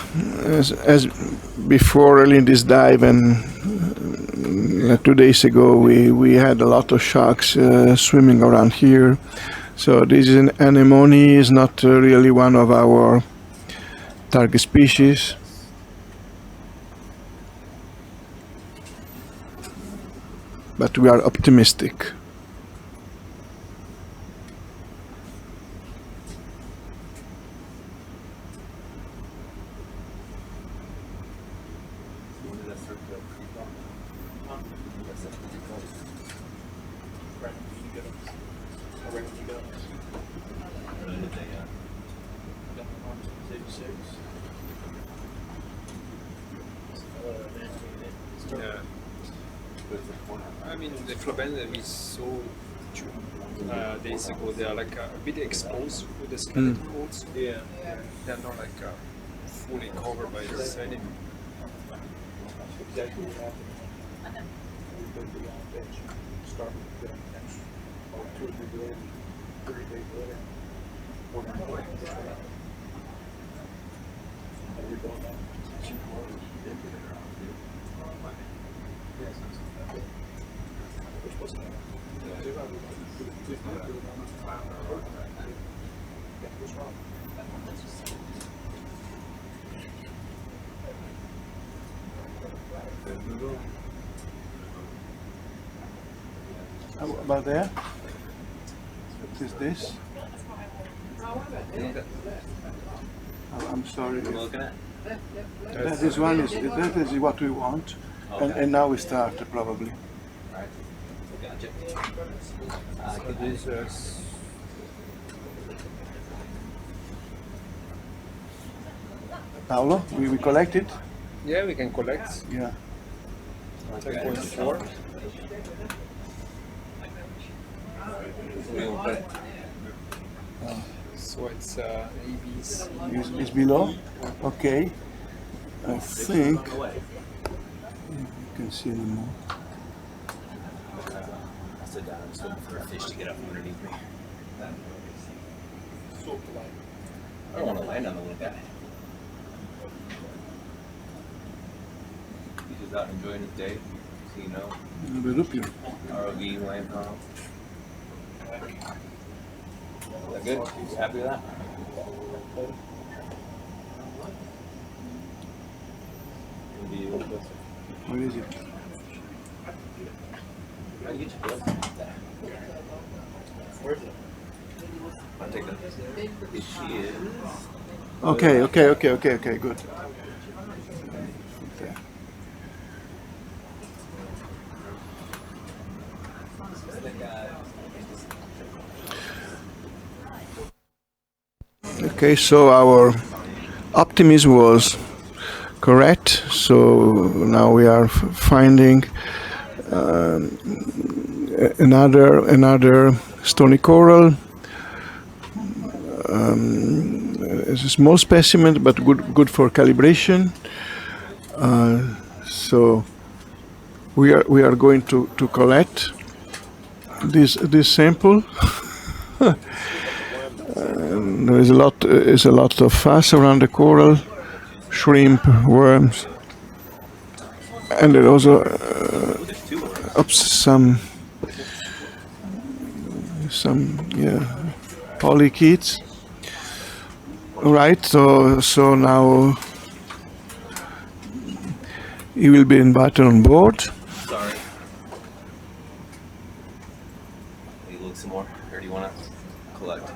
as before, early in this dive and 2 days ago, we had a lot of sharks swimming around here. So this is an anemone, is not really one of our target species. But we are optimistic. the flabella we saw 2 days ago, they are like a bit exposed with the skeleton folds. Yeah. They're not like fully covered by the sediment. How about there? What is this? Oh, I'm sorry. What are you looking at? That is one. That is what we want, and now we start probably. Alright. Gotcha. So these are Paolo, we collect it. yeah, we can collect Yeah. 10.4. We will put it. So it's ABC. Is below. Okay. I think you can see anymore. I stood down, just looking for a fish to get up underneath me. I don't want to land on the little guy. He's just out enjoying his day, so you know. A little bit up here. ROV land tunnel. Is that good? You happy with that? Where is it? I'll get you close. I'll take that. She is. Okay, good. There. Okay, so our optimism was correct. So now we are finding another stony coral. It's a small specimen, but good for calibration. So we are going to collect this sample. There is a lot of fuss around the coral, shrimp, worms, and there are also some polychaetes. Right. So now you will be invited on board. Sorry. You look some more, or do you want to collect?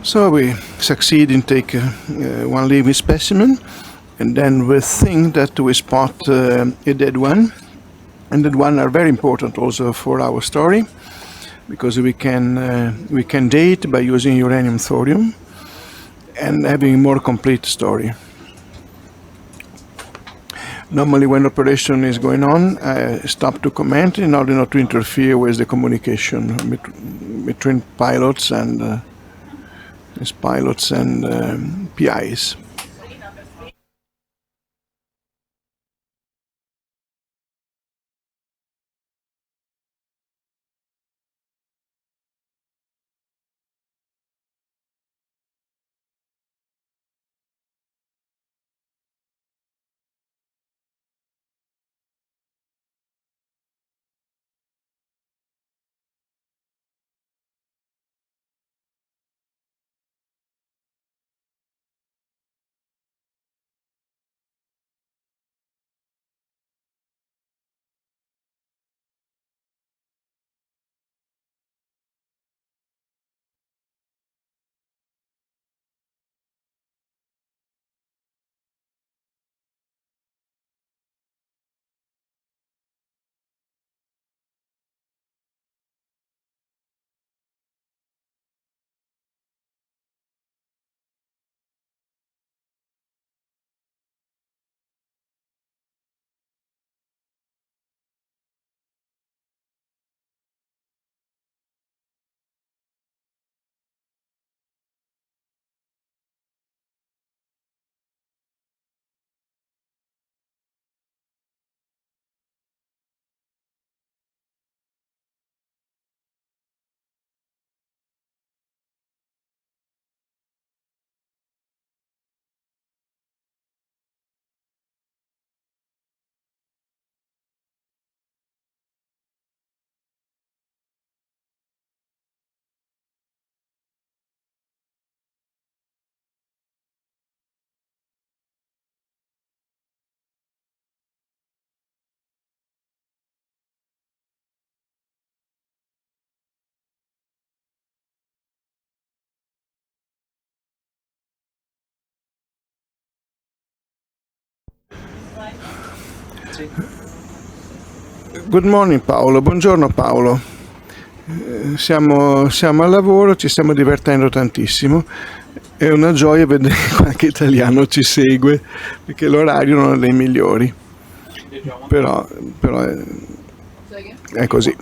So we succeed in take one living specimen, and then we think that we spot a dead one. And that one are very important also for our story, because we can date by using uranium thorium and having a more complete story. Normally when operation is going on, I stop to comment in order not to interfere with the communication between pilots and PIs. Good morning Paolo, buongiorno Paolo. Siamo al lavoro, ci stiamo divertendo tantissimo. È una gioia vedere che qualche italiano ci segue, perché l'orario non è dei migliori. Però è così.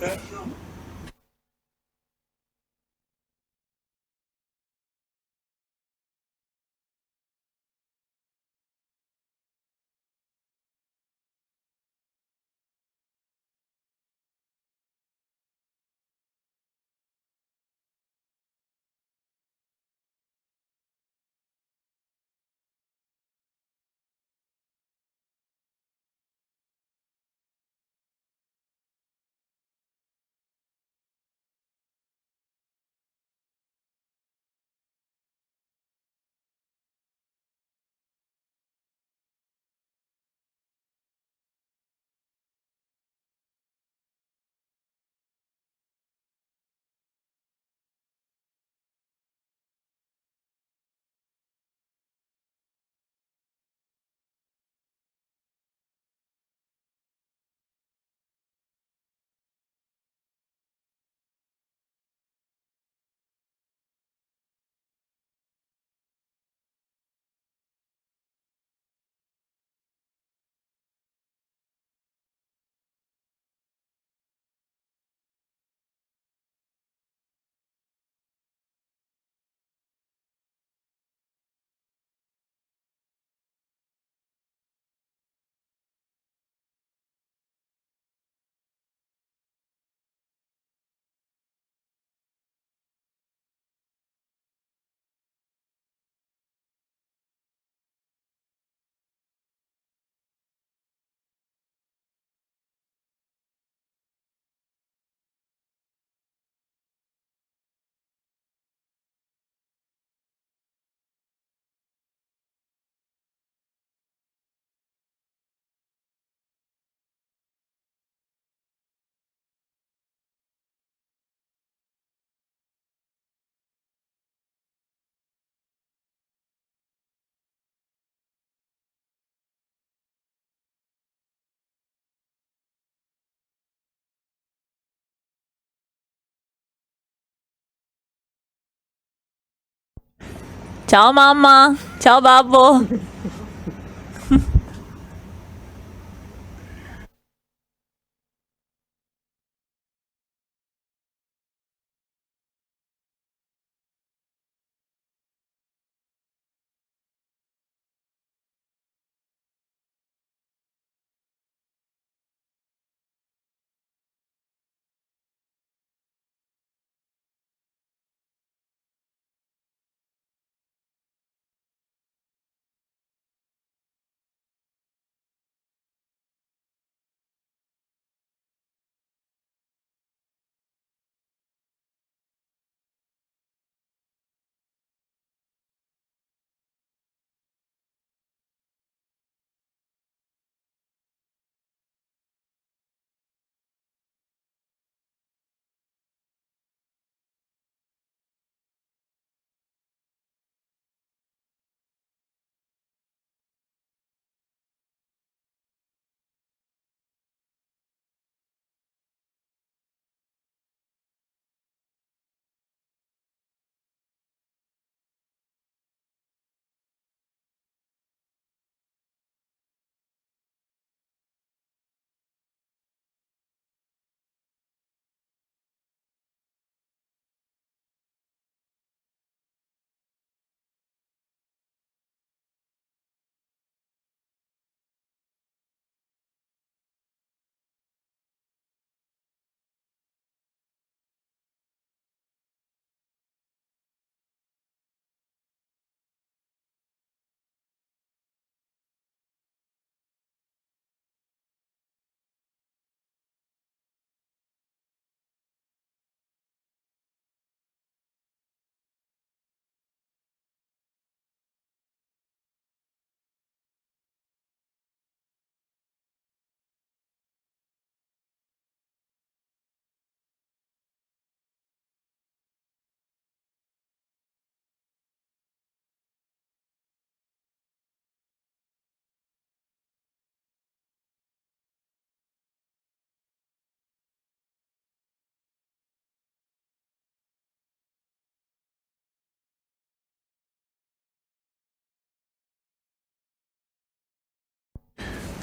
Ciao mamma, ciao babbo.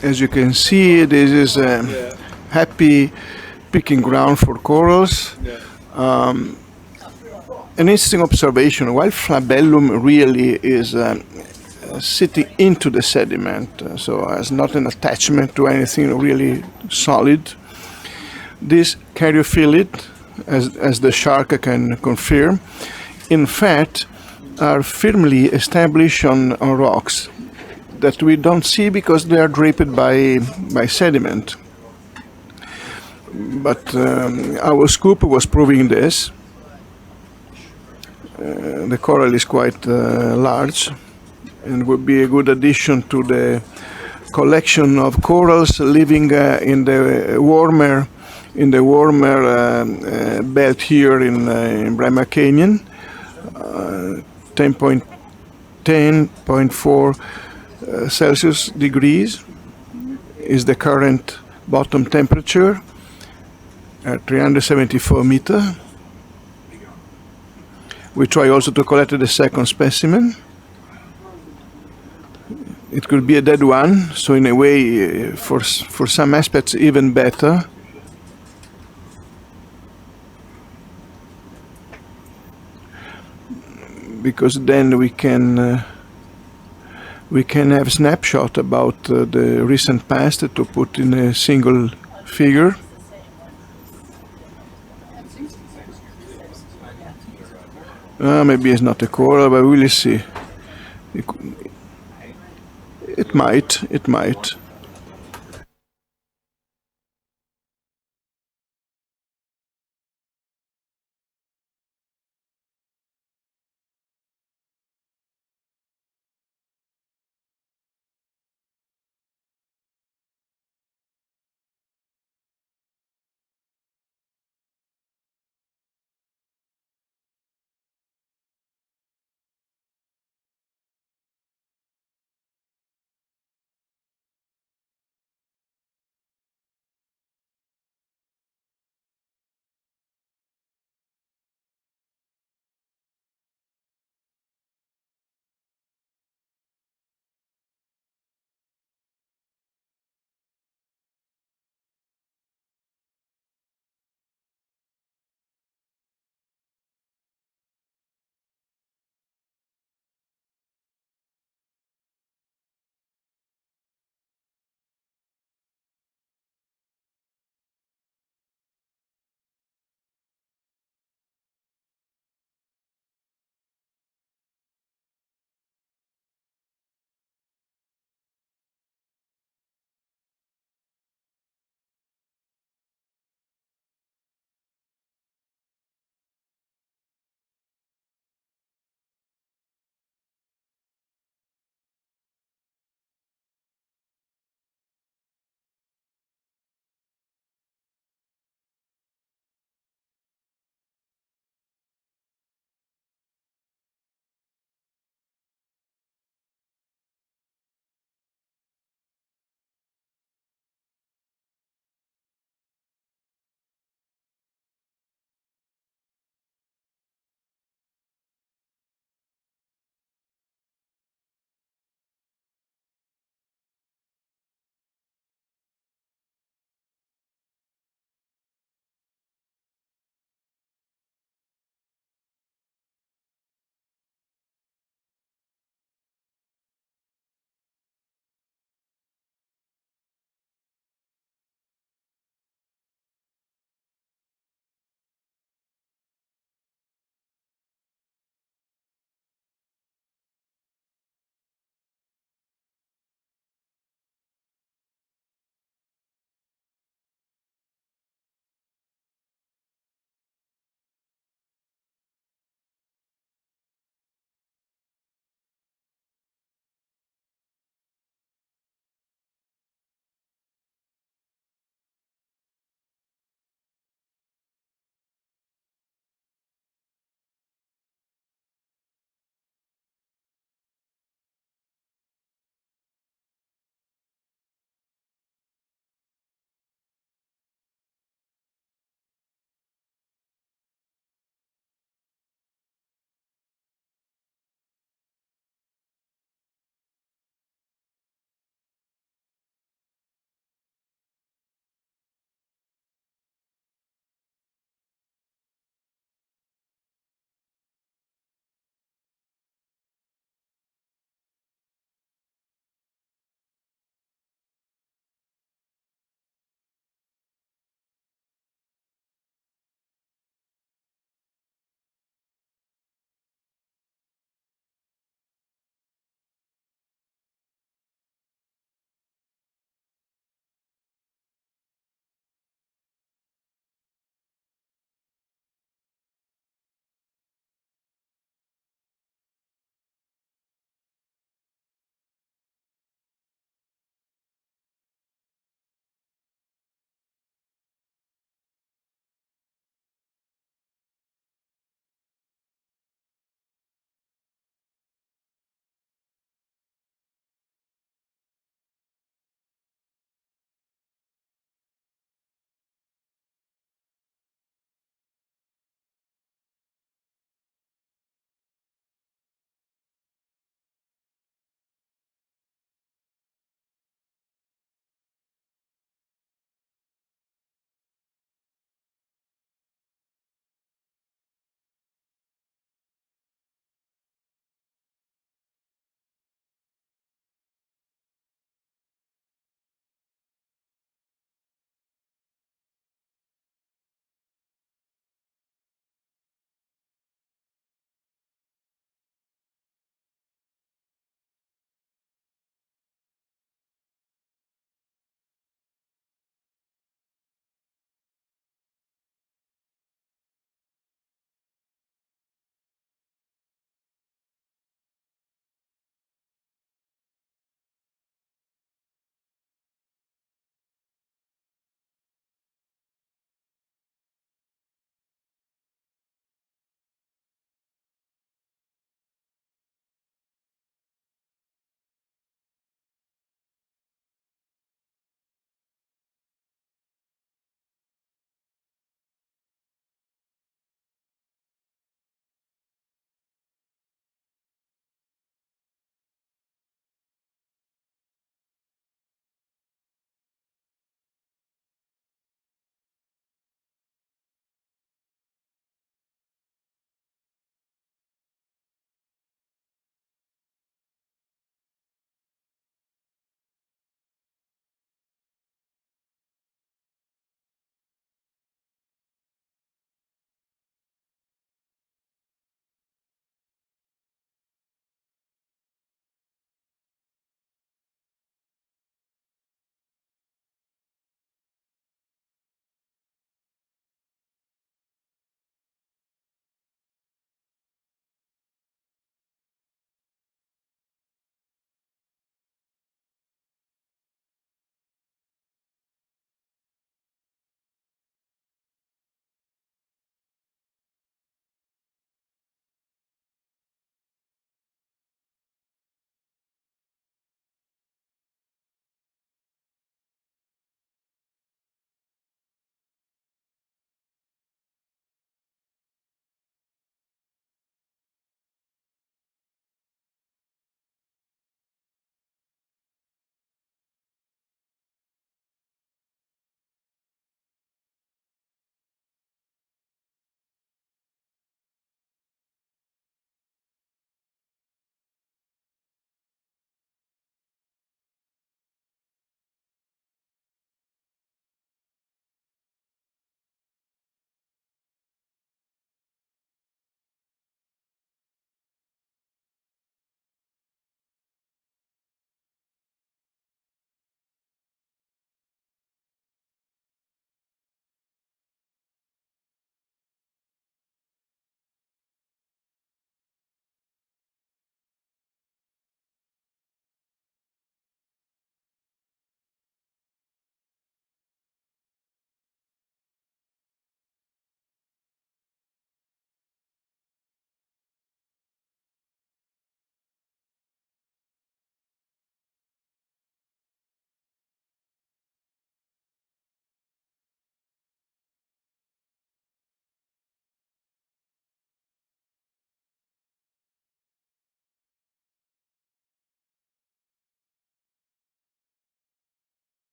As you can see, this is a happy picking ground for corals. Yeah. An interesting observation, while flabellum really is sitting into the sediment, so has not an attachment to anything really solid, this caryophyllid, as the shark can confirm, in fact, are firmly established on rocks that we don't see because they are draped by sediment. But our scoop was proving this. The coral is quite large and would be a good addition to the collection of corals living in the warmer belt here in Bremer Canyon. 10.4 Celsius degrees is the current bottom temperature at 374 meters. We try also to collect the second specimen. It could be a dead one, so in a way, for some aspects, even better. Because then we can have snapshot about the recent past to put in a single figure. Maybe it's not a coral, but we'll see. It might.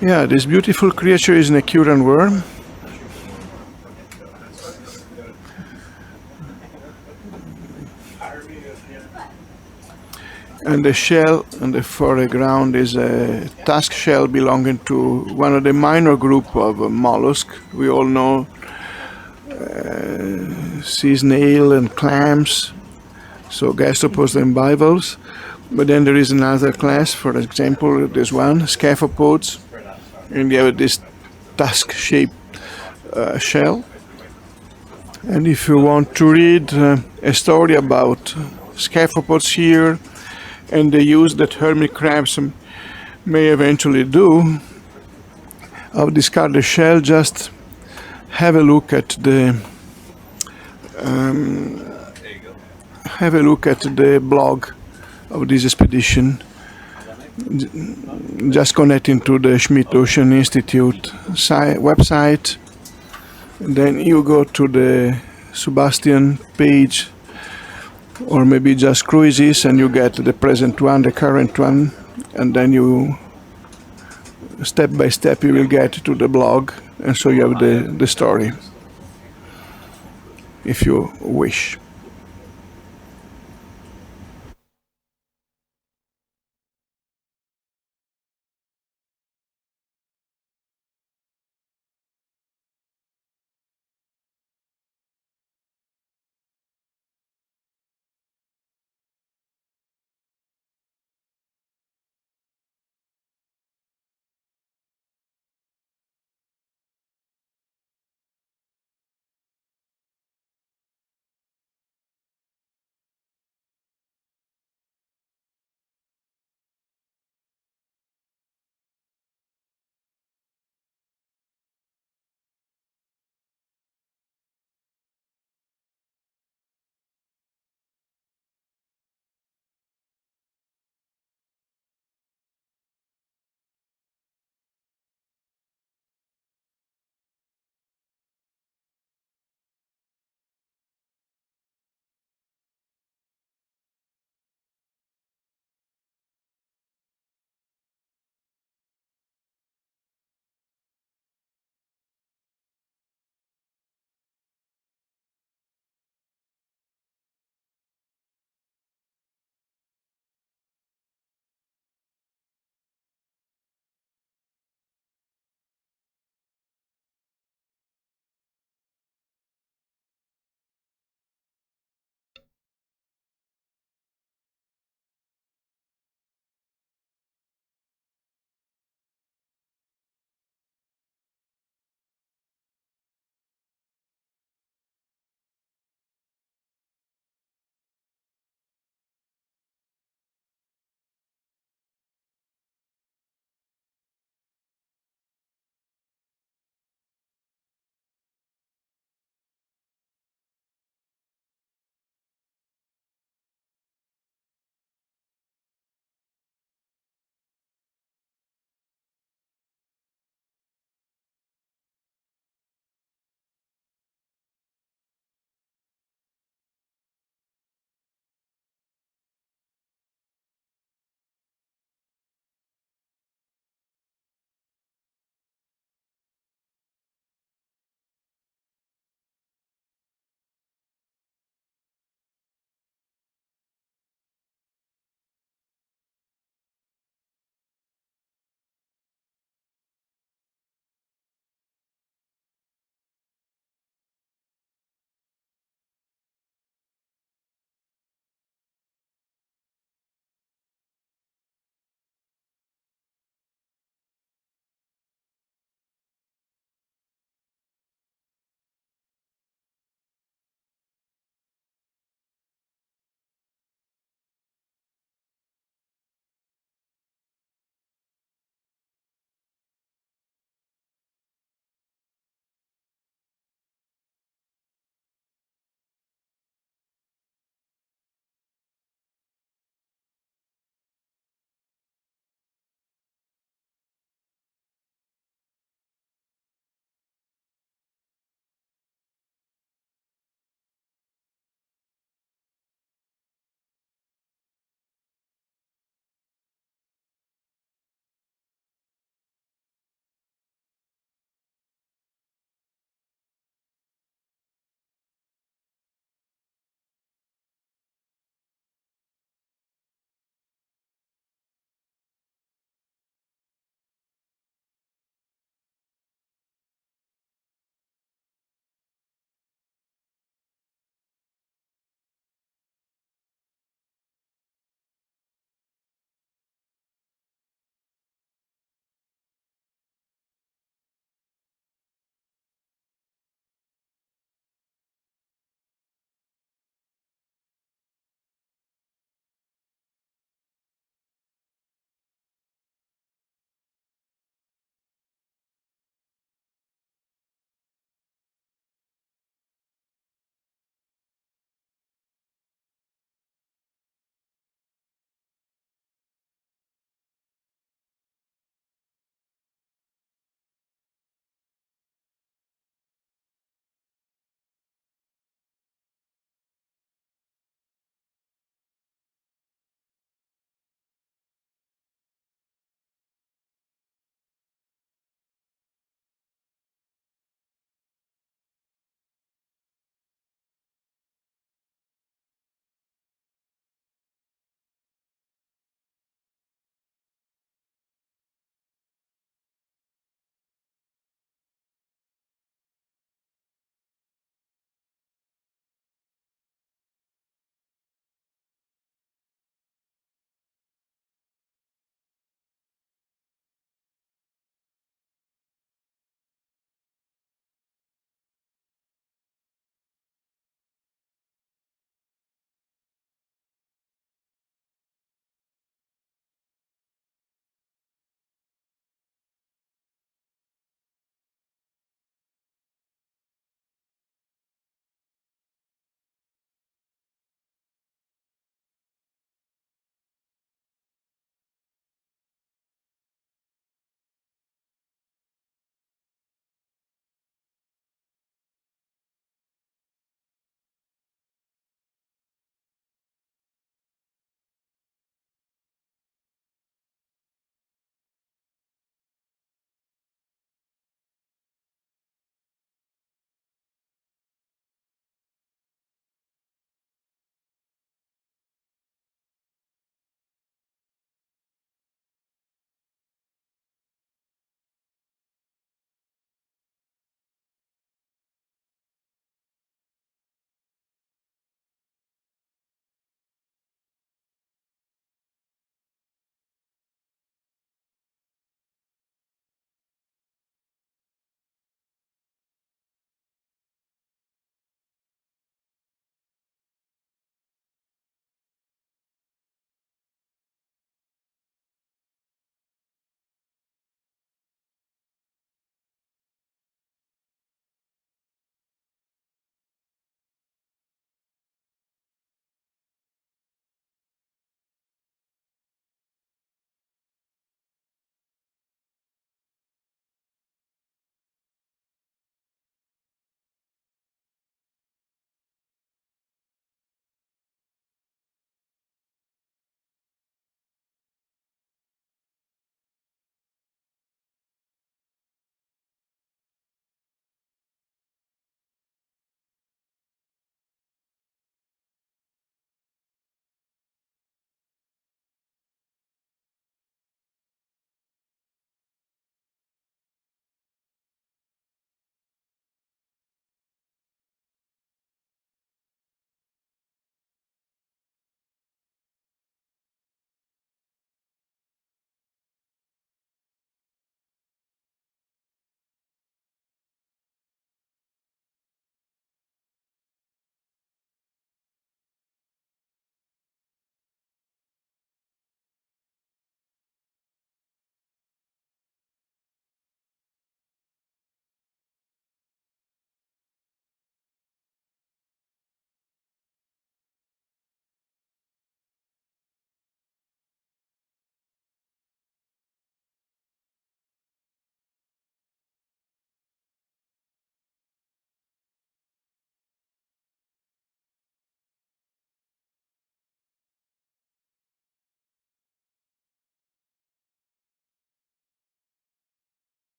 Yeah, this beautiful creature is an Ecurian worm. And the shell in the foreground is a tusk shell belonging to one of the minor group of mollusk. We all know sea snail and clams, so gastropods and bivalves. But then there is another class, for example, this one, scaphopods, and you have this tusk-shaped shell. And if you want to read a story about scaphopods here and the use that hermit crabs may eventually do of discarded shell, just have a look at the blog of this expedition. Just connecting to the Schmidt Ocean Institute website. And then you go to the SuBastian page, or maybe just cruises, and you get the present one, the current one, and then you step by step you will get to the blog, and so you have the story if you wish.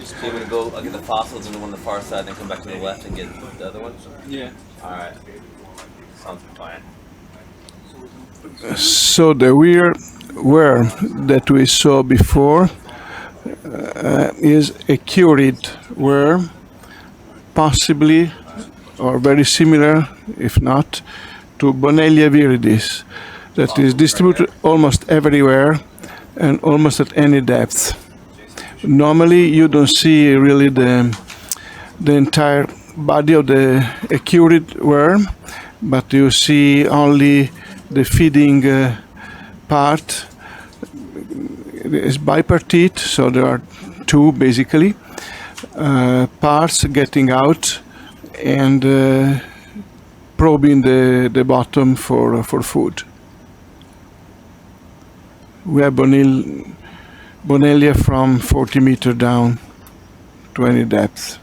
So you want to go get the fossils and the one on the far side, then come back to the left and get the other one? Yeah. All right. Sounds fine. So the weir that we saw before is a curid weir, possibly or very similar, if not, to Bonellia viridis, that is distributed almost everywhere and almost at any depth. Normally, you don't see really the entire body of the curid worm, but you see only the feeding part. It is bipartite, so there are two basically parts getting out and probing the bottom for food. We have Bonellia from 40 meters down to any depth.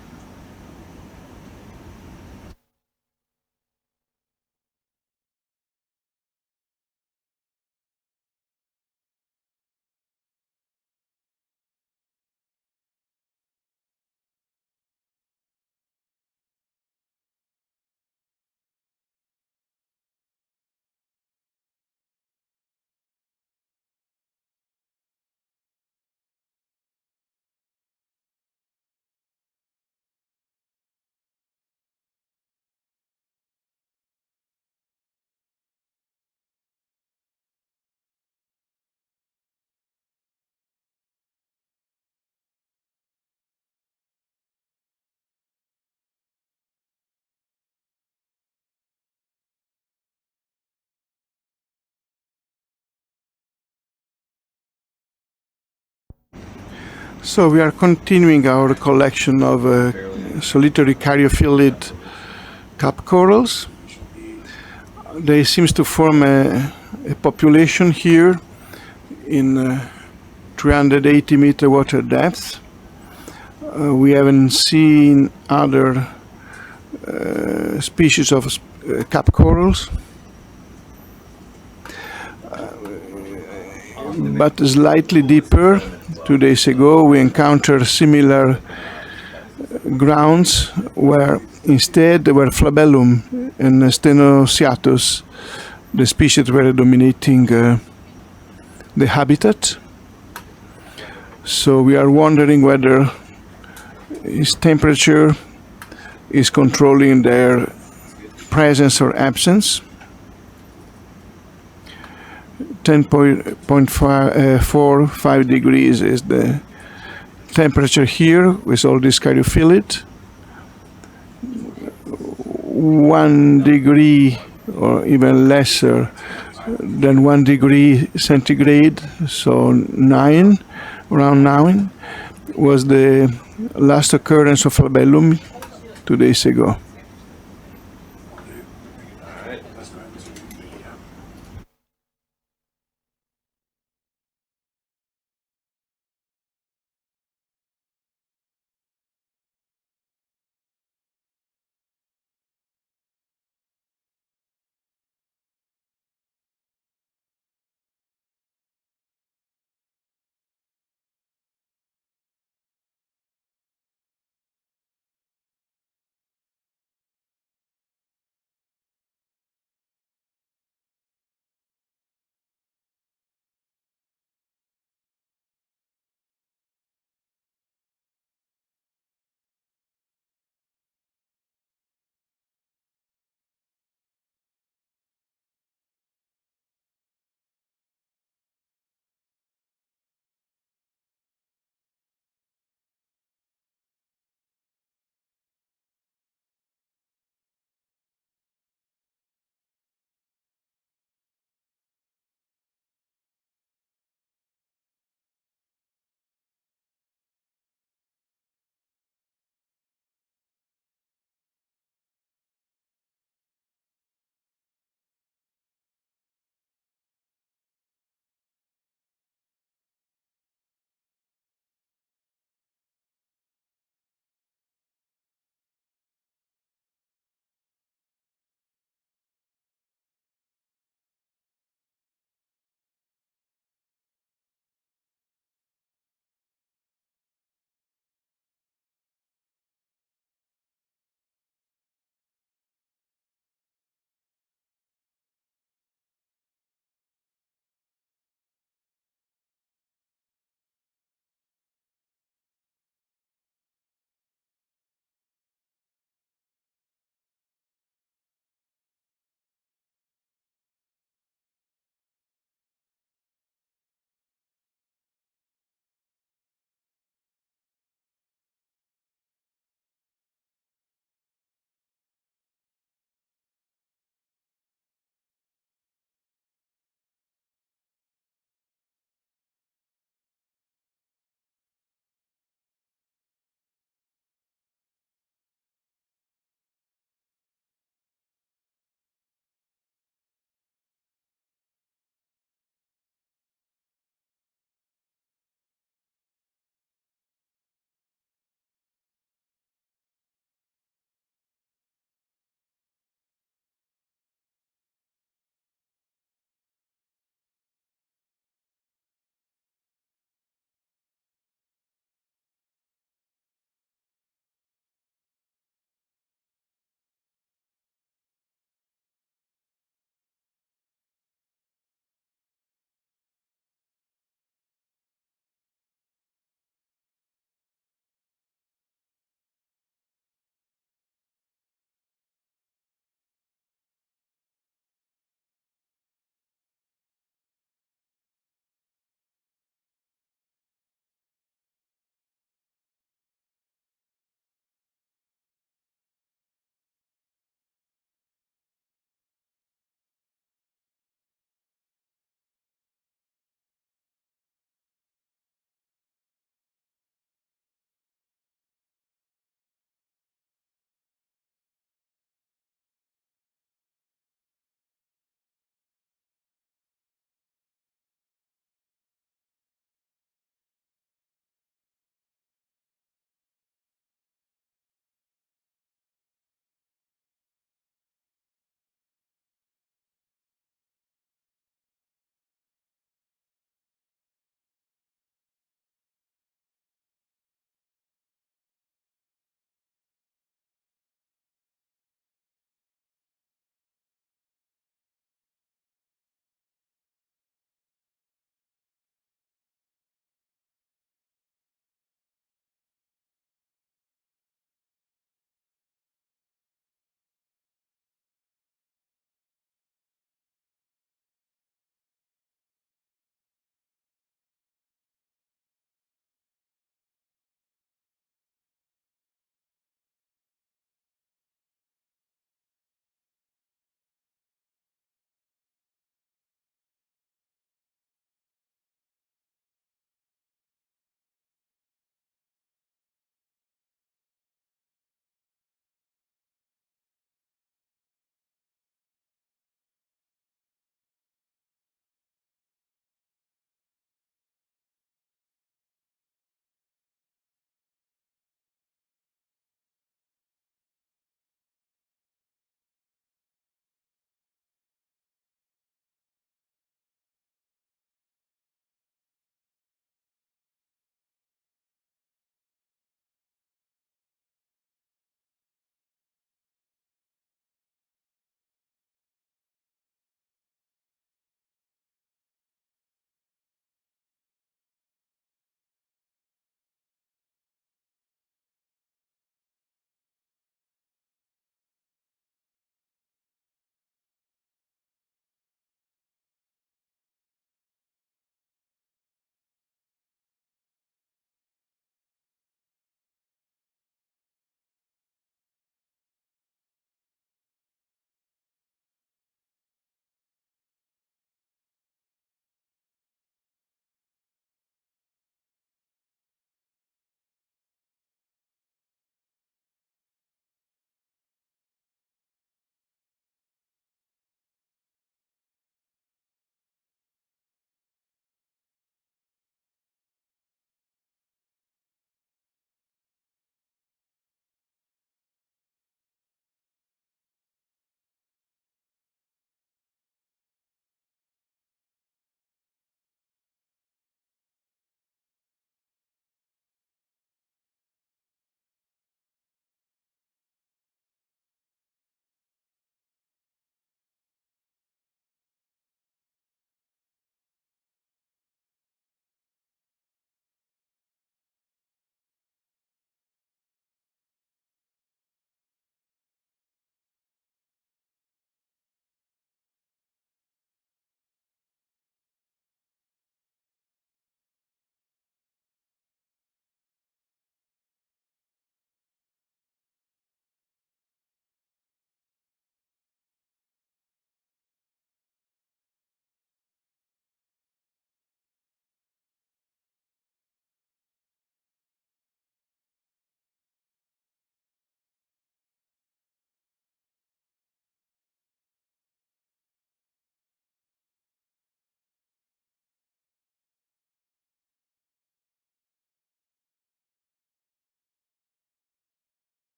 So we are continuing our collection of solitary caryophyllid cap corals. They seem to form a population here in 380-meter water depth. We haven't seen other species of cap corals, but slightly deeper. 2 days ago we encountered similar grounds where instead there were flabellum and stenosiatus, the species that were dominating the habitat. So we are wondering whether its temperature is controlling their presence or absence. 10.45 degrees is the temperature here with all this caryophyllid. 1 degree or even lesser than 1 degree centigrade, so around 9, was the last occurrence of flabellum 2 days ago.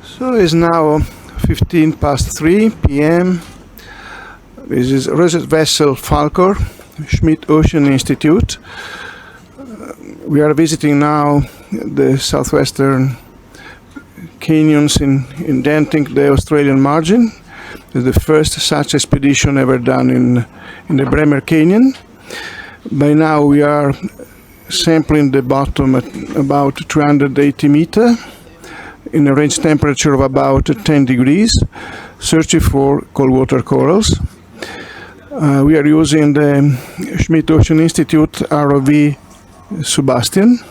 So it's now 15 past 3 p.m. This is research vessel Falcor, Schmidt Ocean Institute. We are visiting now the southwestern canyons indenting the Australian margin. It's the first such expedition ever done in the Bremer Canyon. By now we are sampling the bottom at about 280 meters in a range temperature of about 10 degrees, searching for cold water corals. We are using the Schmidt Ocean Institute ROV SuBastian,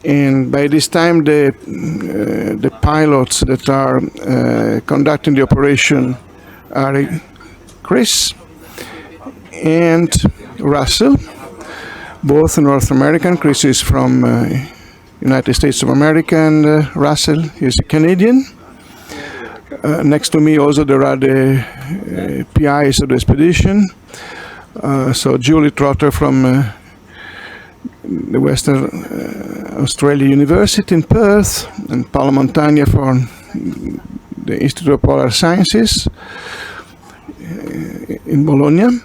and by this time the pilots that are conducting the operation are Chris and Russell, both North American. Chris is from United States of America, and Russell is a Canadian. Next to me also there are the PIs of the expedition. So Julie Trotter from the Western Australia University in Perth, and Paolo Montagna from the Institute of Polar Sciences in Bologna,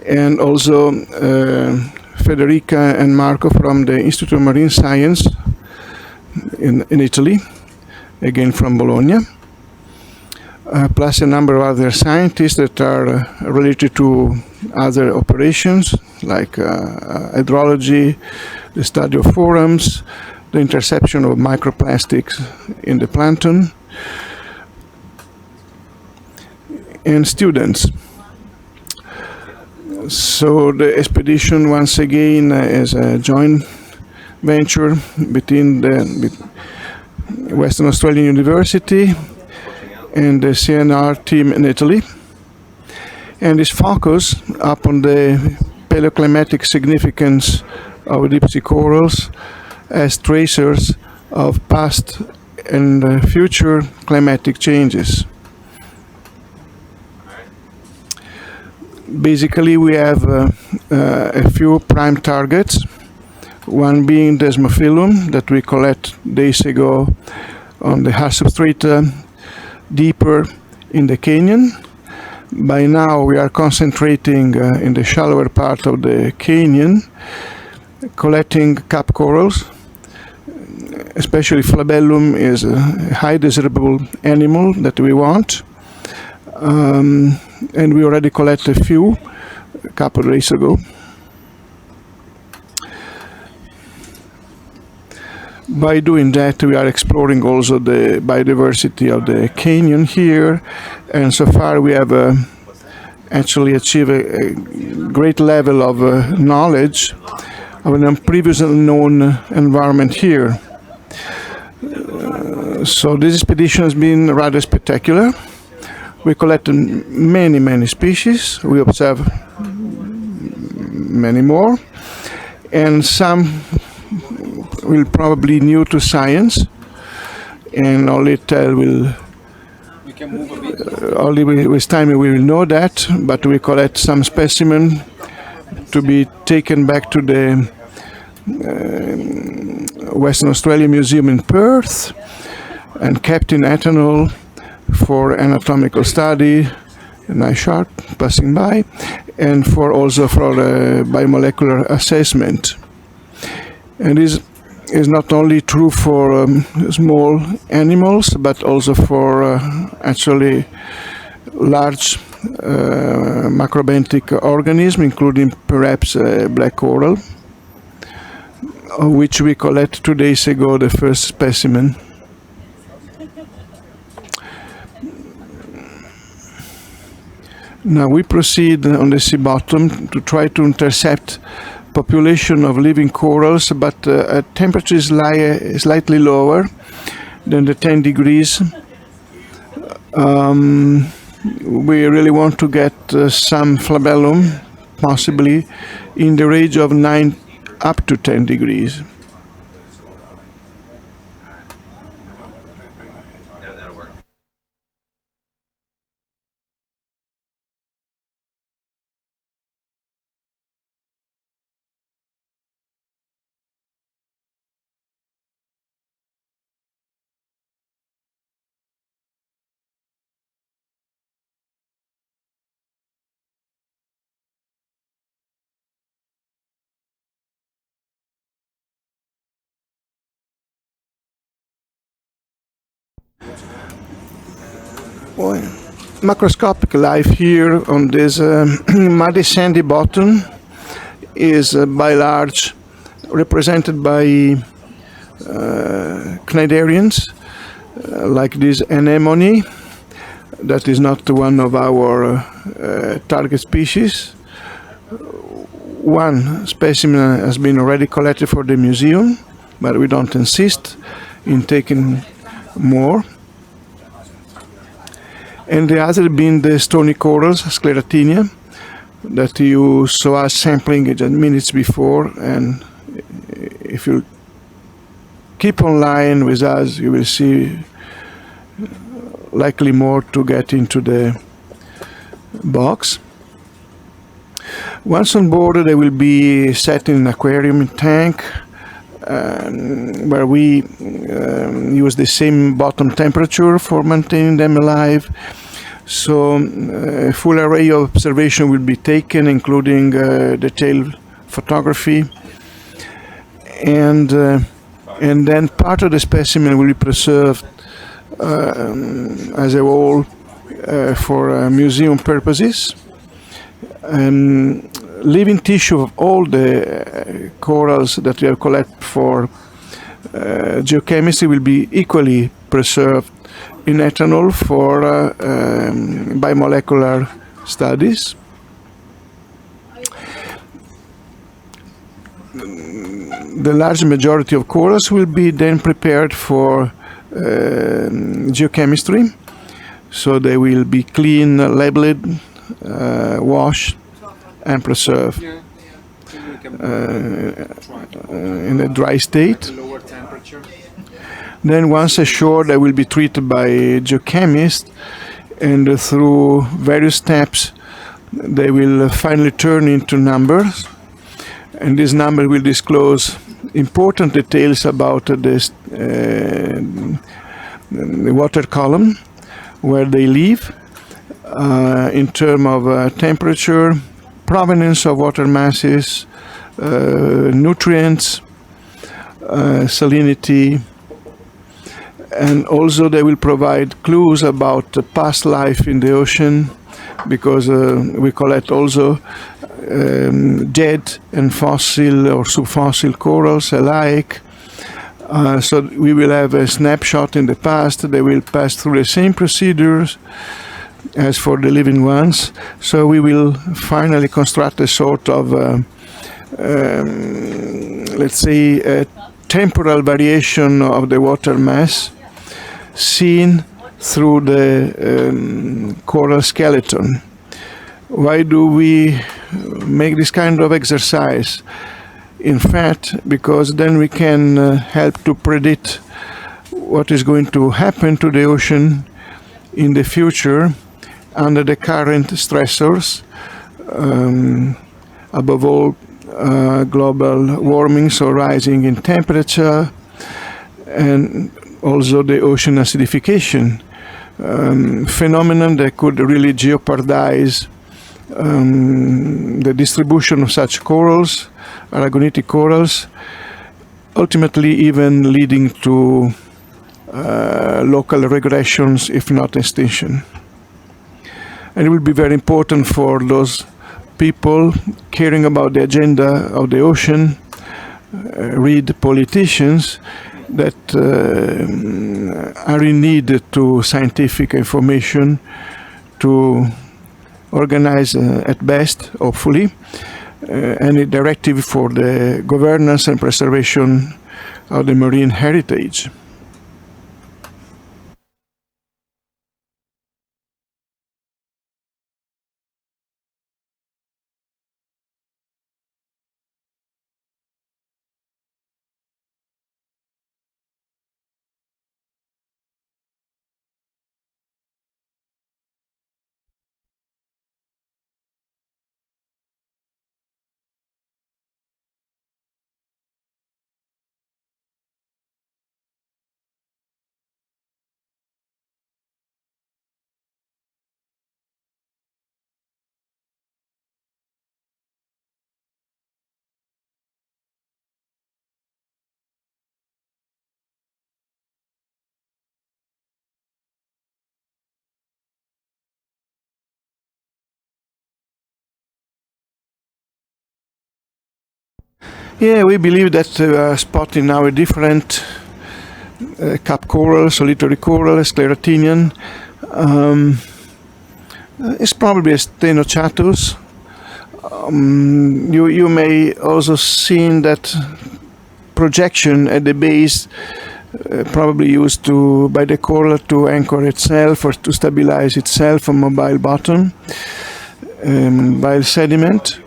and also Federica and Marco from the Institute of Marine Science in Italy, again from Bologna. Plus a number of other scientists that are related to other operations like hydrology, the study of forams, the interception of microplastics in the plankton, and students. So the expedition once again is a joint venture between the Western Australian University and the CNR team in Italy, and is focused upon the paleoclimatic significance of deep sea corals as tracers of past and future climatic changes. Basically, we have a few prime targets, one being Desmophyllum that we collect days ago on the hard substrate deeper in the canyon. By now we are concentrating in the shallower part of the canyon, collecting cap corals. Especially Flabellum is a high desirable animal that we want, and we already collected a few a couple of days ago. By doing that, we are exploring also the biodiversity of the canyon here, and so far we have actually achieved a great level of knowledge of an previously unknown environment here. So this expedition has been rather spectacular. We collected many species. We observed many more, and some will probably new to science, and only tell will We can move a bit. only with time we will know that. But we collect some specimen to be taken back to the Western Australia Museum in Perth and kept in ethanol for anatomical study, a nice shark passing by, and also for biomolecular assessment. And this is not only true for small animals, but also for actually large macrobenthic organisms, including perhaps black coral, of which we collected 2 days ago the first specimen. Now we proceed on the sea bottom to try to intercept population of living corals, but at temperatures slightly lower than the 10 degrees. We really want to get some flabellum, possibly in the range of 9 up to 10 degrees. macroscopic life here on this muddy sandy bottom is by large represented by cnidarians like this anemone. That is not one of our target species. One specimen has been already collected for the museum, but we don't insist in taking more. And the other being the stony corals, Sclerotinia, that you saw us sampling just minutes before. And if you keep online with us, you will see likely more to get into the box. Once on board, they will be set in an aquarium tank where we use the same bottom temperature for maintaining them alive. So a full array of observation will be taken, including detailed photography, and then part of the specimen will be preserved as a whole for museum purposes. Living tissue of all the corals that we have collected for geochemistry will be equally preserved in ethanol for biomolecular studies. The large majority of corals will be then prepared for geochemistry, so they will be clean, labeled, washed, and preserved in a dry state. Lower temperature. Then once ashore, they will be treated by geochemists, and through various steps they will finally turn into numbers, and this number will disclose important details about the water column where they live, in terms of temperature, provenance of water masses, nutrients, salinity, and also they will provide clues about the past life in the ocean, because we collect also dead and fossil or subfossil corals alike. So we will have a snapshot in the past. They will pass through the same procedures as for the living ones. So we will finally construct a sort of, let's say, a temporal variation of the water mass seen through the coral skeleton. Why do we make this kind of exercise? In fact, because then we can help to predict what is going to happen to the ocean in the future under the current stressors, above all global warming, so rising in temperature, and also the ocean acidification, phenomenon that could really jeopardize the distribution of such corals, aragonitic corals, ultimately even leading to local regressions, if not extinction. And it will be very important for those people caring about the agenda of the ocean, read politicians, that are in need to scientific information to organize at best, hopefully, any directive for the governance and preservation of the marine heritage. Yeah, we believe that we are spotting now a different cap coral, solitary coral, sclerotinian. It's probably a Stenochatus. You may also seen that projection at the base, probably used by the coral to anchor itself or to stabilize itself on mobile bottom, by sediment.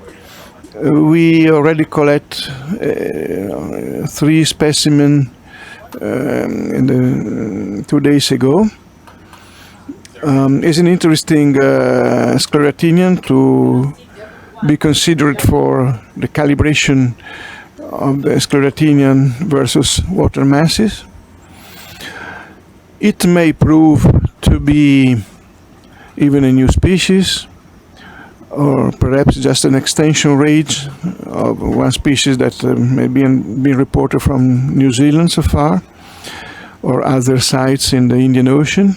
We already collect 3 specimens 2 days ago. It's an interesting sclerotinian to be considered for the calibration of the sclerotinian versus water masses. It may prove to be even a new species, or perhaps just an extension range of one species that may be been reported from New Zealand so far, or other sites in the Indian Ocean.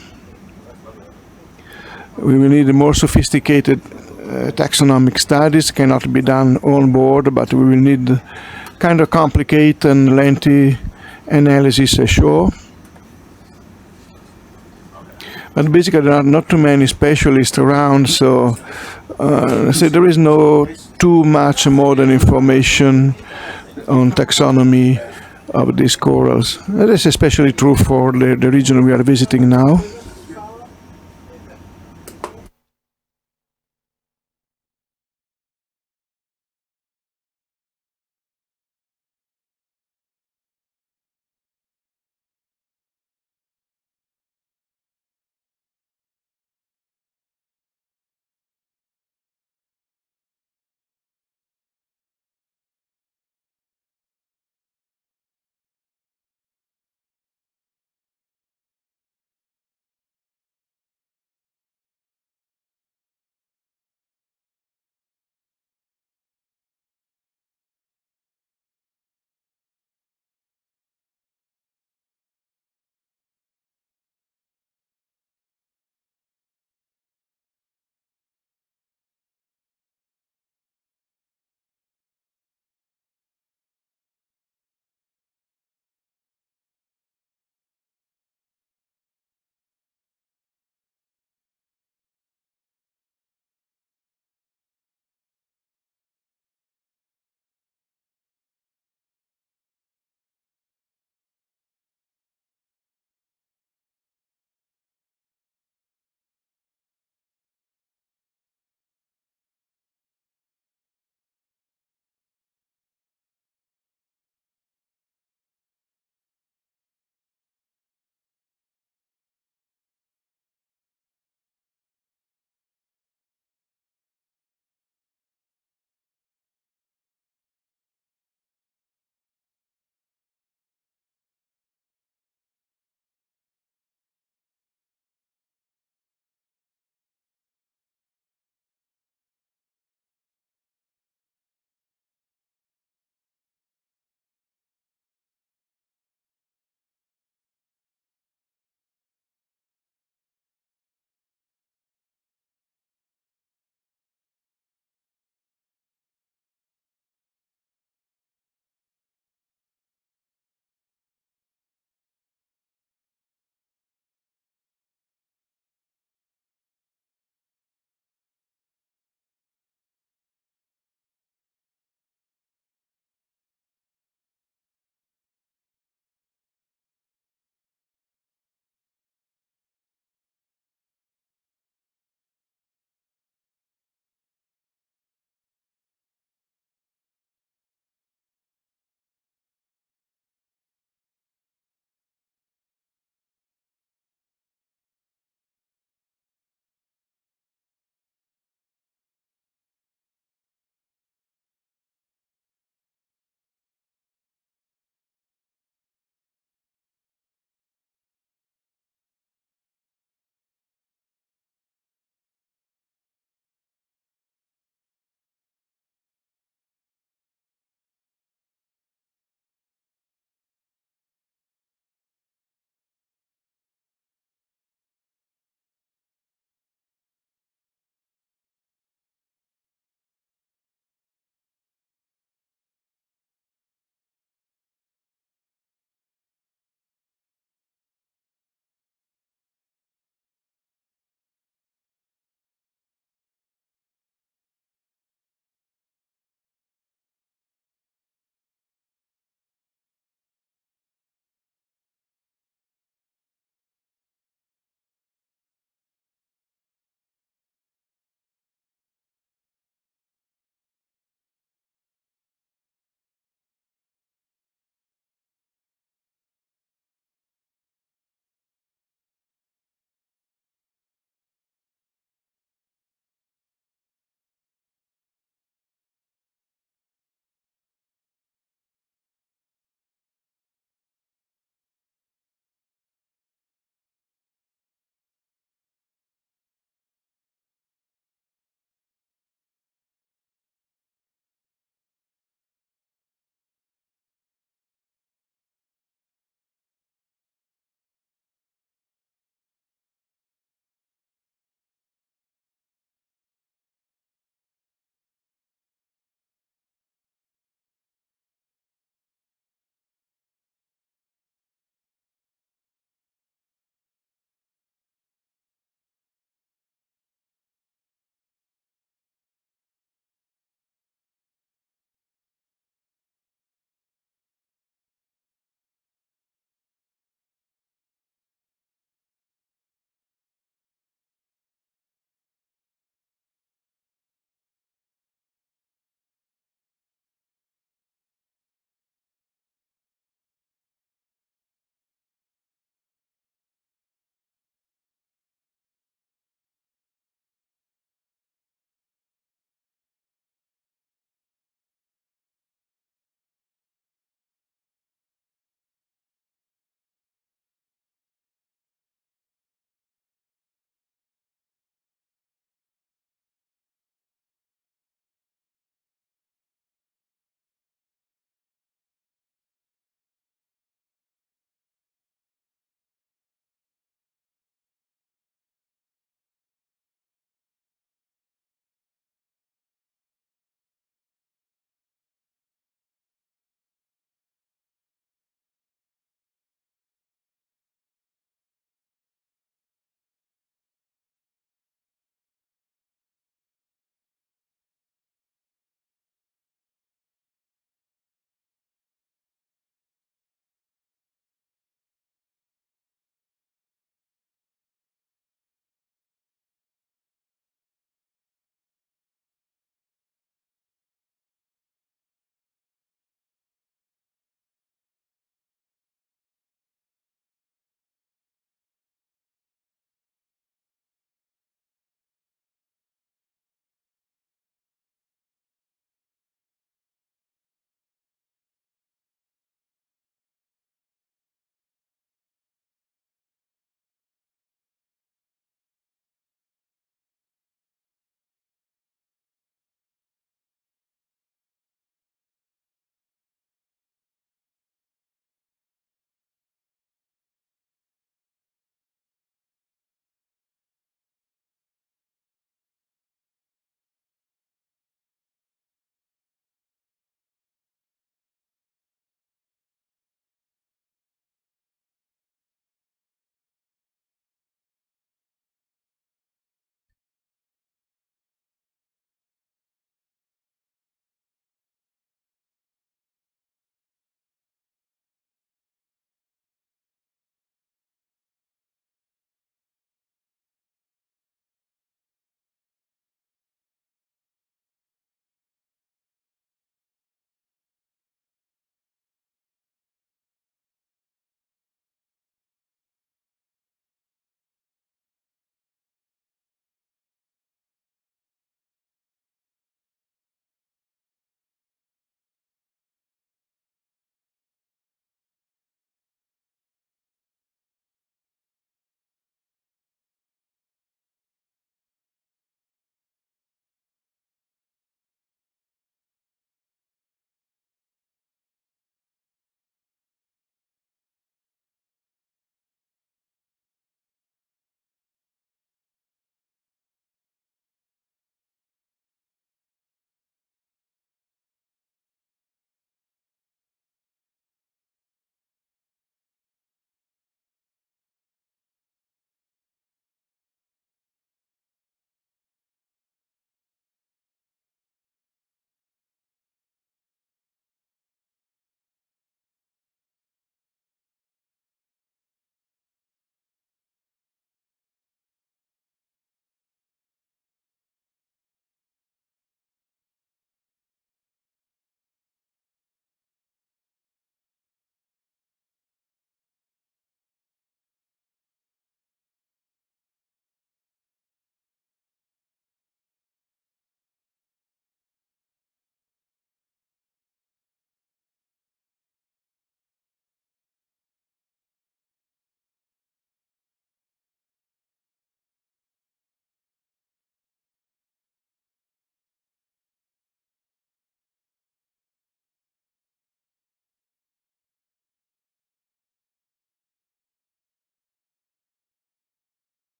We will need more sophisticated taxonomic studies. Cannot be done on board, but we will need kind of complicated and lengthy analysis ashore. But basically there are not too many specialists around, so there is no too much modern information on taxonomy of these corals. That is especially true for the region we are visiting now.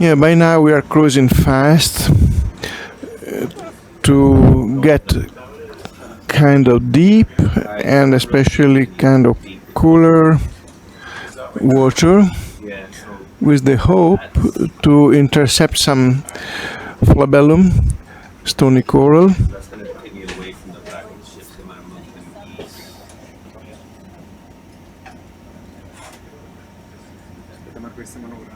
Yeah, by now we are cruising fast to get kind of deep and especially kind of cooler water, with the hope to intercept some flabellum, stony coral. That's going to take me away from the back of the ship, so I'm going to move them east. Aspetta, ma questa manovra.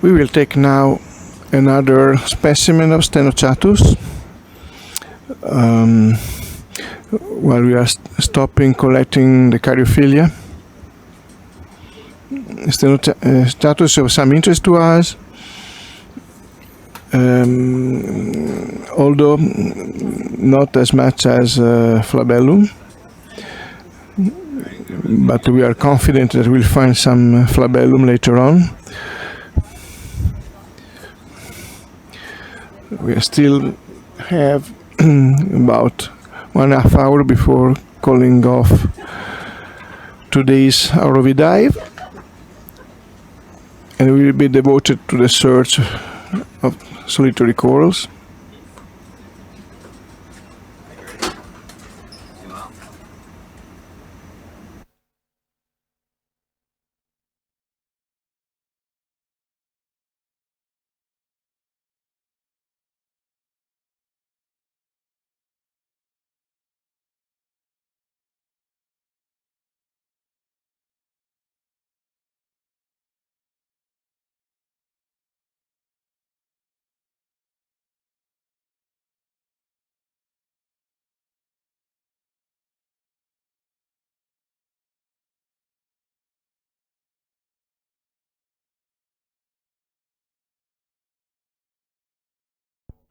We will take now another specimen of Stenochatus. While we are stopping collecting the Caryophylla. Stenochatus of some interest to us, although not as much as flabellum, but we are confident that we'll find some flabellum later on. We still have about 1.5 hours before calling off today's ROV dive, and we will be devoted to the search of solitary corals.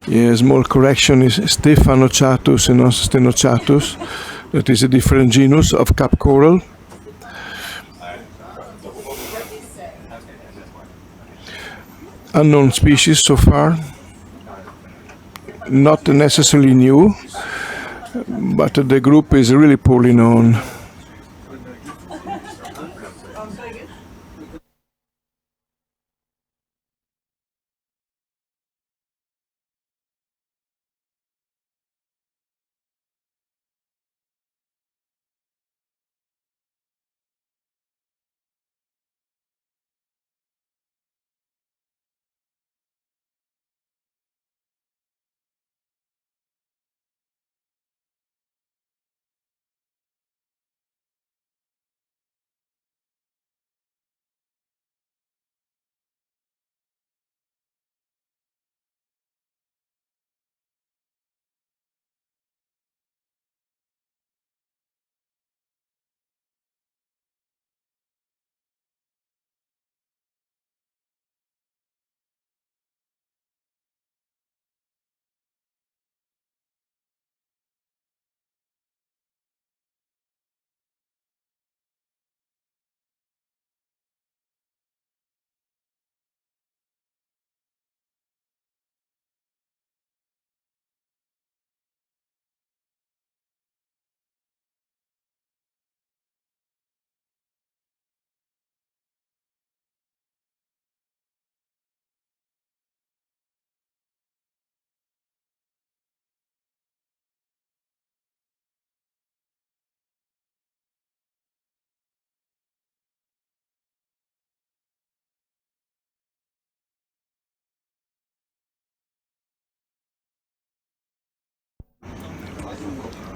A small correction is Stephanochatus and not Stenochatus. That is a different genus of cap coral. Unknown species so far. Not necessarily new, but the group is really poorly known.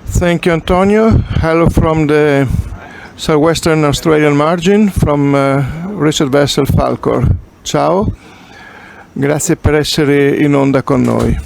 Thank you, Antonio. Hello from the southwestern Australian margin, from Richard Vessel Falcor. Ciao, grazie per essere in onda con noi.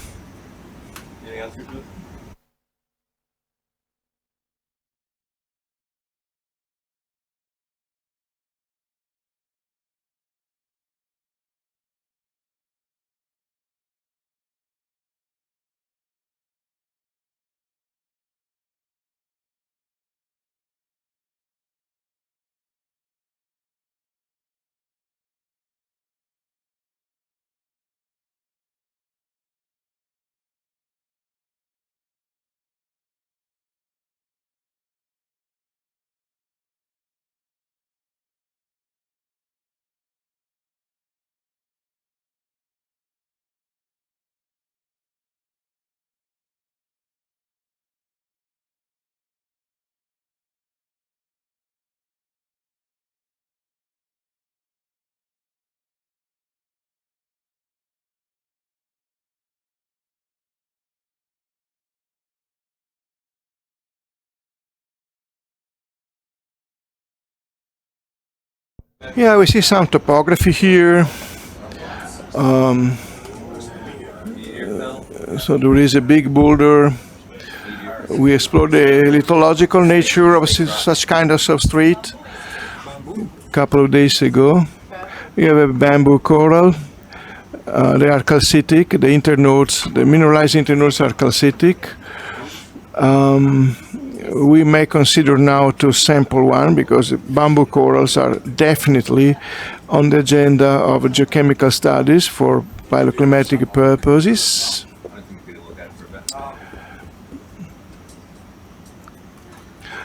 Yeah, we see some topography here. So there is a big boulder. We explored the lithological nature of such kind of substrate a couple of days ago. We have a bamboo coral. They are calcitic. The internodes, the mineralized internodes are calcitic. We may consider now to sample one because bamboo corals are definitely on the agenda of geochemical studies for phylloclimatic purposes.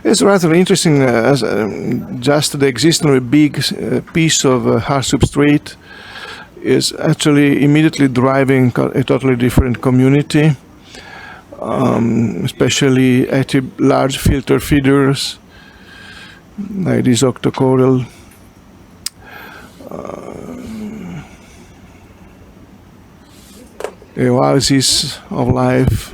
It's rather interesting as just the existence of a big piece of hard substrate is actually immediately driving a totally different community. Especially at large filter feeders like this octocoral. The oasis of life.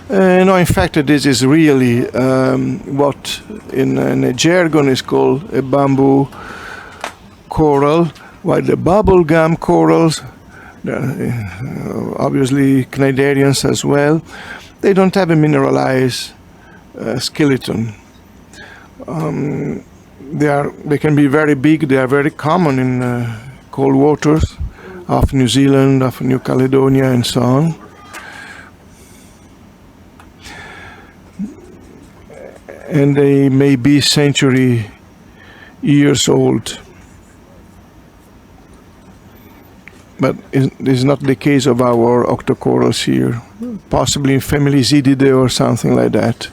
No, in fact, this is really what in jargon is called a bamboo coral, while the bubblegum corals, obviously cnidarians as well, they don't have a mineralized skeleton. They can be very big. They are very common in cold waters of New Zealand, of New Caledonia, and so on. And they may be century years old. But this is not the case of our octocorals here. Possibly in family Zididae or something like that.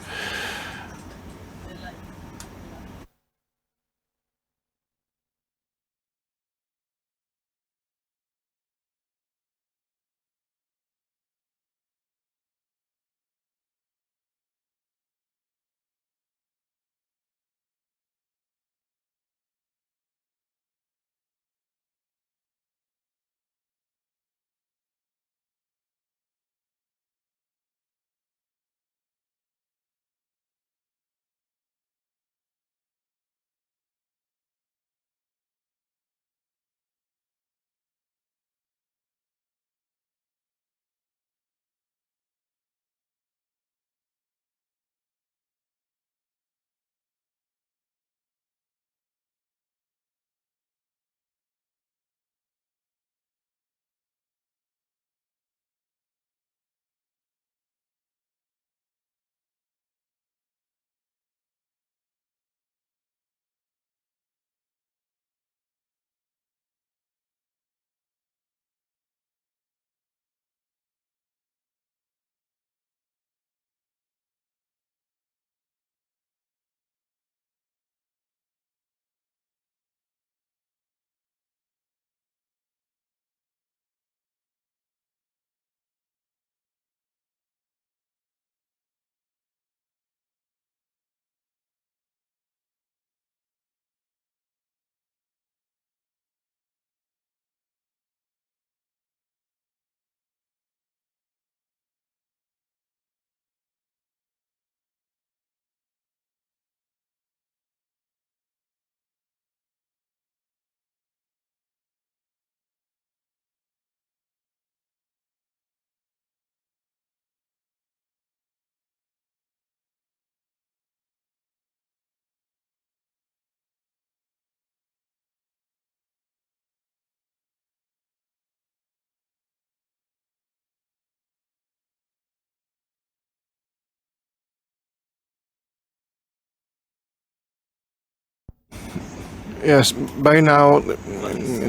Yes, by now,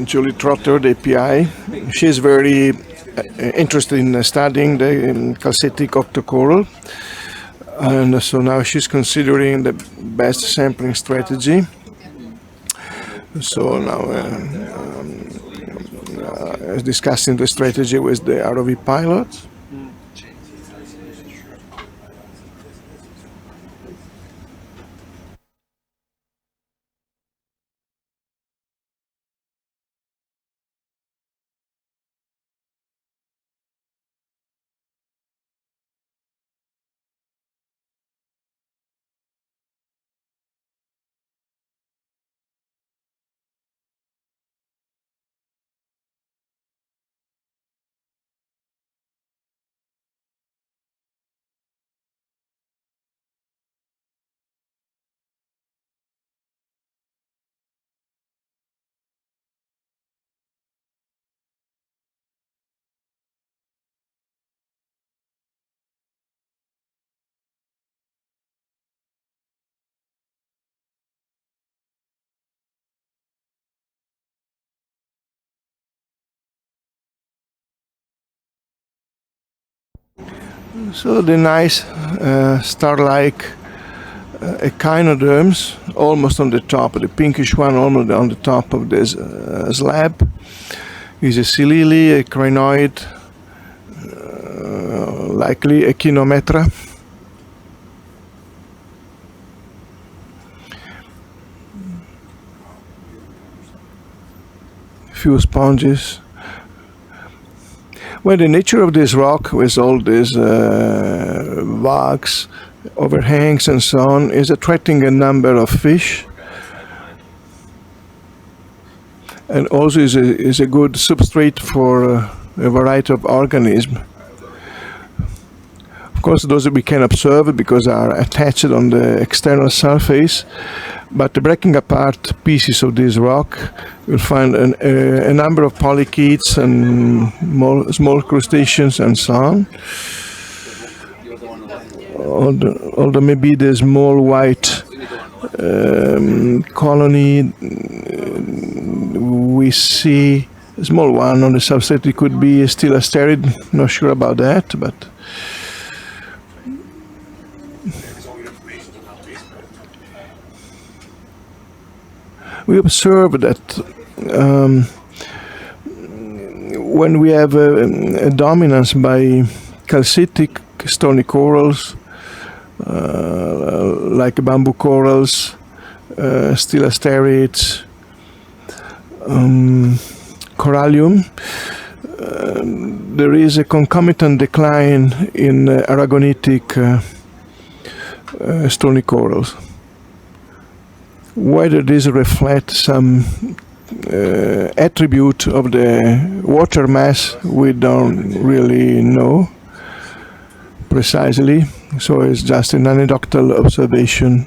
Julie Trotter, the API, she's very interested in studying the calcitic octocoral, and so now she's considering the best sampling strategy. So now discussing the strategy with the ROV pilot. So the nice star-like echinoderms, almost on the top, the pinkish one almost on the top of this slab, is a silili, a crinoid, likely Echinometra. Few sponges. Well, the nature of this rock with all these rocks, overhangs and so on is attracting a number of fish, and also is a good substrate for a variety of organisms. Of course, those we can observe because are attached on the external surface, but breaking apart pieces of this rock, you'll find a number of polychaetes and small crustaceans and so on. Although maybe the small white colony we see, a small one on the substrate, it could be still a sterid, not sure about that, but we observe that when we have a dominance by calcitic stony corals, like bamboo corals, stilasterids, corallium, there is a concomitant decline in aragonitic stony corals. Whether this reflects some attribute of the water mass, we don't really know precisely, so it's just an anecdotal observation.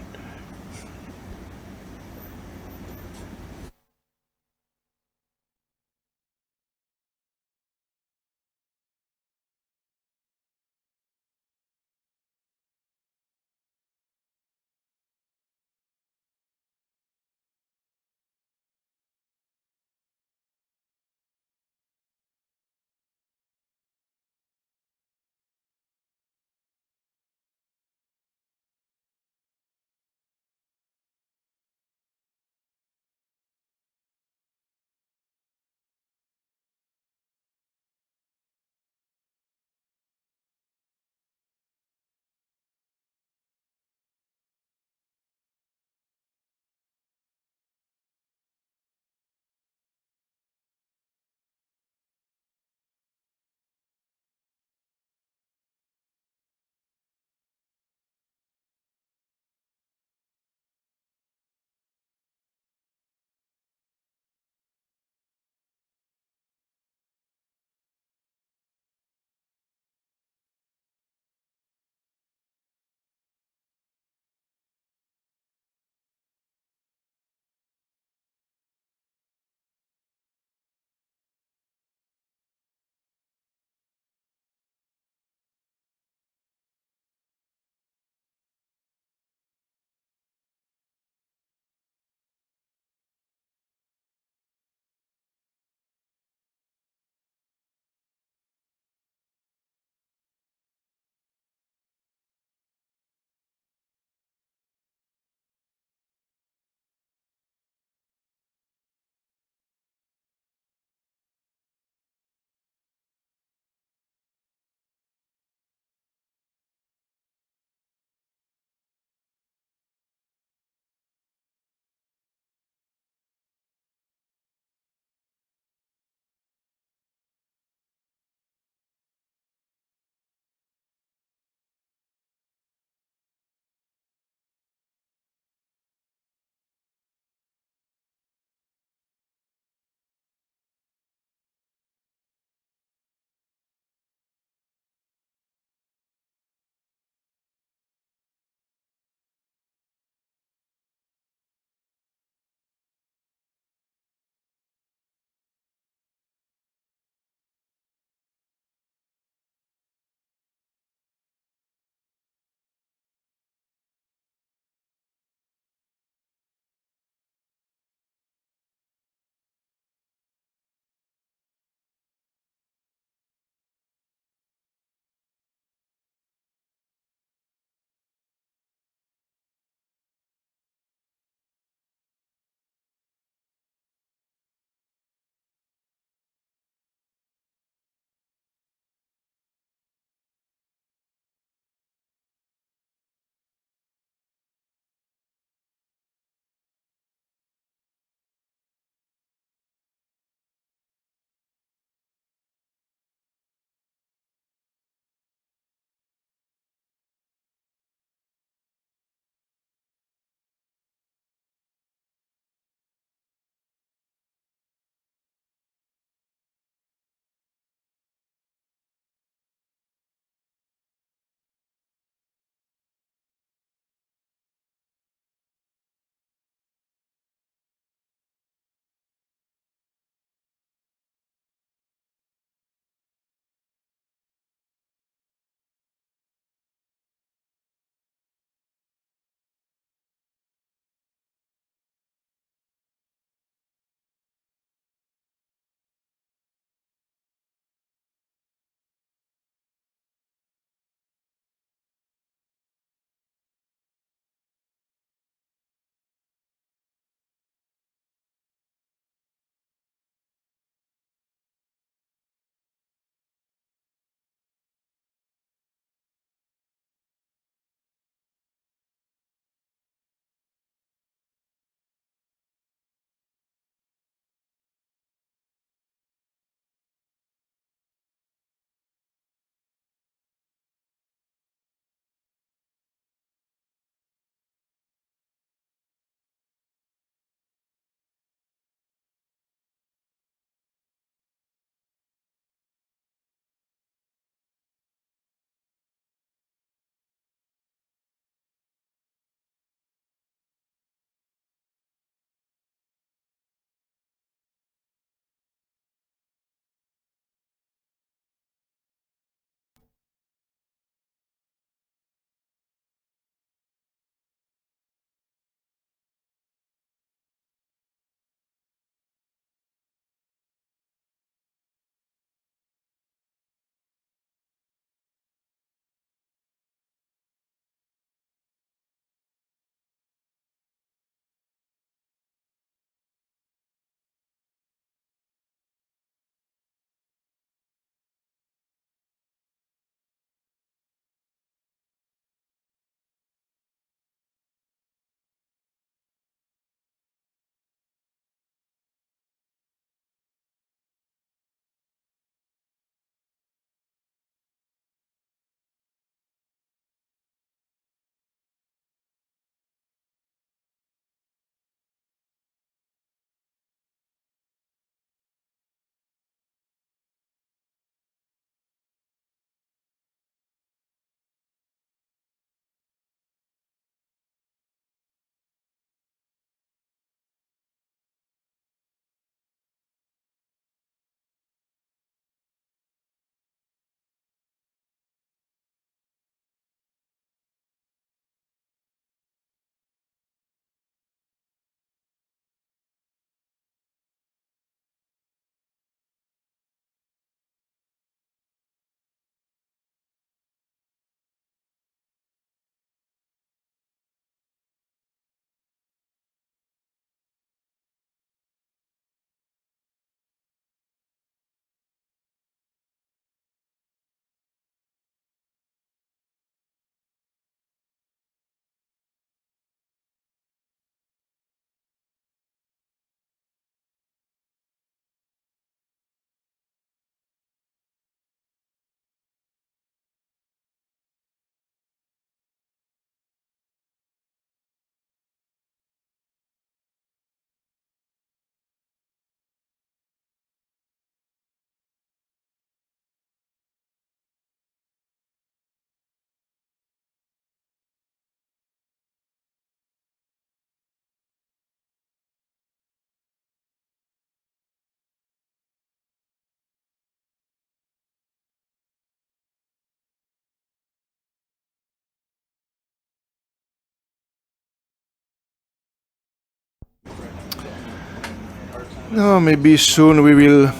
Now maybe soon we will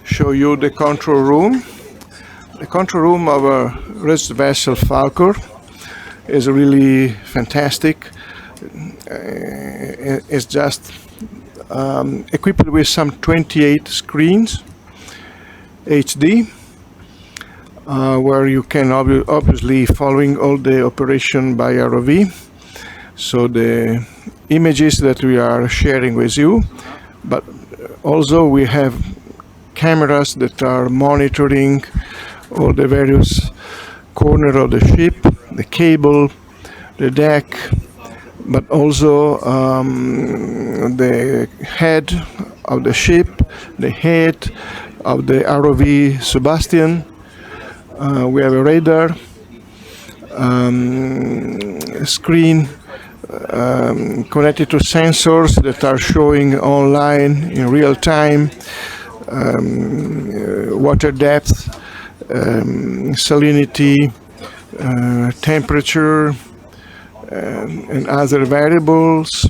show you the control room. The control room of a research vessel Falcor is really fantastic. It's just equipped with some 28 screens HD, where you can obviously following all the operation by ROV. So the images that we are sharing with you, but also we have cameras that are monitoring all the various corners of the ship, the cable, the deck, but also the head of the ship, the head of the ROV SuBastian. We have a radar screen connected to sensors that are showing online in real time water depth, salinity, temperature, and other variables.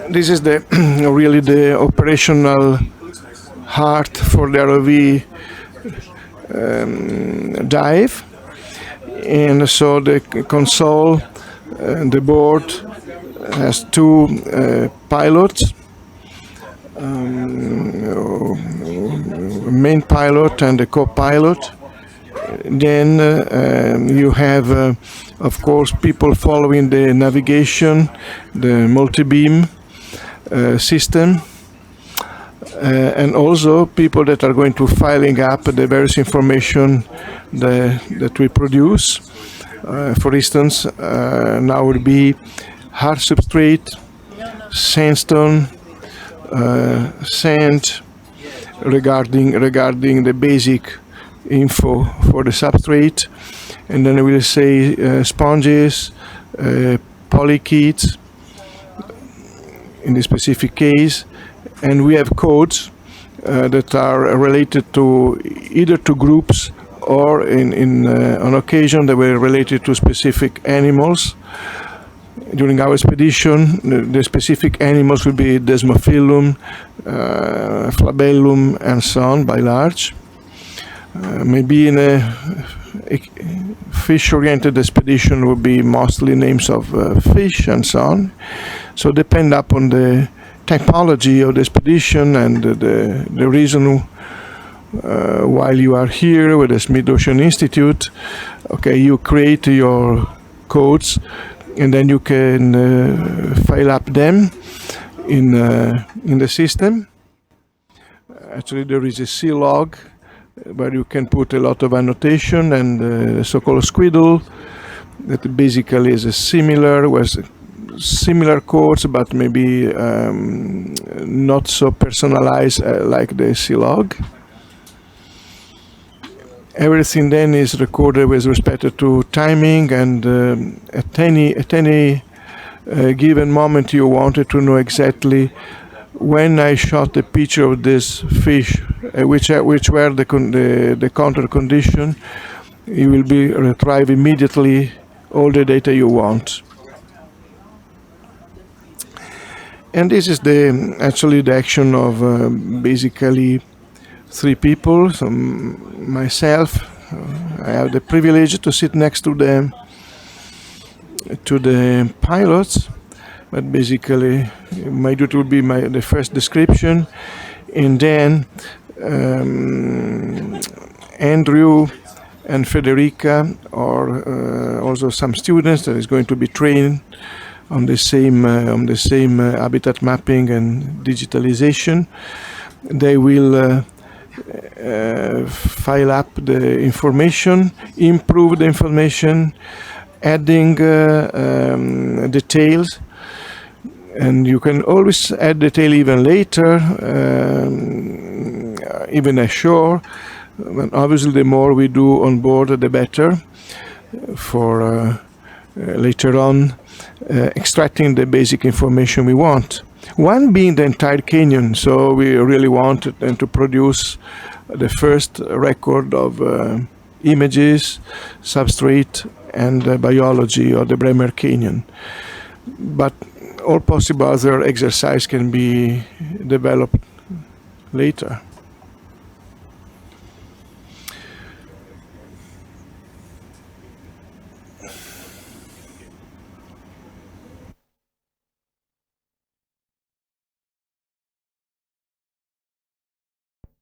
This is the really the operational heart for the ROV dive, and so the console, the board has two pilots, main pilot and the co-pilot. Then you have, of course, people following the navigation, the multi-beam system, and also people that are going to filing up the various information that we produce. For instance, now will be hard substrate, sandstone, sand, regarding the basic info for the substrate, and then we'll say sponges, polychaetes in this specific case, and we have codes that are related to either to groups or on occasion they were related to specific animals. During our expedition, the specific animals will be Desmophilum, Flabellum, and so on by large. Maybe in a fish-oriented expedition would be mostly names of fish and so on. So depend upon the typology of the expedition and the reason while you are here with the Smith Ocean Institute. Okay, you create your codes, and then you can file up them in the system. Actually, there is a C log where you can put a lot of annotation and the so-called squiddle that basically is a similar codes, but maybe not so personalized like the C log. Everything then is recorded with respect to timing, and at any given moment you wanted to know exactly when I shot the picture of this fish, which were the counter condition, you will be retrieve immediately all the data you want. And this is actually the action of basically three people. So myself, I have the privilege to sit next to the pilots, but basically my duty will be the first description, and then Andrew and Federica are also some students that is going to be trained on the same habitat mapping and digitalization. They will file up the information, improve the information, adding details, and you can always add detail even later, even ashore. But obviously, the more we do on board, the better for later on extracting the basic information we want. One being the entire canyon, so we really wanted to produce the first record of images, substrate, and biology of the Bremer Canyon. But all possible other exercise can be developed later.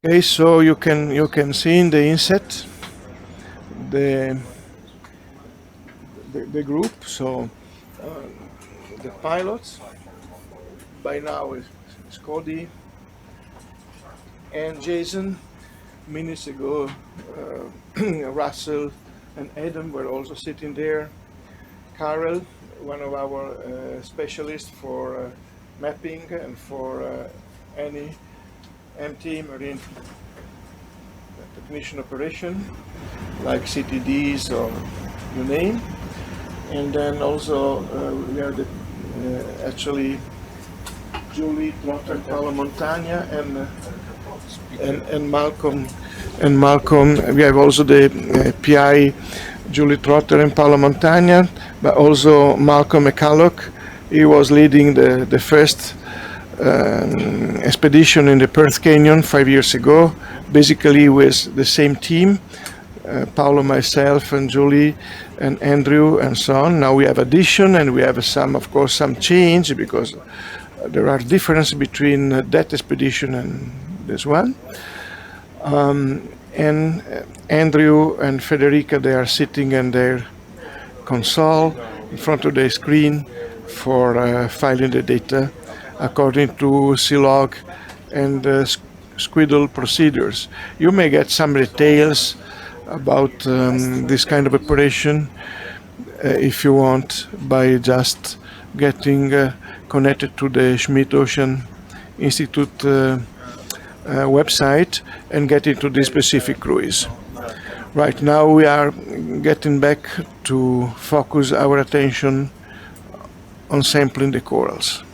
Okay, so you can see in the inset the group. So the pilots by now is Cody and Jason. Minutes ago, Russell and Adam were also sitting there. Carol, one of our specialists for mapping and for any MT marine technician operation, like CTDs or you name. And then also we have the, actually Julie Trotter Montagna and Malcolm. And Malcolm, we have also the PI Julie Trotter and Paolo Montagna, but also Malcolm McCulloch. He was leading the first expedition in the Perth Canyon 5 years ago, basically with the same team, Paolo, myself, and Julie, and Andrew, and so on. Now we have addition, and we have some, of course, some change, because there are differences between that expedition and this one. And Andrew and Federica, they are sitting in their console in front of the screen for filing the data according to CLOG and Squidle procedures. You may get some details about this kind of operation if you want by just getting connected to the Schmidt Ocean Institute website and get into this specific cruise. Right now we are getting back to focus our attention on sampling the corals.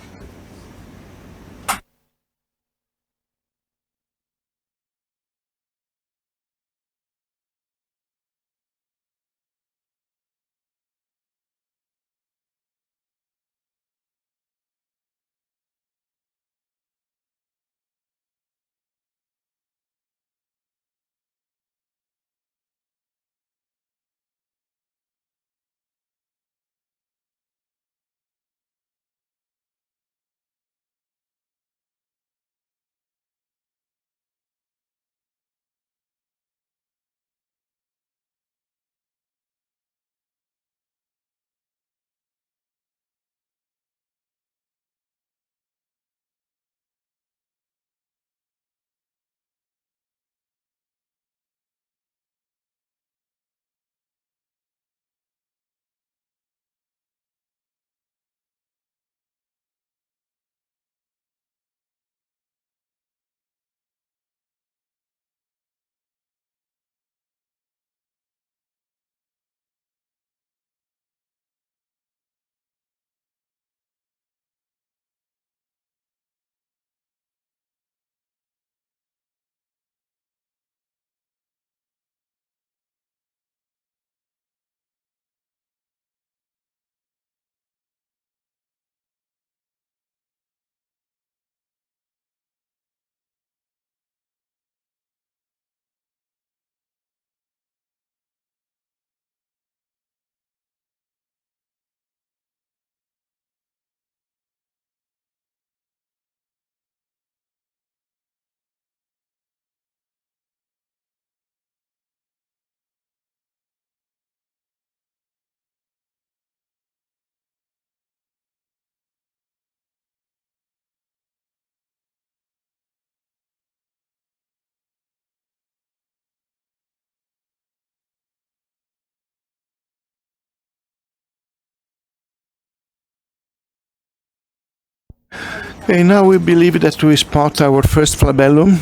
Okay, now we believe that we spot our first flabellum.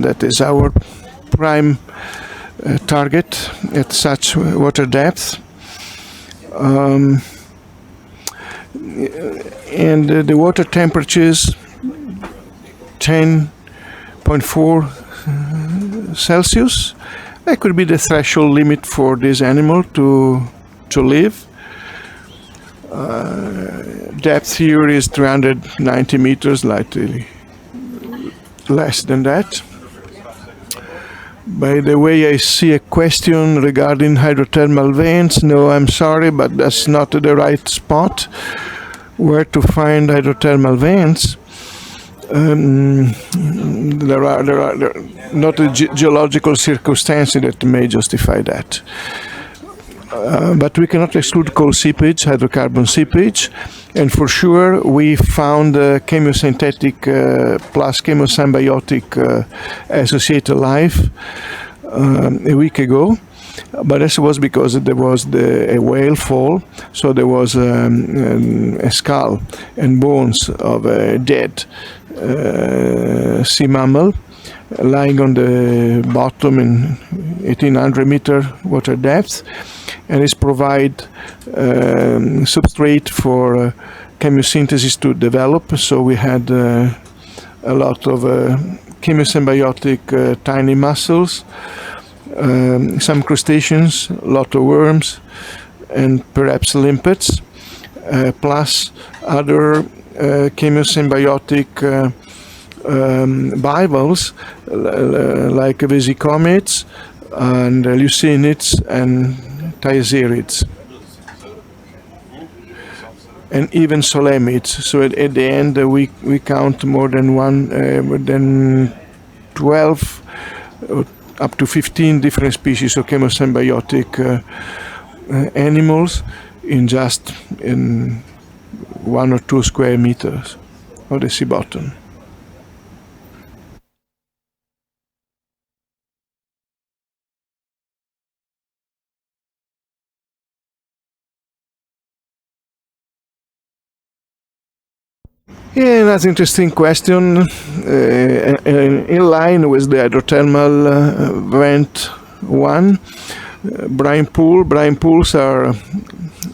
That is our prime target at such water depth. And the water temperatures 10.4 Celsius. That could be the threshold limit for this animal to live. Depth here is 390 meters, slightly less than that. By the way, I see a question regarding hydrothermal vents. No, I'm sorry, but that's not the right spot where to find hydrothermal vents. There are not a geological circumstances that may justify that. But we cannot exclude coal seepage, hydrocarbon seepage, and for sure we found chemosynthetic plus chemosymbiotic associated life a week ago. But this was because there was a whale fall, so there was a skull and bones of a dead sea mammal lying on the bottom in 1800 meter water depth, and it provide substrate for chemosynthesis to develop. So we had a lot of chemosymbiotic tiny mussels, some crustaceans, a lot of worms, and perhaps limpets, plus other chemosymbiotic bivalves like vesicomets and leucinids and thyserids, and even solemids. So at the end we count more than 12 up to 15 different species of chemosymbiotic animals in 1 or 2 square meters of the sea bottom. Yeah, that's an interesting question. In line with the hydrothermal vent one, brine pools are,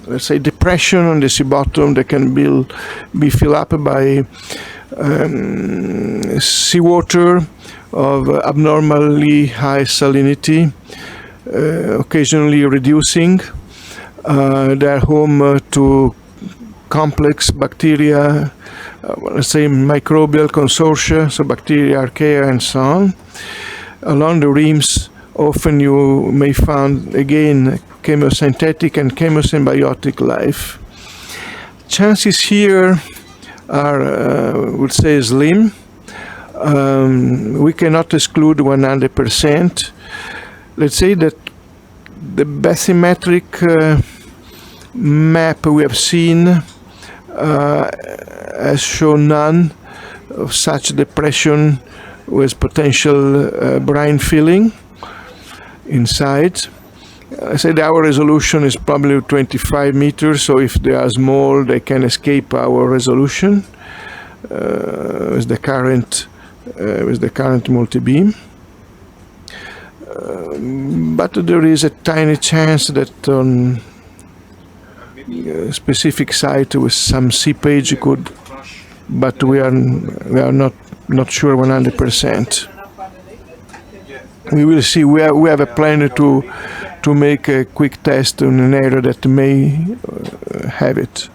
let's say, depression on the sea bottom that can be filled up by seawater of abnormally high salinity, occasionally reducing. They're home to complex bacteria, let's say microbial consortia, so bacteria, archaea, and so on. Along the rims, often you may find again chemosynthetic and chemosymbiotic life. Chances here are, would say, slim. We cannot exclude 100%. Let's say that the bathymetric map we have seen has shown none of such depression with potential brine filling inside. I said our resolution is probably 25 meters, so if they are small, they can escape our resolution with the current multi-beam. But there is a tiny chance that on a specific site with some seepage could, but we are not sure 100%. We will see. We have a plan to make a quick test on an area that may have it.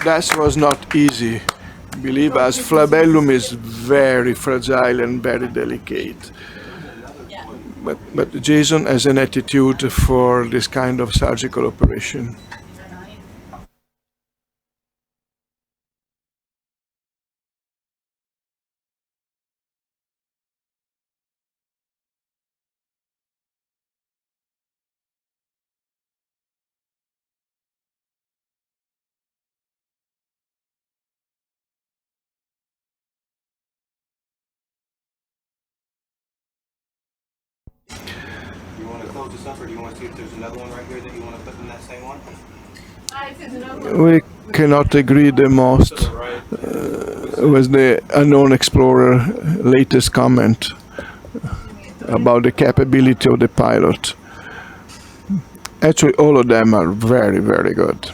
that was not easy. Believe us, flabellum is very fragile and very delicate. But Jason has an attitude for this kind of surgical operation. You want to close this up, or do you want to see if there's another one right here that you want to put in that same one? We cannot agree the most with the unknown explorer latest comment about the capability of the pilot. Actually, all of them are very, very good.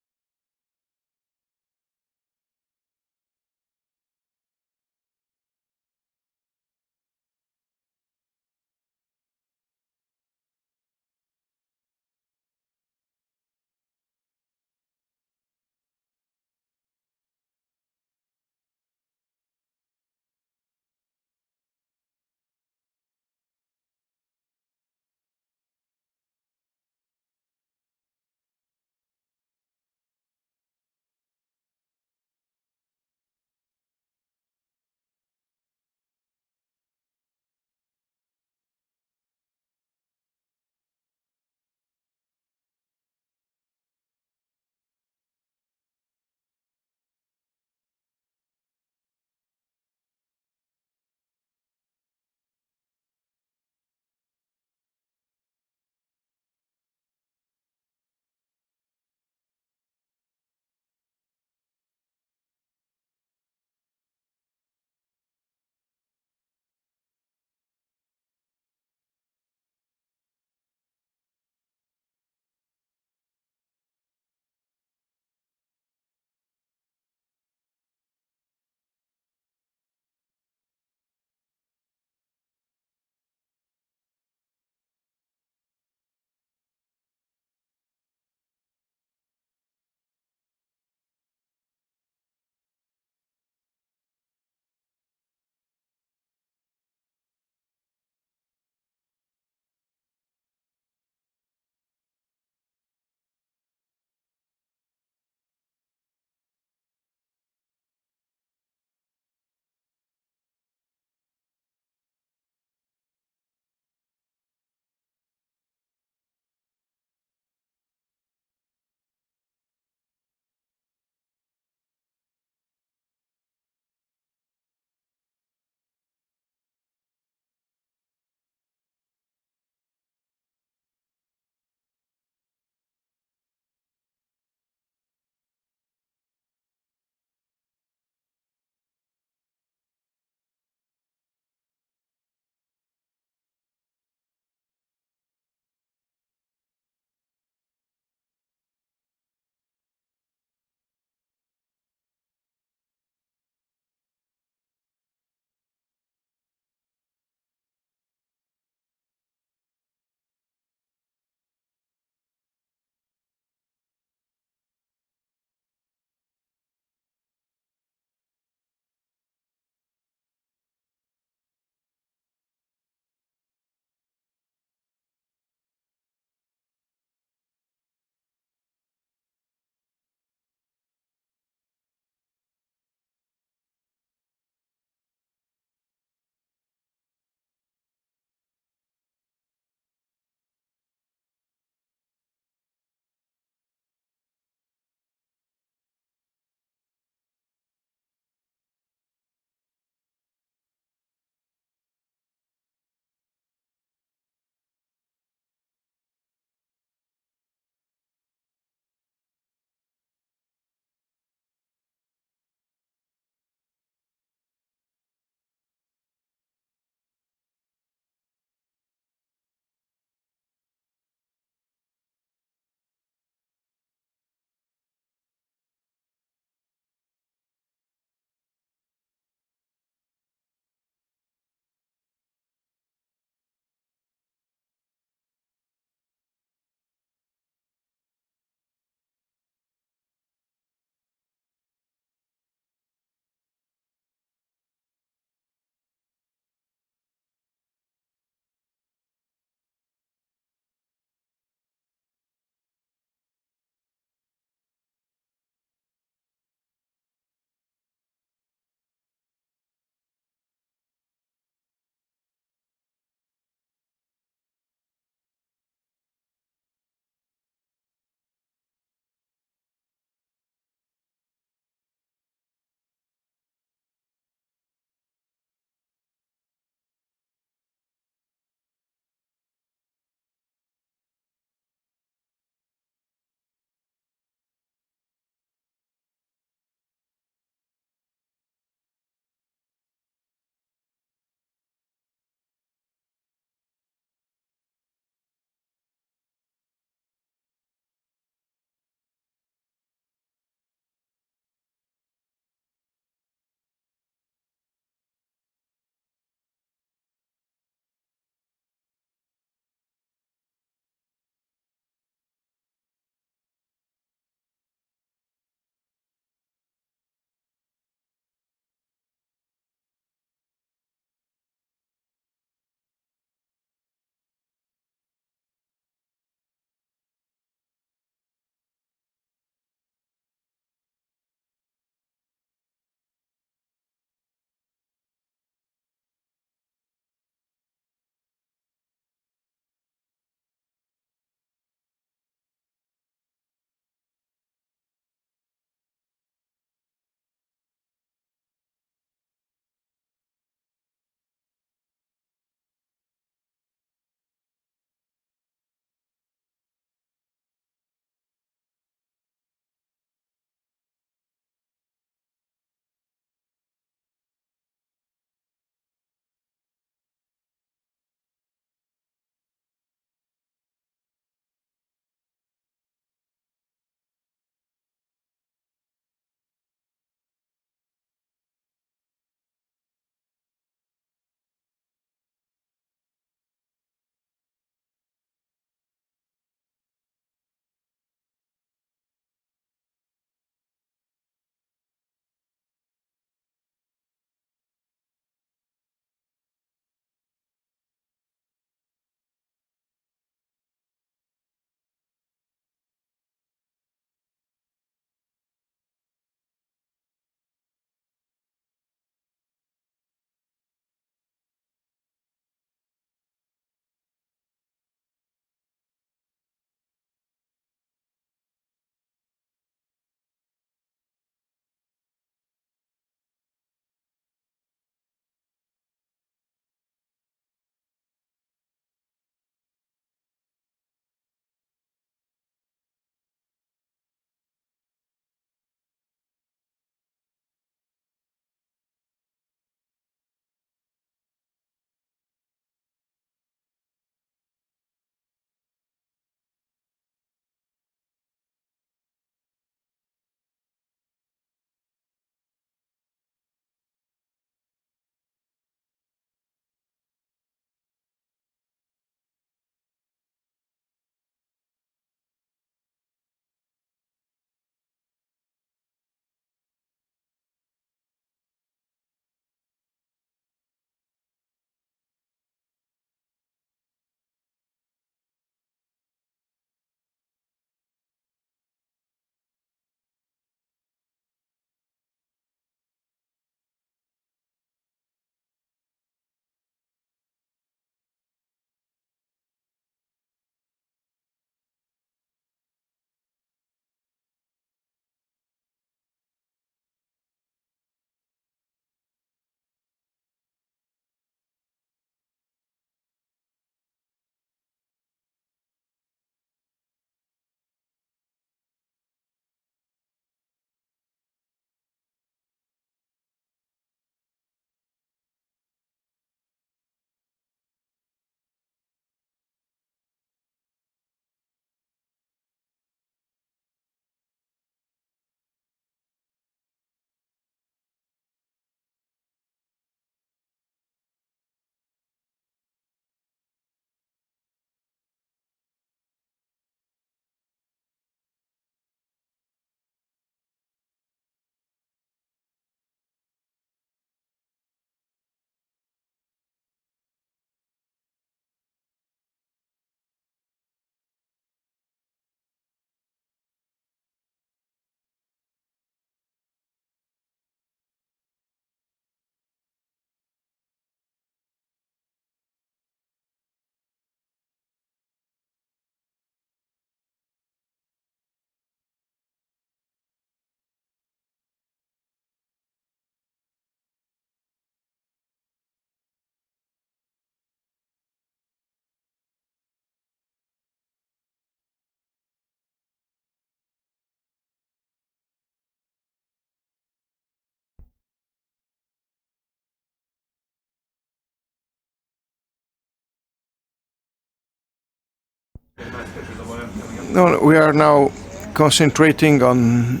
No, we are now concentrating on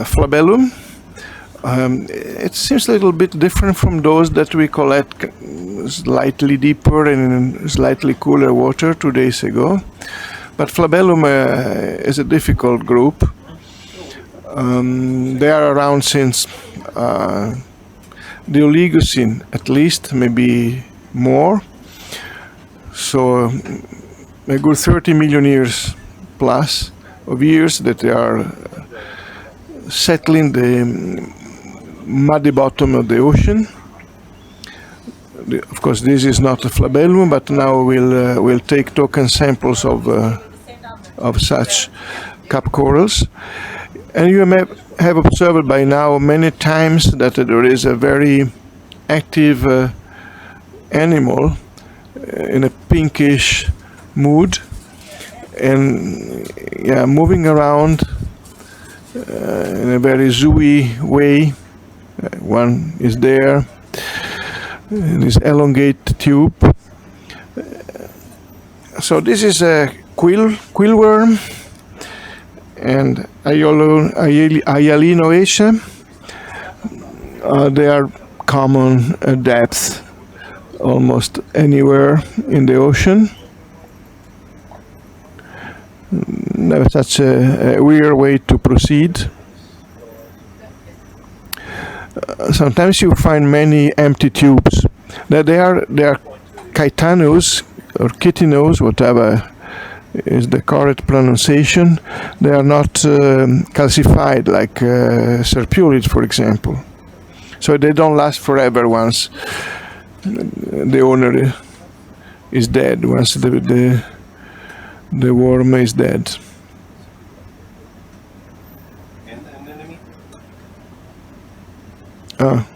flabellum. It seems a little bit different from those that we collect slightly deeper and in slightly cooler water 2 days ago. But flabellum is a difficult group. They are around since the Oligocene, at least, maybe more. So a good 30 million years plus of years that they are settling the muddy bottom of the ocean. Of course, this is not a flabellum, but now we'll take token samples of such cap corals. And you may have observed by now many times that there is a very active animal in a pinkish mood and moving around in a very zooey way. One is there, this elongate tube. So this is a quillworm and Hyalinoaceae. They are common at depth almost anywhere in the ocean. That's such a weird way to proceed. Sometimes you find many empty tubes. They are chitinous or chitinous, whatever is the correct pronunciation. They are not calcified like serpulid, for example. So they don't last forever once the owner is dead, once the worm is dead. And anemone? Ah.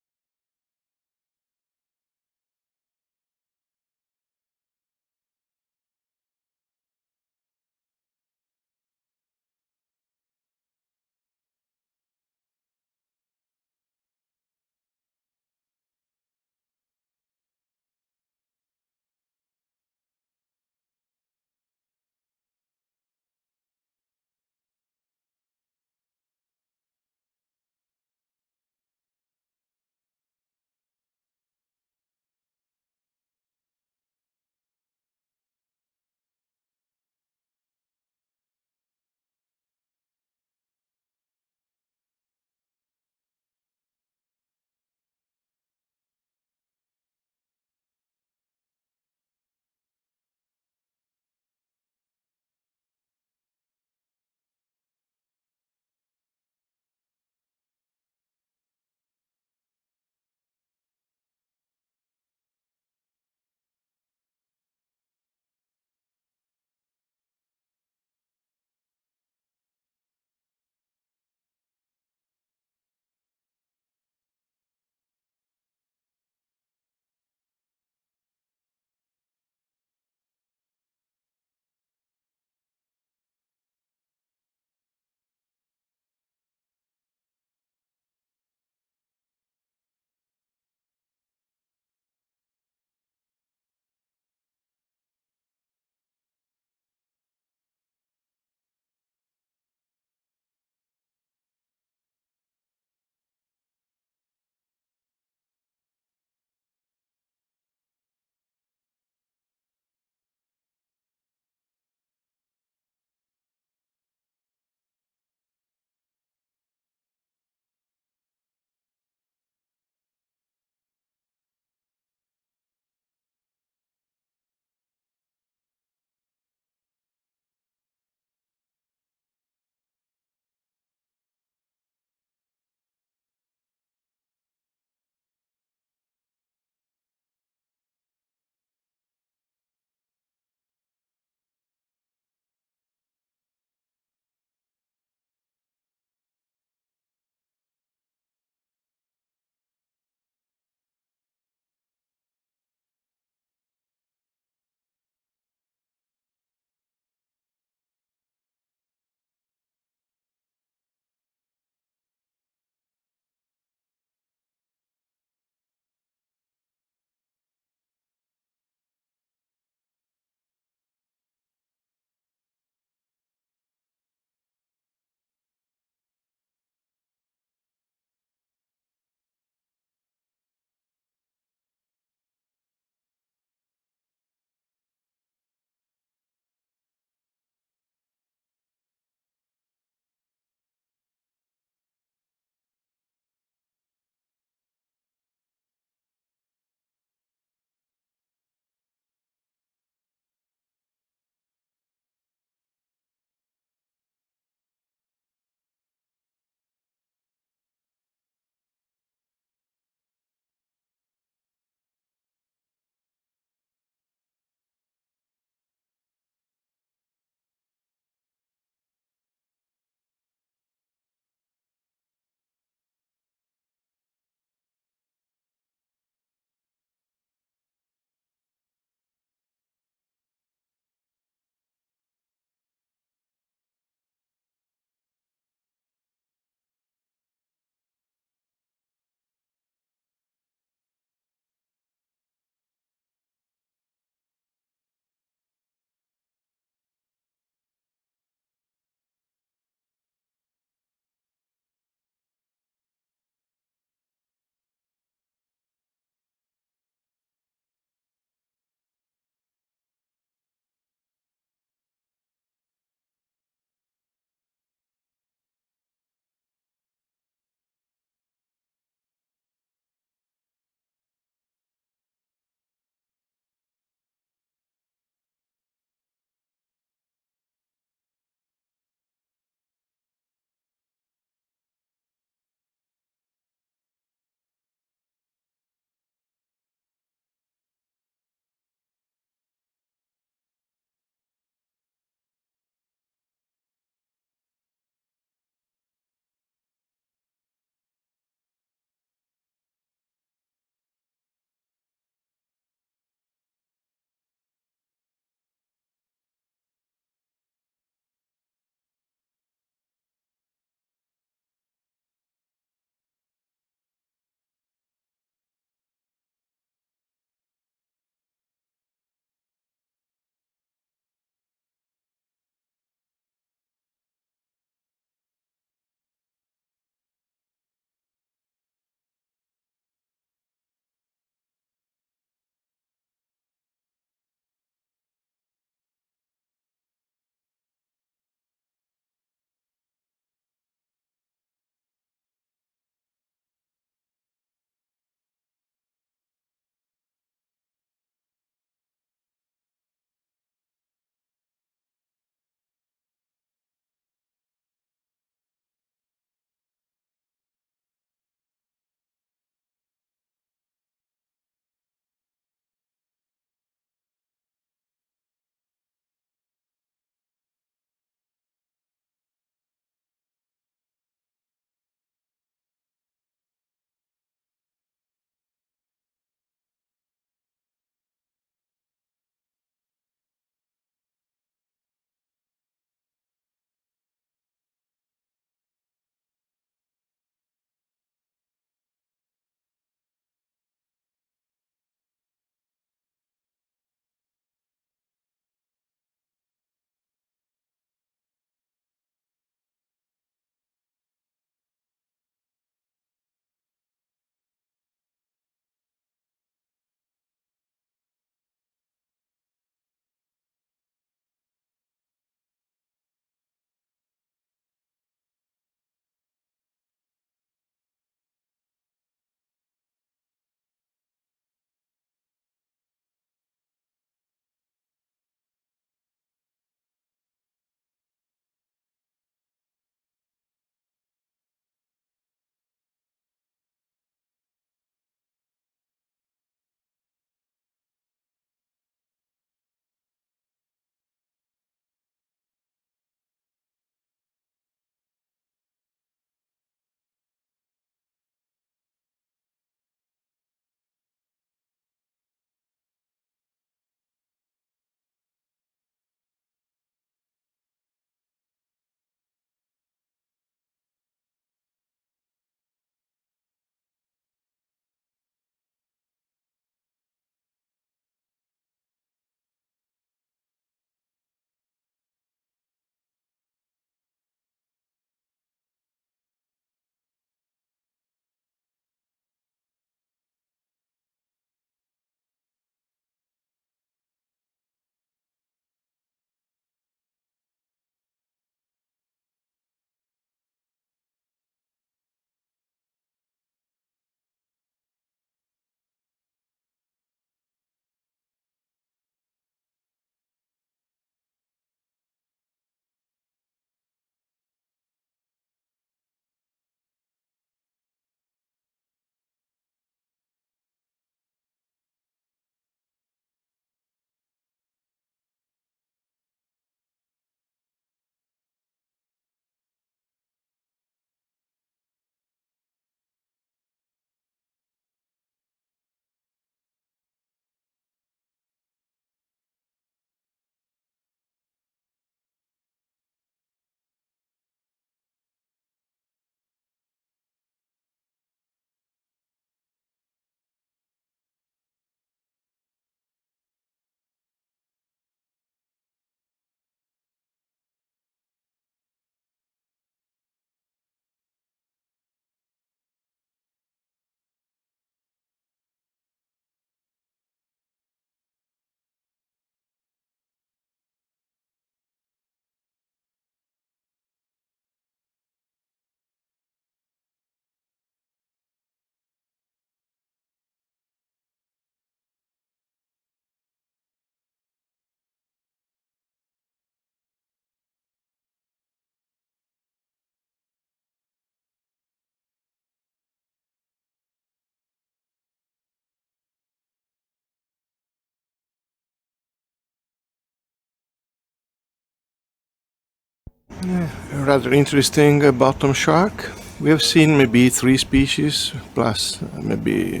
Rather interesting bottom shark. We have seen maybe 3 species plus maybe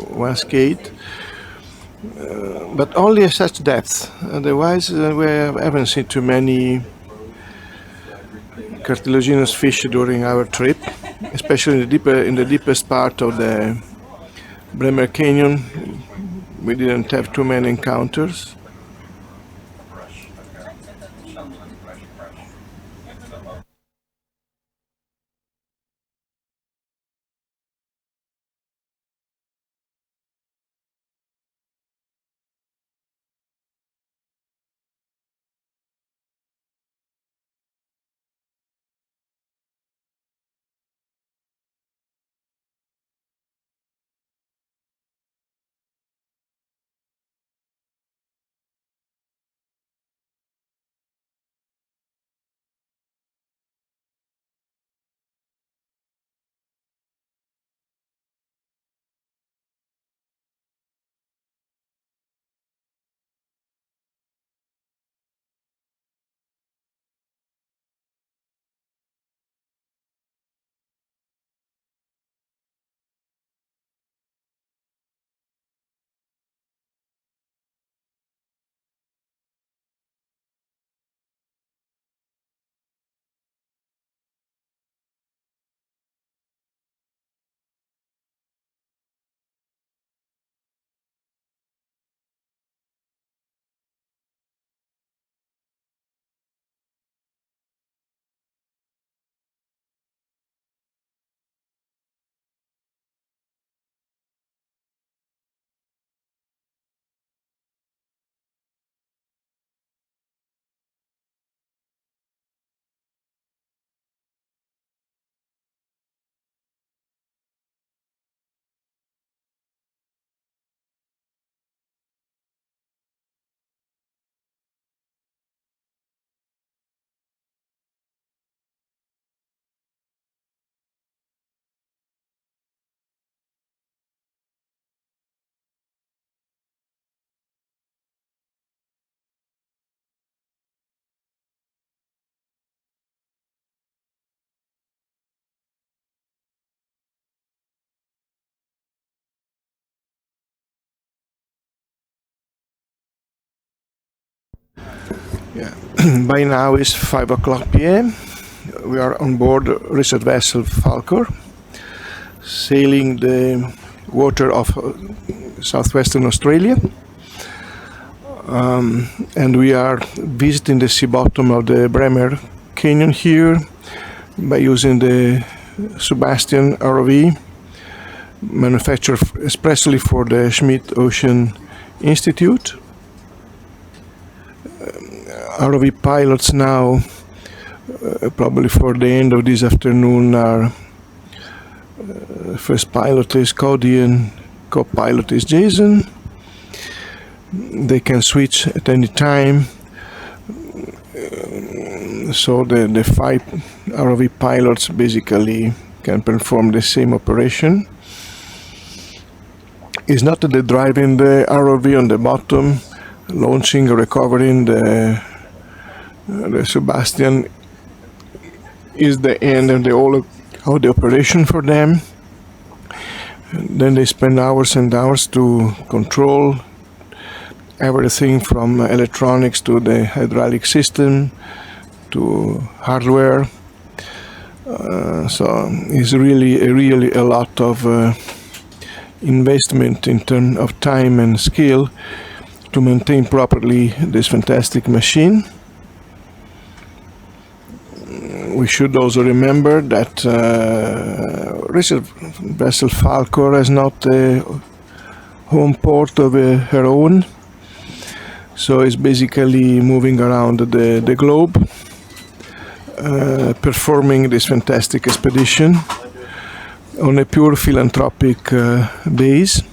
one skate, but only at such depth. Otherwise, we haven't seen too many cartilaginous fish during our trip, especially in the deepest part of the Bremer Canyon. We didn't have too many encounters. Yeah. By now it's 5 o'clock p.m. We are on board research vessel Falcor, sailing the water of southwestern Australia. And we are visiting the sea bottom of the Bremer Canyon here by using the SuBastian ROV, manufactured expressly for the Schmidt Ocean Institute. ROV pilots now, probably for the end of this afternoon, are first pilot is Cody and co-pilot is Jason. They can switch at any time, so the 5 ROV pilots basically can perform the same operation. It's not the driving the ROV on the bottom, launching, recovering the SuBastian is the end of the whole of the operation for them. Then they spend hours and hours to control everything from electronics to the hydraulic system to hardware. So it's really a lot of investment in terms of time and skill to maintain properly this fantastic machine. We should also remember that research vessel Falcor has not a home port of her own, so it's basically moving around the globe, performing this fantastic expedition on a pure philanthropic base.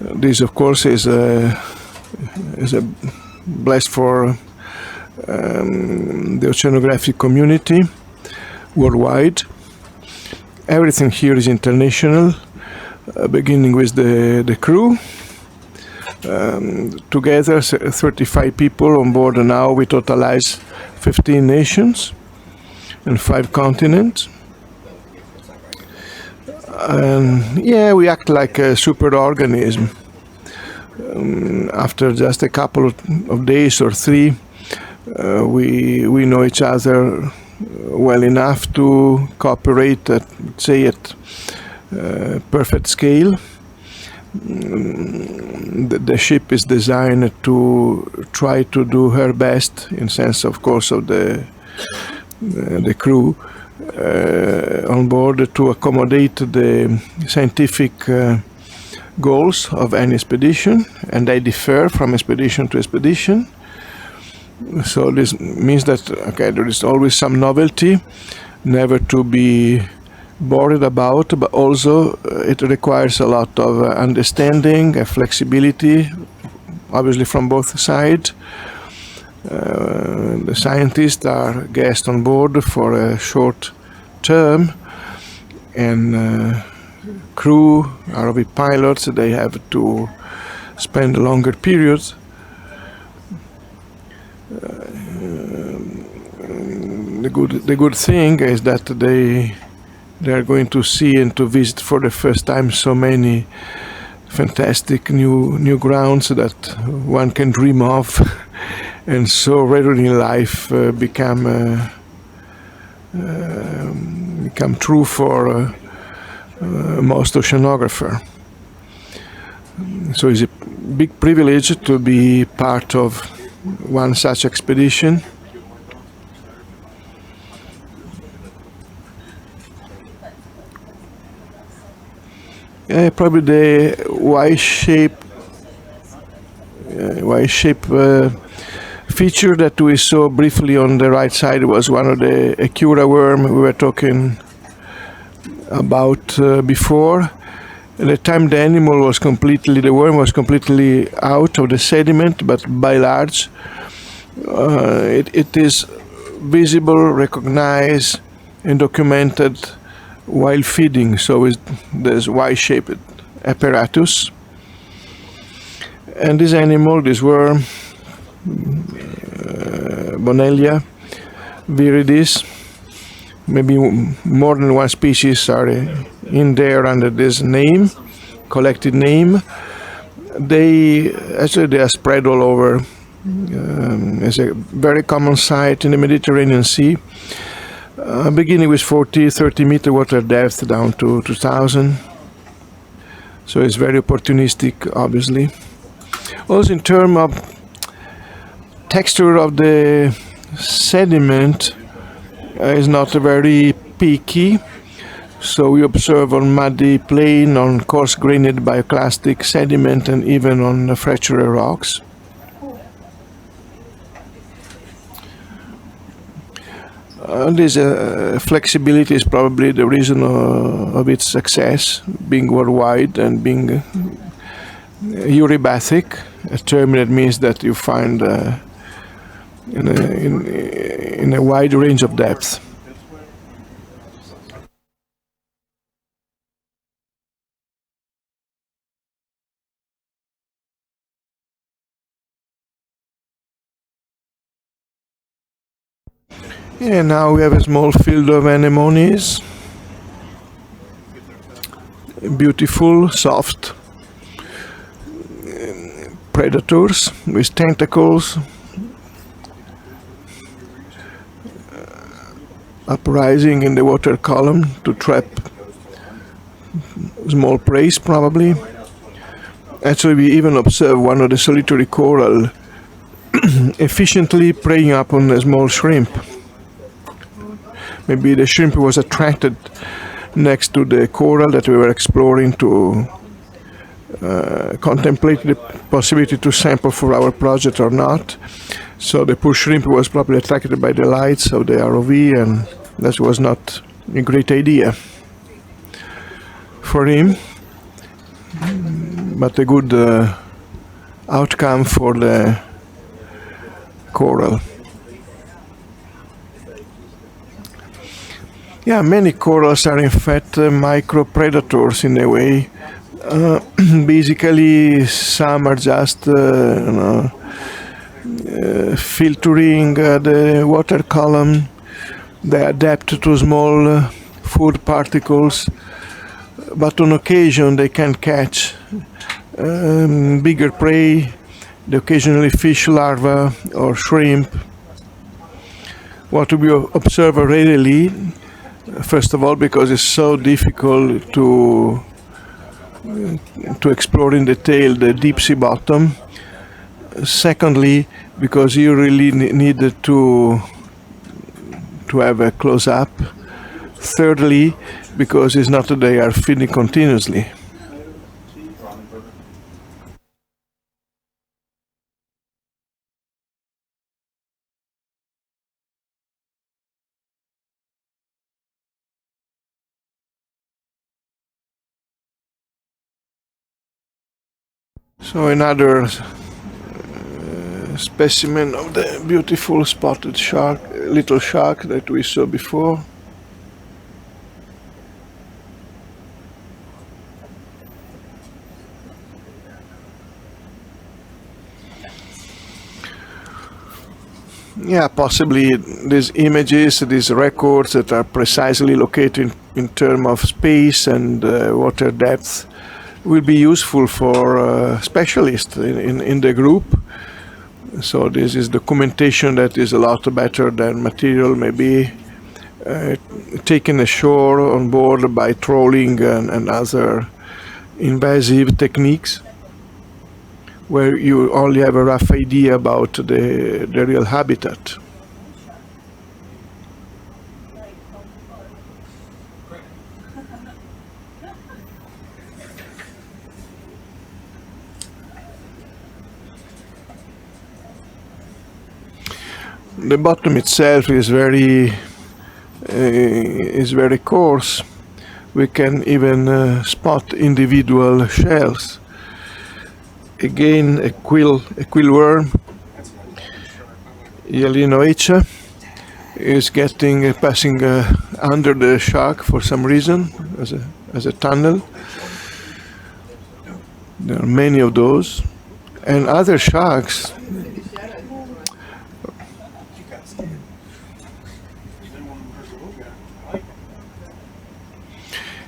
This, of course, is a blast for the oceanographic community worldwide. Everything here is international, beginning with the crew. Together, 35 people on board, and now we totalize 15 nations and 5 continents. And yeah, we act like a superorganism. After just a couple of days or 3, we know each other well enough to cooperate at, say, at perfect scale. The ship is designed to try to do her best, in sense, of course, of the crew on board, to accommodate the scientific goals of any expedition, and they differ from expedition to expedition. So this means that, okay, there is always some novelty, never to be bored about, but also it requires a lot of understanding and flexibility, obviously from both sides. The scientists are guests on board for a short term, and crew, ROV pilots, they have to spend longer periods. The good thing is that they are going to see and to visit for the first time so many fantastic new grounds that one can dream of, and so rarely in life become true for most oceanographer. So it's a big privilege to be part of one such expedition. Probably the Y-shape feature that we saw briefly on the right side was one of the Acura worm we were talking about before. At the time the worm was completely out of the sediment, but by large it is visible, recognized and documented while feeding, so there's Y-shaped apparatus. And this animal, this worm, Bonellia viridis, maybe more than one species are in there under this name, collected name. They are spread all over. It's a very common sight in the Mediterranean Sea, beginning with 30 meter water depth down to 2000. So it's very opportunistic, obviously. Also in terms of texture of the sediment, is not very peaky. So we observe on muddy plain, on coarse-grained bioclastic sediment, and even on fractured rocks. This flexibility is probably the reason of its success, being worldwide and being eurybathic, a term that means that you find in a wide range of depth. And now we have a small field of anemones, beautiful, soft predators with tentacles uprising in the water column to trap small prey, probably. Actually, we even observe one of the solitary coral efficiently preying upon a small shrimp. Maybe the shrimp was attracted next to the coral that we were exploring to contemplate the possibility to sample for our project or not. So the poor shrimp was probably attracted by the lights of the ROV, and that was not a great idea for him, but a good outcome for the coral. Yeah, many corals are in fact micro predators in a way. Basically, some are just filtering the water column. They adapt to small food particles, but on occasion they can catch bigger prey, occasionally fish larvae or shrimp. What we observe rarely, first of all, because it's so difficult to explore in detail the deep sea bottom. Secondly, because you really need to have a close-up. Thirdly, because it's not that they are feeding continuously. So another specimen of the beautiful spotted shark, little shark that we saw before. Yeah, possibly these images, these records that are precisely located in terms of space and water depth will be useful for specialists in the group. So this is documentation that is a lot better than material maybe taken ashore on board by trawling and other invasive techniques, where you only have a rough idea about the real habitat. The bottom itself is very coarse. We can even spot individual shells. Again, a quill worm, Yelinoicha, is passing under the shark for some reason as a tunnel. There are many of those, and other sharks.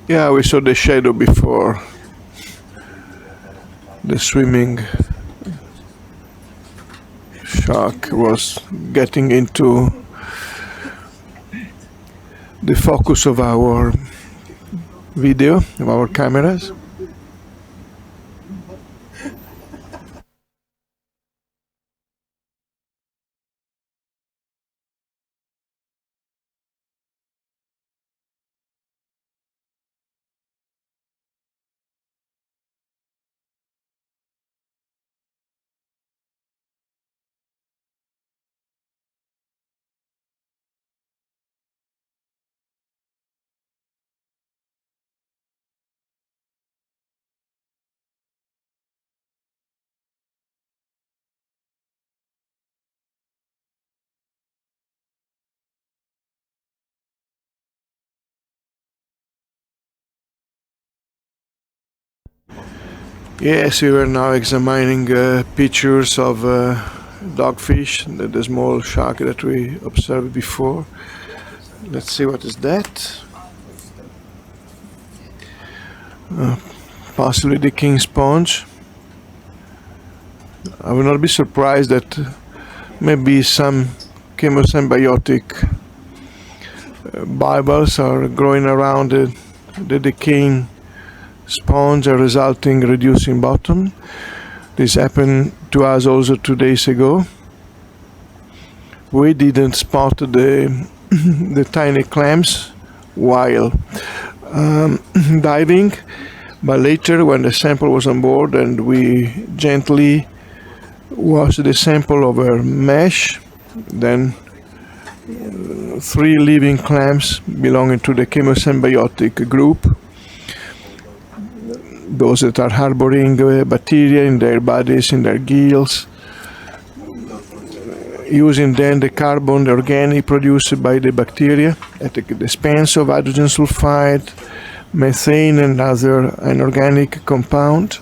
Yeah, we saw the shadow before. The swimming shark was getting into the focus of our video, of our cameras. Yes, we were now examining pictures of dogfish, the small shark that we observed before. Let's see, what is that? Possibly the king sponge. I will not be surprised that maybe some chemosymbiotic bulbs are growing around the decaying sponge, resulting reducing bottom. This happened to us also 2 days ago. We didn't spot the tiny clams while diving, but later when the sample was on board and we gently washed the sample over mesh, then 3 living clams belonging to the chemosymbiotic group, those that are harboring bacteria in their bodies, in their gills, using then the carbon, the organic produced by the bacteria at the expense of hydrogen sulfide, methane and other inorganic compound.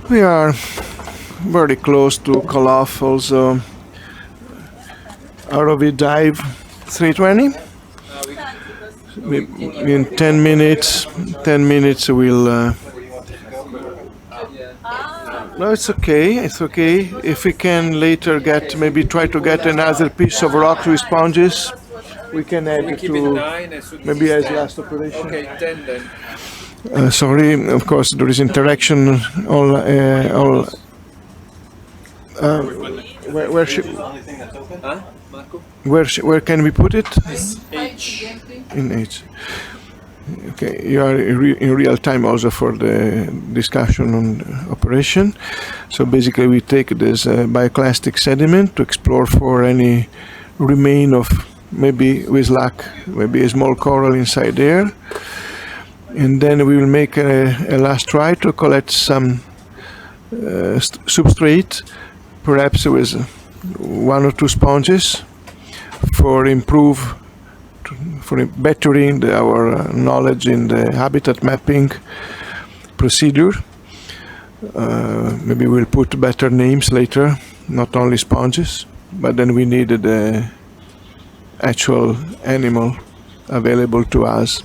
We are very close to call off also ROV dive 320. In 10 minutes we'll. No, it's okay. It's okay. If we can later maybe try to get another piece of rock with sponges, we can add it Keep it to 9 and should maybe as 10. last operation. Okay, 10 then. Sorry, of course there is interaction. Where Huh, Marco? where can we put it? H. In H. Okay, you are in real time also for the discussion on operation. So basically we take this bioclastic sediment to explore for any remain of, maybe with luck, maybe a small coral inside there. And then we will make a last try to collect some substrate, perhaps with 1 or 2 sponges for bettering our knowledge in the habitat mapping procedure. Maybe we'll put better names later, not only sponges, but then we needed the actual animal available to us.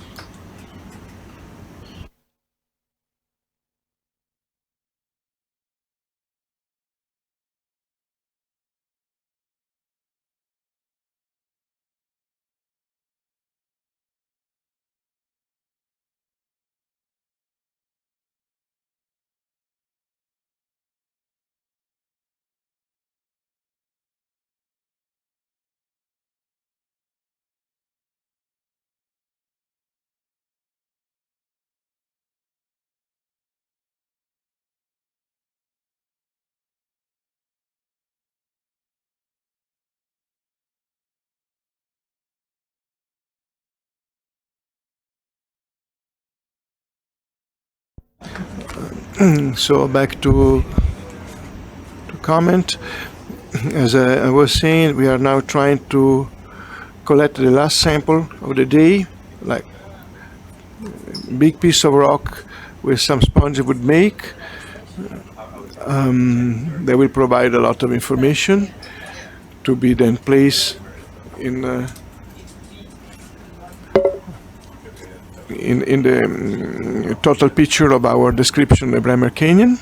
So back to comment. As I was saying, we are now trying to collect the last sample of the day, like big piece of rock with some sponge would make. They will provide a lot of information to be then placed in the total picture of our description of the Bremer Canyon.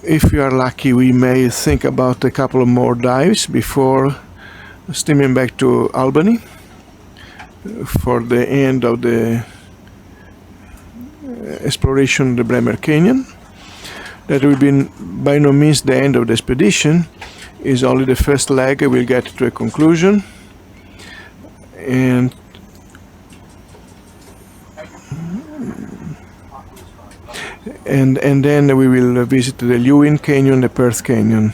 If we are lucky, we may think about a couple of more dives before steaming back to Albany for the end of the exploration of the Bremer Canyon. That will be by no means the end of the expedition, is only the first leg. We'll get to a conclusion. And then we will visit the Lewin Canyon, the Perth Canyon.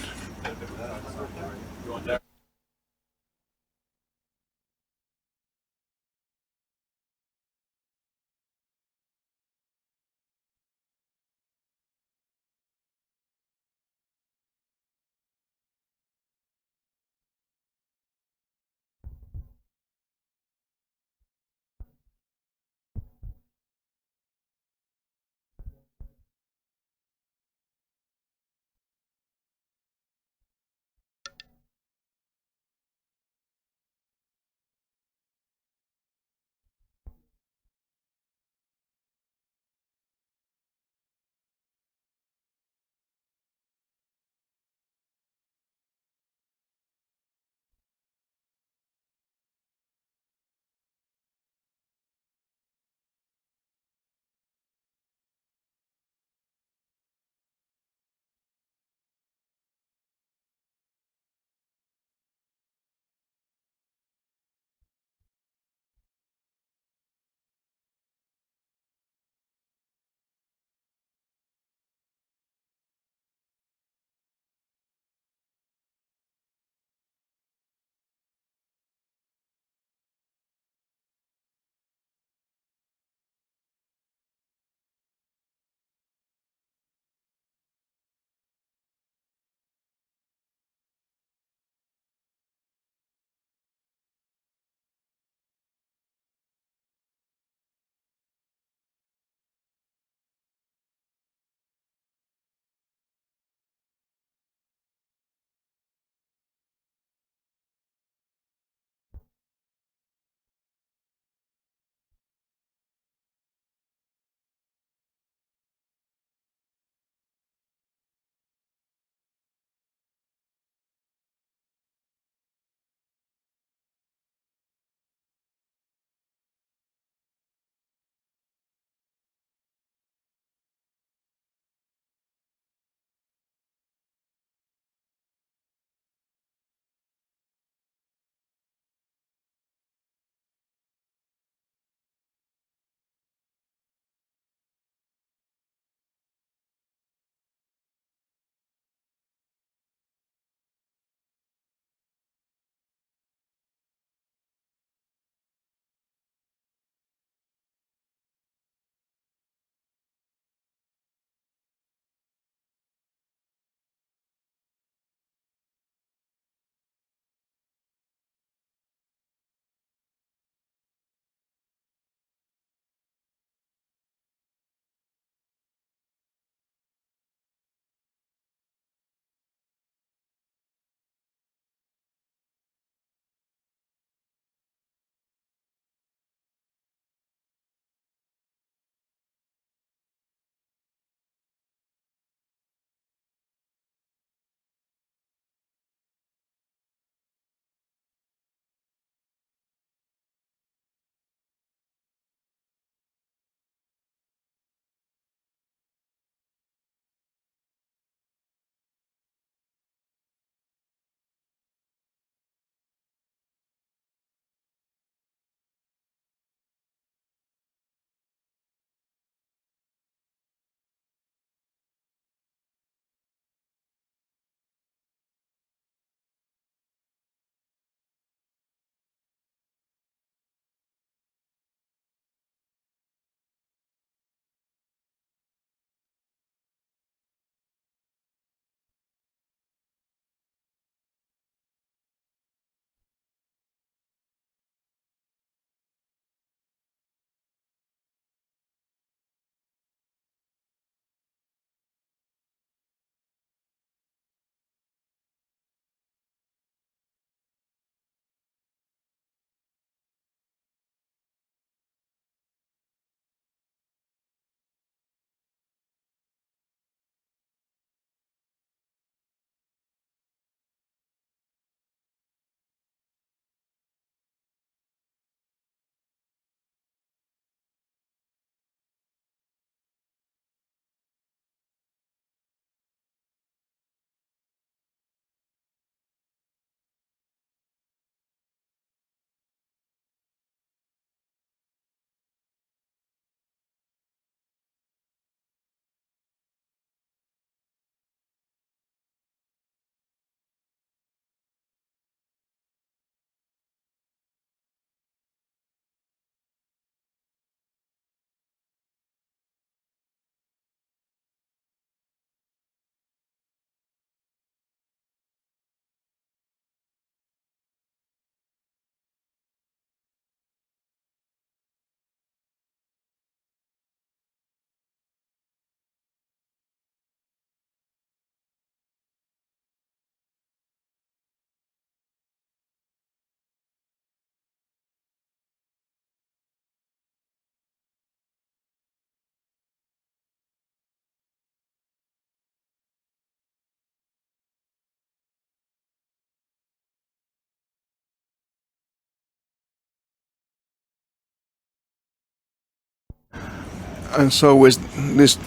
And so with this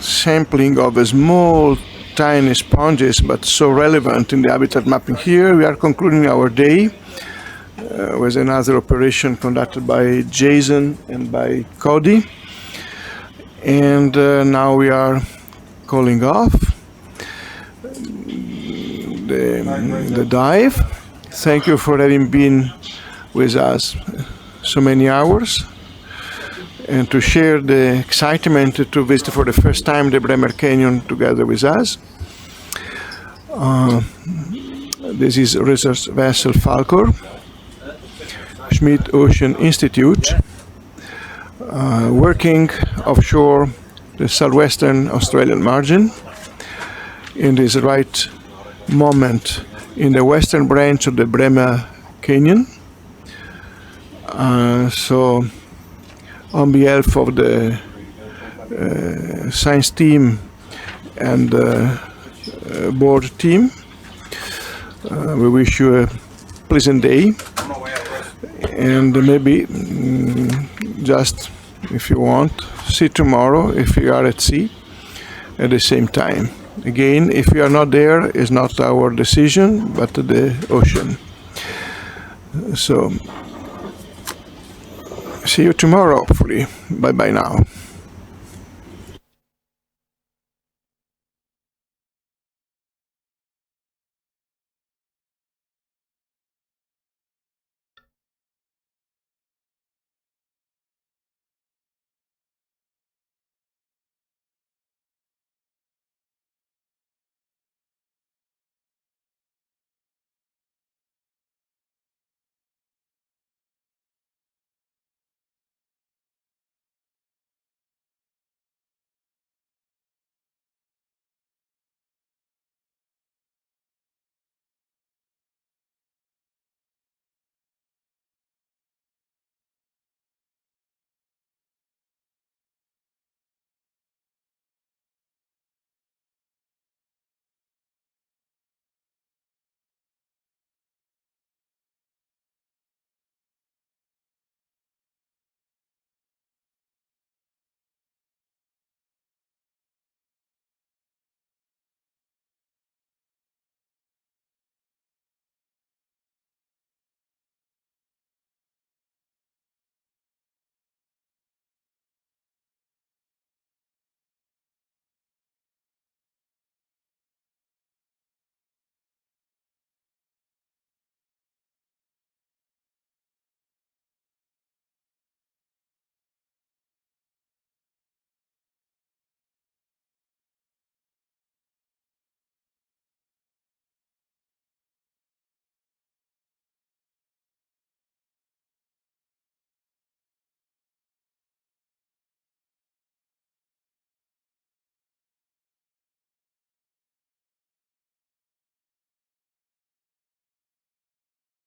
sampling of a small, tiny sponges, but so relevant in the habitat mapping here, we are concluding our day with another operation conducted by Jason and by Cody. And now we are calling off the dive. Thank you for having been with us so many hours, and to share the excitement to visit for the first time the Bremer Canyon together with us. This is research vessel Falcor, Schmidt Ocean Institute, working offshore the southwestern Australian margin in this right moment in the western branch of the Bremer Canyon. So on behalf of the science team and board team, we wish you a pleasant day, and maybe just, if you want, see tomorrow if you are at sea at the same time. Again, if you are not there, it's not our decision, but the ocean. So see you tomorrow, hopefully. Bye bye now.